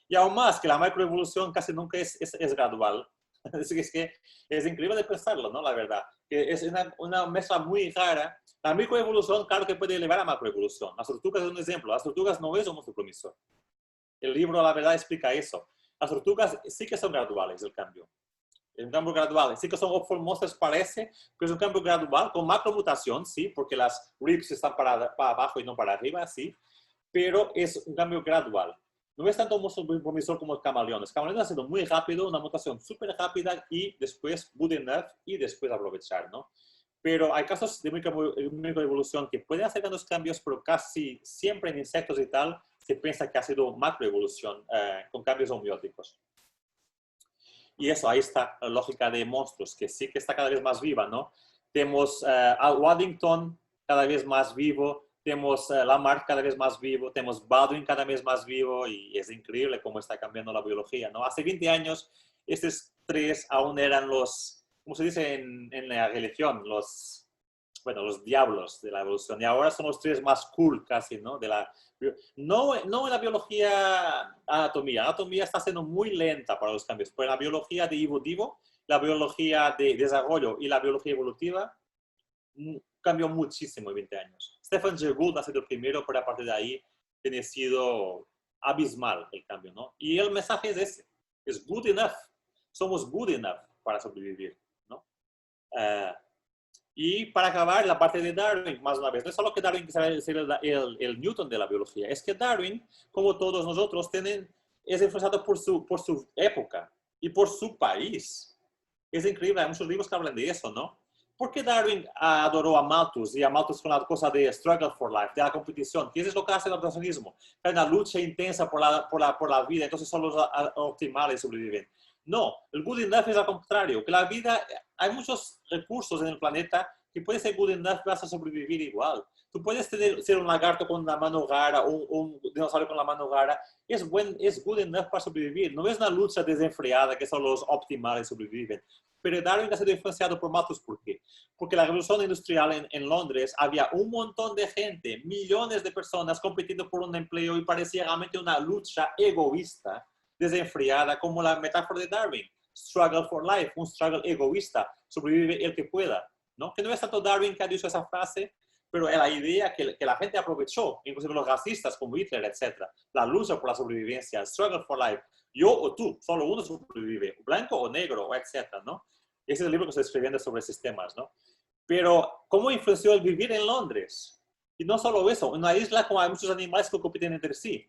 y aún más que la macroevolución casi nunca es gradual. Es que es increíble de pensarlo, ¿no? La verdad. Que es una mezcla muy rara. La microevolución, claro que puede llevar a macroevolución. Las tortugas es un ejemplo. Las tortugas no es un monstruo promisor. El libro, la verdad, explica eso. Las tortugas sí que son graduales, el cambio. Es un cambio gradual. Sí que son ophthalmosas, parece, pero es un cambio gradual con macromutación, sí, porque las ribs están para abajo y no para arriba, sí. Pero es un cambio gradual. No es tanto un promisor como el camaleón. El camaleón ha sido muy rápido, una mutación súper rápida, y después good enough, y después aprovechar, ¿no? Pero hay casos de microevolución que pueden hacer grandes cambios, pero casi siempre en insectos y tal se piensa que ha sido macroevolución con cambios homeóticos. Y eso, ahí está la lógica de monstruos, que sí que está cada vez más viva, ¿no? Tenemos a Waddington cada vez más vivo, tenemos Lamarck cada vez más vivo, tenemos Baldwin cada vez más vivo, y es increíble cómo está cambiando la biología, ¿no? Hace 20 años, estos tres aún eran los, ¿cómo se dice en la religión? Los diablos de la evolución, y ahora son los tres más cool casi, ¿no? No en la biología anatomía. Anatomía está siendo muy lenta para los cambios, pero en la biología de evolutivo, la biología de desarrollo y la biología evolutiva cambió muchísimo en 20 años. Stefan Jay Gould ha sido el primero, pero a partir de ahí tiene sido abismal el cambio, ¿no? Y el mensaje es ese, es good enough. Somos good enough para sobrevivir, ¿no? Y para acabar, la parte de Darwin, más una vez, no es solo que Darwin quisiera ser el Newton de la biología, es que Darwin, como todos nosotros, es influenciado por su época y por su país. Es increíble, hay muchos libros que hablan de eso, ¿no? ¿Por qué Darwin adoró a Malthus, y a Malthus con la cosa de struggle for life, de la competición? Que eso es lo que hace el adaptacionismo. Hay una lucha intensa por la vida, entonces solo los optimales sobreviven. No, el good enough es al contrario, que la vida, hay muchos recursos en el planeta que puede ser good enough, vas a sobrevivir igual. Tú puedes ser un lagarto con la mano rara, un dinosaurio con la mano rara, es good enough para sobrevivir. No es una lucha desenfreada que solo los optimales sobreviven. Pero Darwin ha sido influenciado por Malthus. ¿Por qué? Porque la revolución industrial en Londres había un montón de gente, millones de personas compitiendo por un empleo, y parecía realmente una lucha egoísta, desenfriada, como la metáfora de Darwin. Struggle for life, un struggle egoísta, sobrevive el que pueda, ¿no? Que no es tanto Darwin que ha dicho esa frase, pero es la idea que la gente aprovechó, inclusive los racistas como Hitler, etc. La lucha por la sobrevivencia, struggle for life. Yo o tú, solo uno sobrevive, blanco o negro, etc., ¿no? Ese es el libro que estoy escribiendo sobre sistemas, ¿no? Pero, ¿cómo influenció el vivir en Londres? Y no solo eso, en una isla como hay muchos animales que compiten entre sí.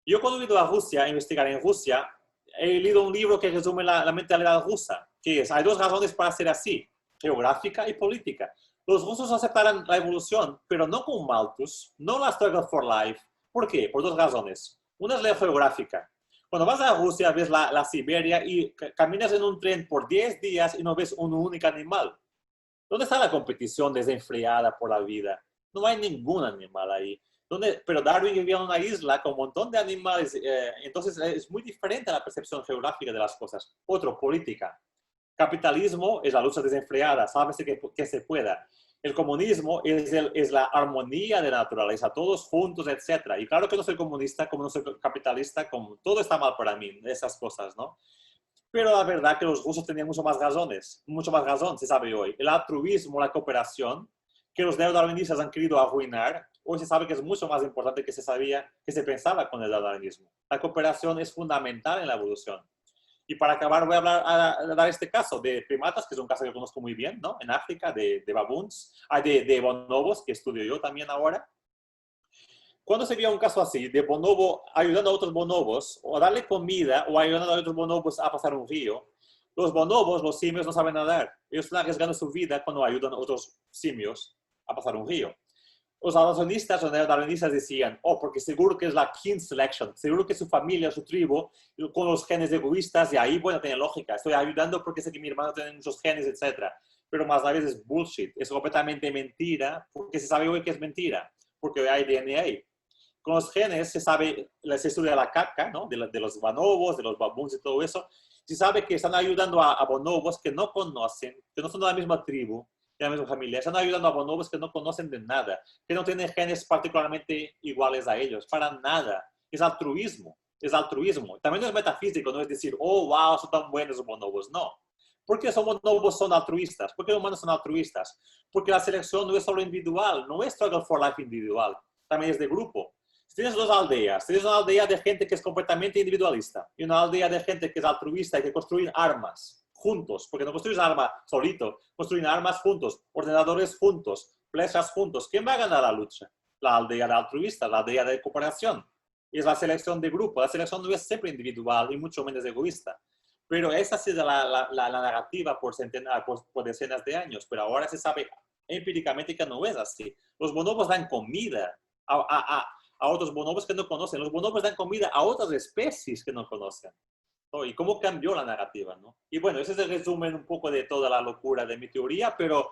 Yo cuando he ido a Rusia, a investigar en Rusia, he leído un libro que resume la mentalidad rusa, que es, hay dos razones para ser así, geográfica y política. Los rusos aceptaron la evolución, pero no con Malthus, no la struggle for life. ¿Por qué? Por dos razones. Una es la geográfica. Cuando vas a Rusia, ves la Siberia y caminas en un tren por 10 días y no ves un único animal. ¿Dónde está la competición desenfriada por la vida? No hay ningún animal ahí. Pero Darwin vivía en una isla con un montón de animales, entonces es muy diferente a la percepción geográfica de las cosas. Otro, política. Capitalismo es la lucha desenfriada, sábese que se pueda. El comunismo es la armonía de la naturaleza, todos juntos, etc. Y claro que no soy comunista, como no soy capitalista, como todo está mal para mí, esas cosas, ¿no? Pero la verdad que los rusos tenían mucho más razón, se sabe hoy. El altruismo, la cooperación, que los neodarwinistas han querido arruinar, hoy se sabe que es mucho más importante que se pensaba con el darwinismo. La cooperación es fundamental en la evolución. Y para acabar voy a dar este caso de primatas, que es un caso que conozco muy bien, ¿no? En África, de baboons, de bonobos, que estudio yo también ahora. Cuando se veía un caso así, de bonobo ayudando a otros bonobos, o darle comida, o ayudando a otros bonobos a pasar un río, Los bonobos, los simios, no saben nadar. Ellos están arriesgando su vida cuando ayudan a otros simios a pasar un río. Los adopcionistas, los neodarwinistas decían, oh, porque seguro que es la kin selection, seguro que su familia, su tribu, con los genes egoístas, y ahí, bueno, tiene lógica, estoy ayudando porque sé que mi hermano tiene muchos genes, etc. Pero más a veces es bullshit, es completamente mentira, porque se sabe hoy que es mentira, porque hay DNA. Con los genes se sabe, se estudia la caca, ¿no? De los bonobos, de los baboons y todo eso. Se sabe que están ayudando a bonobos que no conocen, que no son de la misma tribu, de la misma familia. Están ayudando a bonobos que no conocen de nada, que no tienen genes particularmente iguales a ellos, para nada. Es altruismo, es altruismo. También no es metafísico, no es decir, oh, wow, son tan buenos los bonobos. No. ¿Por qué los bonobos son altruistas? ¿Por qué los humanos son altruistas? Porque la selección no es solo individual, no es struggle for life individual, también es de grupo. Si tienes dos aldeas, tienes una aldea de gente que es completamente individualista y una aldea de gente que es altruista y que construyen armas juntos, porque no construyen armas solito, construyen armas juntos, ordenadores juntos, flechas juntos. ¿Quién va a ganar la lucha? La aldea de altruista, la aldea de cooperación. Y es la selección de grupo. La selección no es siempre individual y mucho menos egoísta. Pero esa ha sido la narrativa por decenas de años, pero ahora se sabe empíricamente que no es así. Los bonobos dan comida a otros bonobos que no conocen. Los bonobos dan comida a otras especies que no conocen, ¿no? Y cómo cambió la narrativa, ¿no? Y bueno, ese es el resumen un poco de toda la locura de mi teoría, pero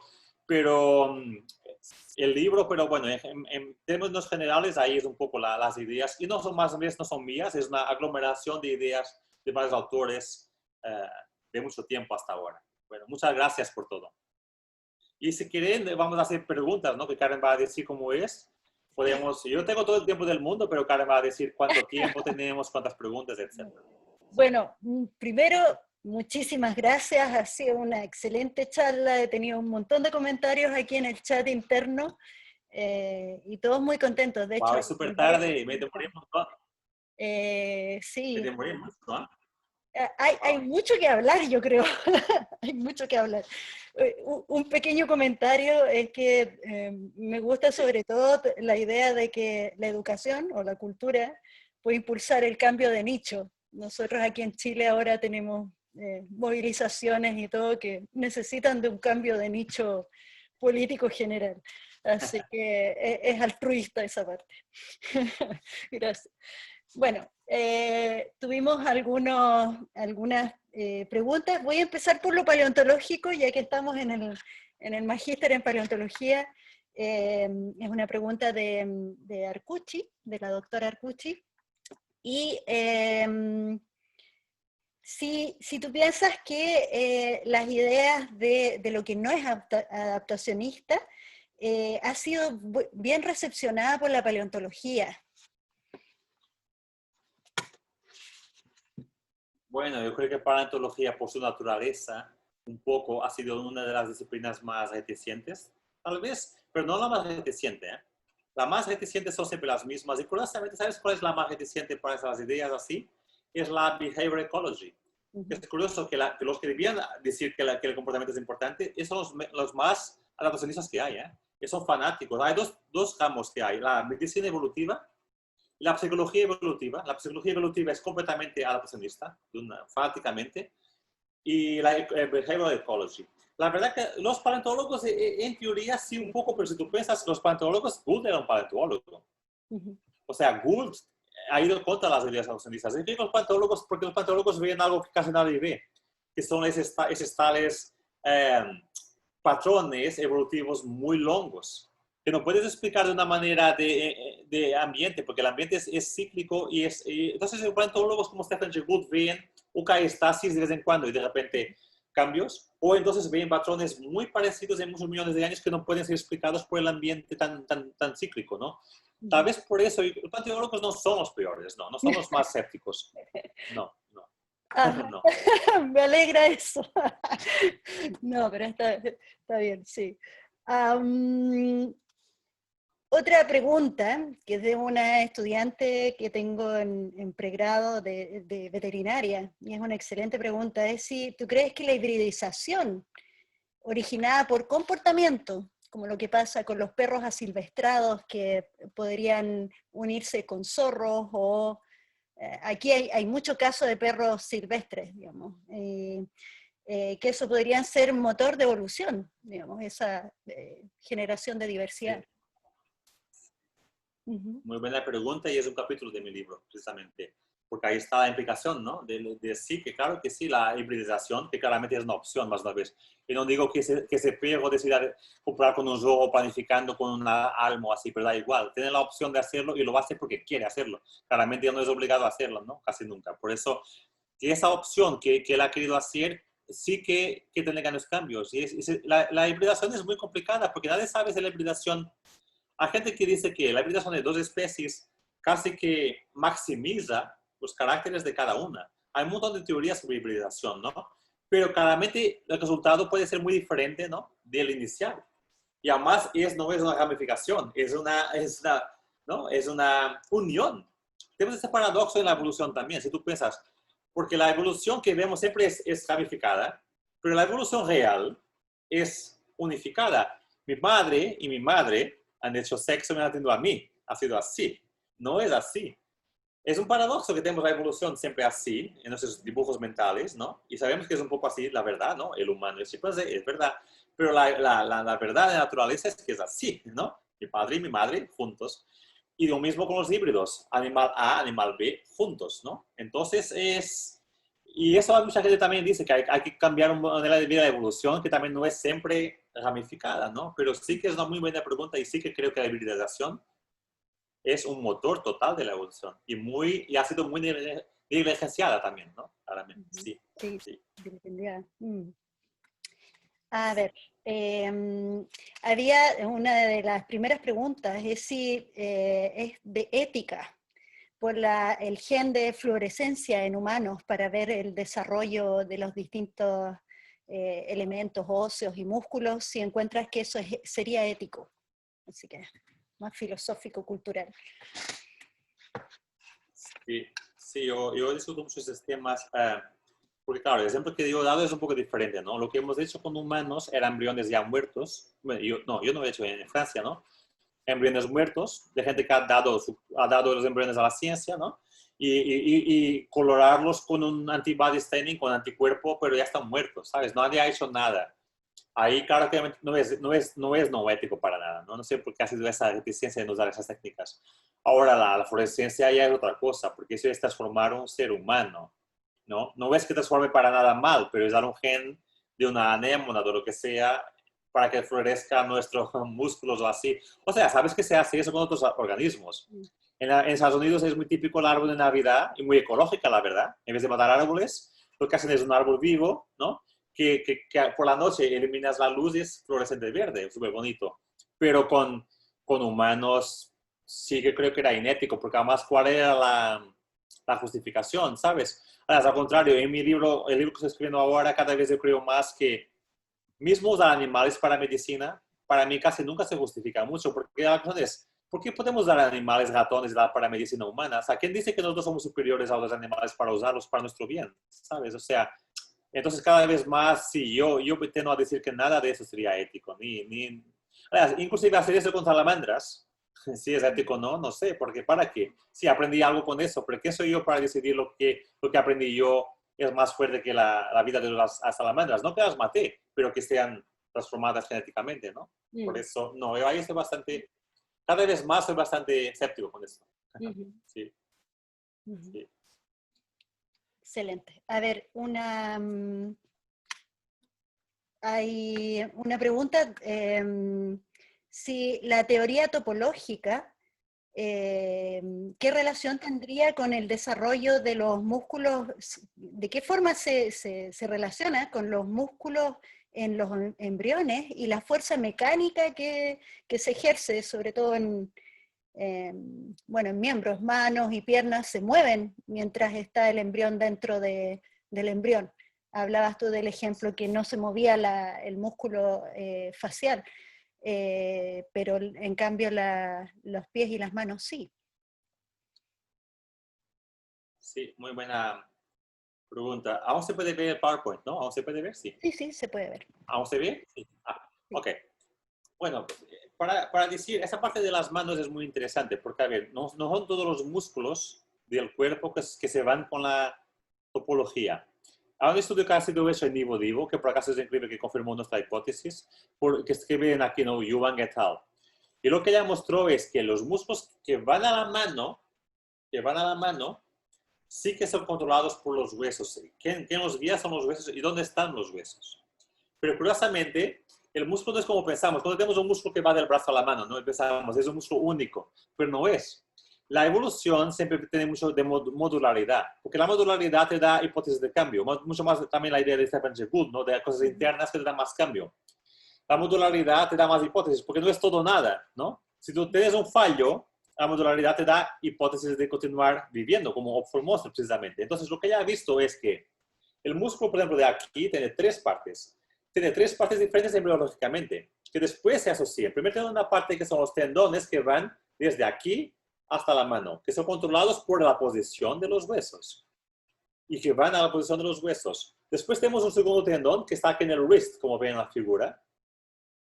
el libro, pero bueno, en términos generales, ahí es un poco las ideas, y no son más veces no son mías, es una aglomeración de ideas de varios autores de mucho tiempo hasta ahora. Bueno, muchas gracias por todo. Y si quieren, vamos a hacer preguntas, ¿no? Que Karen va a decir cómo es. Podemos, yo tengo todo el tiempo del mundo, pero Karen va a decir cuánto tiempo tenemos, cuántas preguntas, etc. Bueno, primero, muchísimas gracias. Ha sido una excelente charla. He tenido un montón de comentarios aquí en el chat interno y todos muy contentos. De hecho, Wow, es súper tarde y me demorimos, ¿no? Me sí. demorimos, ¿no? Hay mucho que hablar, yo creo. Hay mucho que hablar. Un pequeño comentario es que me gusta sobre todo la idea de que la educación o la cultura puede impulsar el cambio de nicho. Nosotros aquí en Chile ahora tenemos movilizaciones y todo que necesitan de un cambio de nicho político general. Así que es altruista esa parte. Gracias. Bueno, tuvimos algunas preguntas. Voy a empezar por lo paleontológico, ya que estamos en el magíster en paleontología. Es una pregunta de Arcucci, de la doctora Arcucci. Y si tú piensas que las ideas de lo que no es adaptacionista ha sido bien recepcionada por la paleontología. Bueno, yo creo que paleontología por su naturaleza un poco ha sido una de las disciplinas más reticentes, tal vez, pero no la más reticente, ¿eh? La más reticente son siempre las mismas. Y curiosamente, ¿sabes cuál es la más reticente para esas ideas así? Es la behavior ecology. Es curioso que los que debían decir que el comportamiento es importante son los más adaptacionistas que hay, ¿eh? Que son fanáticos. Hay dos ramos que hay, la medicina evolutiva y la psicología evolutiva. La psicología evolutiva es completamente adaptacionista, fanáticamente, y la behavioral ecology. La verdad que los paleontólogos, en teoría, sí un poco, pero si tú piensas, los paleontólogos, Gould era un paleontólogo. O sea, Gould ha ido contra las ideas evolucionistas. Es que los paleontólogos, porque los paleontólogos ven algo que casi nadie ve, que son esos tales patrones evolutivos muy longos, que no puedes explicar de una manera de ambiente, porque el ambiente es cíclico y entonces los paleontólogos como Stephen Jay Gould ven estasis de vez en cuando y de repente cambios, o entonces ven patrones muy parecidos en muchos millones de años que no pueden ser explicados por el ambiente tan cíclico, ¿no? Tal vez por eso los paleontólogos no son los peores, no son los más escépticos. No. No. Me alegra eso. No, pero está bien, sí. Otra pregunta, que es de una estudiante que tengo en pregrado de veterinaria, y es una excelente pregunta, es si tú crees que la hibridización originada por comportamiento, como lo que pasa con los perros asilvestrados que podrían unirse con zorros o aquí hay mucho caso de perros silvestres, digamos. que eso podría ser motor de evolución, digamos, esa generación de diversidad. Sí. Muy buena pregunta y es un capítulo de mi libro, precisamente, porque ahí está la implicación, ¿no? De sí, que claro que sí, la hibridización, que claramente es una opción, más una vez. Y no digo que se pego decida comprar con un juego planificando con una alma o así, pero da igual, tiene la opción de hacerlo y lo va a hacer porque quiere hacerlo. Claramente ya no es obligado a hacerlo, ¿no? Casi nunca. Por eso, que esa opción que él ha querido hacer, sí que tiene grandes cambios. Y la hibridación es muy complicada porque nadie sabe si la hibridación. Hay gente que dice que la hibridación de dos especies casi que maximiza los caracteres de cada una. Hay un montón de teorías sobre hibridación, ¿no? Pero claramente el resultado puede ser muy diferente, ¿no? Del inicial. Y además no es una ramificación, ¿no? Es una unión. Tenemos este paradojo en la evolución también, si tú piensas, porque la evolución que vemos siempre es ramificada, pero la evolución real es unificada. Mi padre y mi madre han hecho sexo y me han atendido a mí. Ha sido así. No es así. Es un paradojo que tenemos la evolución siempre así, en nuestros dibujos mentales, ¿no? Y sabemos que es un poco así la verdad, ¿no? El humano es verdad. Pero la verdad de la naturaleza es que es así, ¿no? Mi padre y mi madre juntos. Y lo mismo con los híbridos, animal A, animal B, juntos, ¿no? Entonces y eso mucha gente también dice que hay que cambiar una manera de vida de evolución que también no es siempre ramificada, ¿no? Pero sí que es una muy buena pregunta y sí que creo que la hibridación es un motor total de la evolución y ha sido muy negligenciada también, ¿no? Claramente, sí. Sí, Sí. A ver, había una de las primeras preguntas, es si es de ética por el gen de fluorescencia en humanos para ver el desarrollo de los distintos elementos óseos y músculos, si encuentras que eso sería ético. Así que más filosófico, cultural. Sí, yo discuto mucho esos temas, porque claro, el ejemplo que yo he dado es un poco diferente, ¿no? Lo que hemos hecho con humanos eran embriones ya muertos, bueno, yo no lo he hecho en Francia, ¿no? Embriones muertos, de gente que ha dado los embriones a la ciencia, ¿no? Y colorarlos con un antibody staining, con anticuerpo, pero ya están muertos, ¿sabes? Nadie ha hecho nada. Ahí, claro, que no es no ético para nada, ¿no? No sé por qué ha sido esa reticencia en usar esas técnicas. Ahora, la fluorescencia ya es otra cosa, porque eso es transformar un ser humano, ¿no? No es que transforme para nada mal, pero es dar un gen de una anémona, de lo que sea, para que florezca nuestros músculos o así. O sea, ¿sabes que se hace eso con otros organismos? En Estados Unidos es muy típico el árbol de Navidad y muy ecológica, la verdad. En vez de matar árboles, lo que hacen es un árbol vivo, ¿no? Que por la noche eliminas la luz y es fluorescente verde, súper bonito. Pero con humanos sí que creo que era inético, porque además, ¿cuál era la justificación, sabes? Además, al contrario, en mi libro, el libro que estoy escribiendo ahora, cada vez yo creo más que mismo usar animales para medicina, para mí casi nunca se justifica mucho, porque la cosa es, ¿por qué podemos usar animales, ratones para medicina humana? O sea, ¿quién dice que nosotros somos superiores a los animales para usarlos para nuestro bien? ¿Sabes? O sea, entonces cada vez más, sí, yo tendo a decir que nada de eso sería ético, inclusive hacer eso con salamandras, si es ético o no, no sé, porque ¿para qué? Sí, aprendí algo con eso, pero ¿qué soy yo para decidir lo que aprendí yo es más fuerte que la vida de las salamandras? No que las maté, pero que sean transformadas genéticamente, ¿no? Por eso, no, yo ahí estoy cada vez más soy bastante escéptico con eso. Sí. Sí. Excelente. A ver, hay una pregunta, si la teoría topológica, ¿qué relación tendría con el desarrollo de los músculos? ¿De qué forma se relaciona con los músculos en los embriones y la fuerza mecánica que se ejerce, sobre todo en miembros, manos y piernas se mueven mientras está el embrión dentro del embrión? Hablabas tú del ejemplo que no se movía el músculo facial, pero en cambio los pies y las manos sí. Sí, muy buena pregunta. Aún se puede ver el PowerPoint, ¿no? ¿Aún se puede ver? Sí. Sí, se puede ver. ¿Aún se ve? Sí. Ok. Bueno, para decir, esa parte de las manos es muy interesante, porque, a ver, no son todos los músculos del cuerpo que se van con la topología. Hay un estudio que ha sido hecho en Nivo Divo, que por acaso es increíble, que confirmó nuestra hipótesis, que escriben aquí, ¿no? Yuvan et al. Y lo que ella mostró es que los músculos que van a la mano, sí que son controlados por los huesos. ¿Quién los guía? Son los huesos. ¿Y dónde están los huesos? Pero curiosamente, el músculo no es como pensamos. Cuando tenemos un músculo que va del brazo a la mano, no pensamos, es un músculo único, pero no es. La evolución siempre tiene mucho de modularidad, porque la modularidad te da hipótesis de cambio, mucho más también la idea de Stephen Jay Gould, ¿no? De cosas internas que te dan más cambio. La modularidad te da más hipótesis, porque no es todo nada, ¿no? Si tú tienes un fallo, la modularidad te da hipótesis de continuar viviendo, como Ophthalmos precisamente. Entonces, lo que ella ha visto es que el músculo, por ejemplo, de aquí tiene tres partes. Tiene tres partes diferentes embriológicamente, que después se asocian. Primero tiene una parte que son los tendones que van desde aquí hasta la mano, que son controlados por la posición de los huesos y que van a la posición de los huesos. Después tenemos un segundo tendón que está aquí en el wrist, como ven en la figura.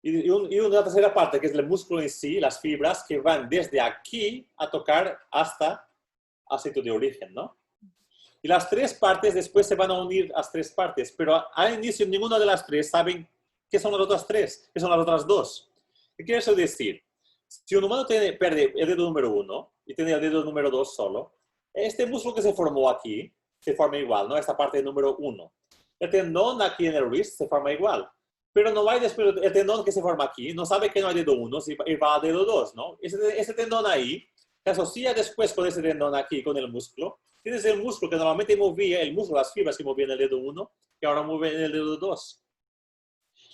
Y una tercera parte, que es el músculo en sí, las fibras, que van desde aquí a tocar hasta el sitio de origen, ¿no? Y las tres partes después se van a unir las tres partes, pero al inicio ninguna de las tres saben qué son las otras tres, qué son las otras dos. ¿Qué quiere eso decir? Si un humano pierde el dedo número 1 y tiene el dedo número 2 solo, este músculo que se formó aquí se forma igual, ¿no? Esta parte número 1. El tendón aquí en el wrist se forma igual. Pero no hay después el tendón que se forma aquí, no sabe que no hay dedo 1 y va a dedo 2, ¿no? Ese tendón ahí se asocia después con ese tendón aquí, con el músculo. Tienes el músculo que normalmente movía, el músculo, las fibras que movían el dedo 1, que ahora mueven el dedo 2.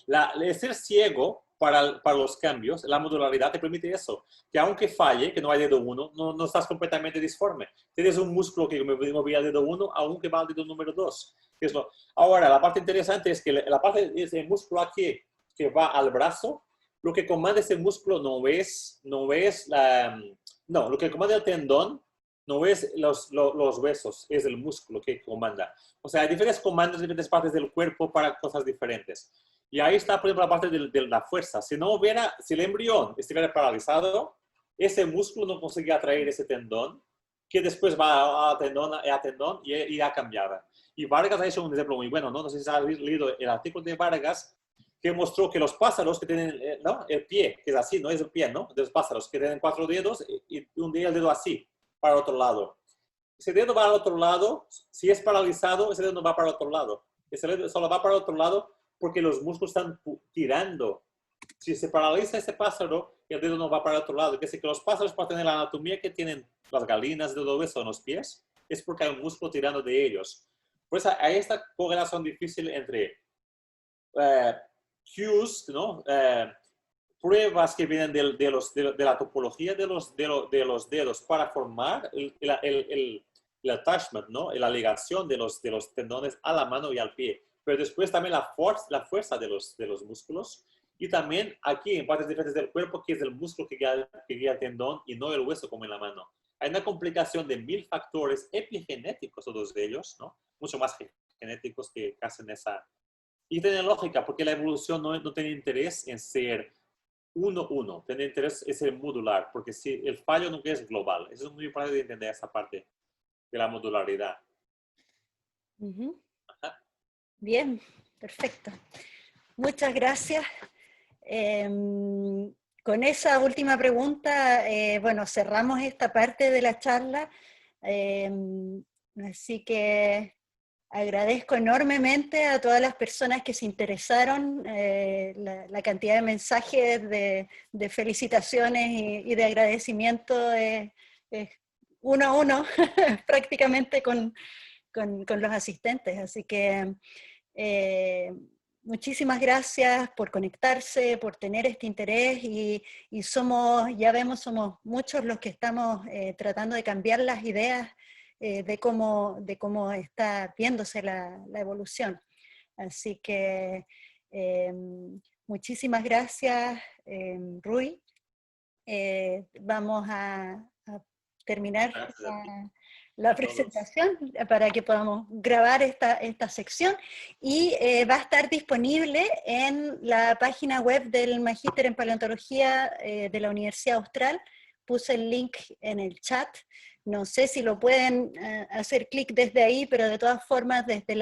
El ser ciego para los cambios, la modularidad te permite eso, que aunque falle, que no hay dedo 1, no estás completamente disforme. Tienes un músculo que movía el dedo 1, aunque va al dedo número 2. Ahora, la parte interesante es que la parte de ese músculo aquí que va al brazo, lo que comanda ese músculo no es lo que comanda el tendón no es los huesos, es el músculo que comanda. O sea, hay diferentes comandos en diferentes partes del cuerpo para cosas diferentes. Y ahí está, por ejemplo, la parte de la fuerza. Si el embrión estuviera paralizado, ese músculo no conseguía atraer ese tendón, que después va a tendón y ya cambiaba. Y Vargas ha hecho un ejemplo muy bueno, ¿no? No sé si has leído el artículo de Vargas, que mostró que los pájaros que tienen, ¿no? El pie, que es así, no es el pie, ¿no? De los pájaros que tienen 4 dedos y un día el dedo así, para el otro lado. Ese dedo va al otro lado, si es paralizado, ese dedo no va para el otro lado. Ese dedo solo va para el otro lado porque los músculos están tirando. Si se paraliza ese pájaro, el dedo no va para el otro lado. Que los pájaros, para tener la anatomía que tienen las galinas de todo eso en los pies, es porque hay un músculo tirando de ellos. Pues hay esta correlación difícil entre cues, ¿no? Pruebas que vienen de la topología de los dedos para formar el attachment, ¿no? La ligación de los tendones a la mano y al pie. Pero después también la fuerza de los músculos. Y también aquí, en partes diferentes del cuerpo, que es el músculo que guía el tendón y no el hueso como en la mano. Hay una complicación de 1000 factores epigenéticos, todos ellos, ¿no? Mucho más genéticos que hacen esa. Y tiene lógica, porque la evolución no tiene interés en ser 1-1, tiene interés en ser modular, porque si el fallo nunca es global. Eso es muy importante de entender esa parte de la modularidad. Uh-huh. Bien, perfecto. Muchas gracias. Con esa última pregunta, bueno, cerramos esta parte de la charla. Así que agradezco enormemente a todas las personas que se interesaron, la cantidad de mensajes de felicitaciones y de agradecimiento es 1 a 1 prácticamente con los asistentes. Así que muchísimas gracias por conectarse, por tener este interés y ya vemos, somos muchos los que estamos tratando de cambiar las ideas de cómo está viéndose la evolución. Así que muchísimas gracias, Rui. Vamos a terminar la presentación para que podamos grabar esta sección y va a estar disponible en la página web del Magíster en Paleontología de la Universidad Austral. Puse el link en el chat No sé si lo pueden hacer clic desde ahí, pero de todas formas desde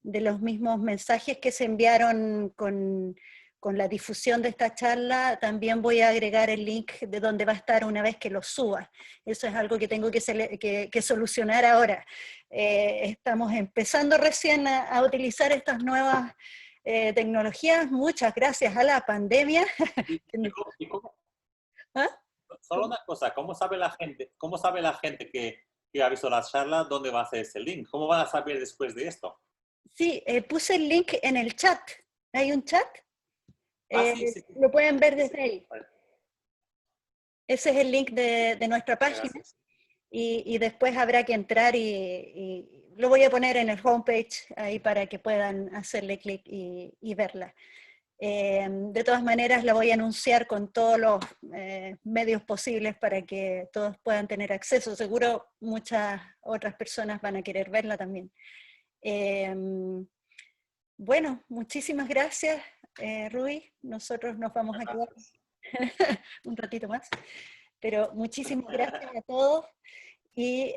de los mismos mensajes que se enviaron con la difusión de esta charla, también voy a agregar el link de donde va a estar una vez que lo suba. Eso es algo que tengo que solucionar ahora. Estamos empezando recién a utilizar estas nuevas tecnologías, muchas gracias a la pandemia. ¿Y cómo? ¿Ah? Solo una cosa, cómo sabe la gente que ha visto la charla dónde va a hacer ese link? ¿Cómo van a saber después de esto? Sí, puse el link en el chat. ¿Hay un chat? Sí, sí, sí. Lo pueden ver Sí, sí. desde ahí. Vale. Ese es el link de nuestra página. Gracias. Y después habrá que entrar y lo voy a poner en el homepage ahí para que puedan hacerle clic y verla. De todas maneras la voy a anunciar con todos los medios posibles para que todos puedan tener acceso. Seguro muchas otras personas van a querer verla también. Bueno, muchísimas gracias, Rui. Nosotros nos vamos a quedar un ratito más. Pero muchísimas gracias a todos. Y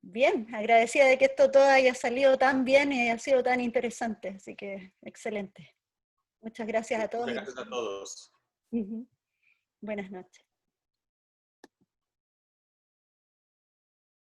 bien, agradecida de que esto todo haya salido tan bien y haya sido tan interesante. Así que excelente. Muchas gracias a todos. Muchas gracias a todos. Buenas noches.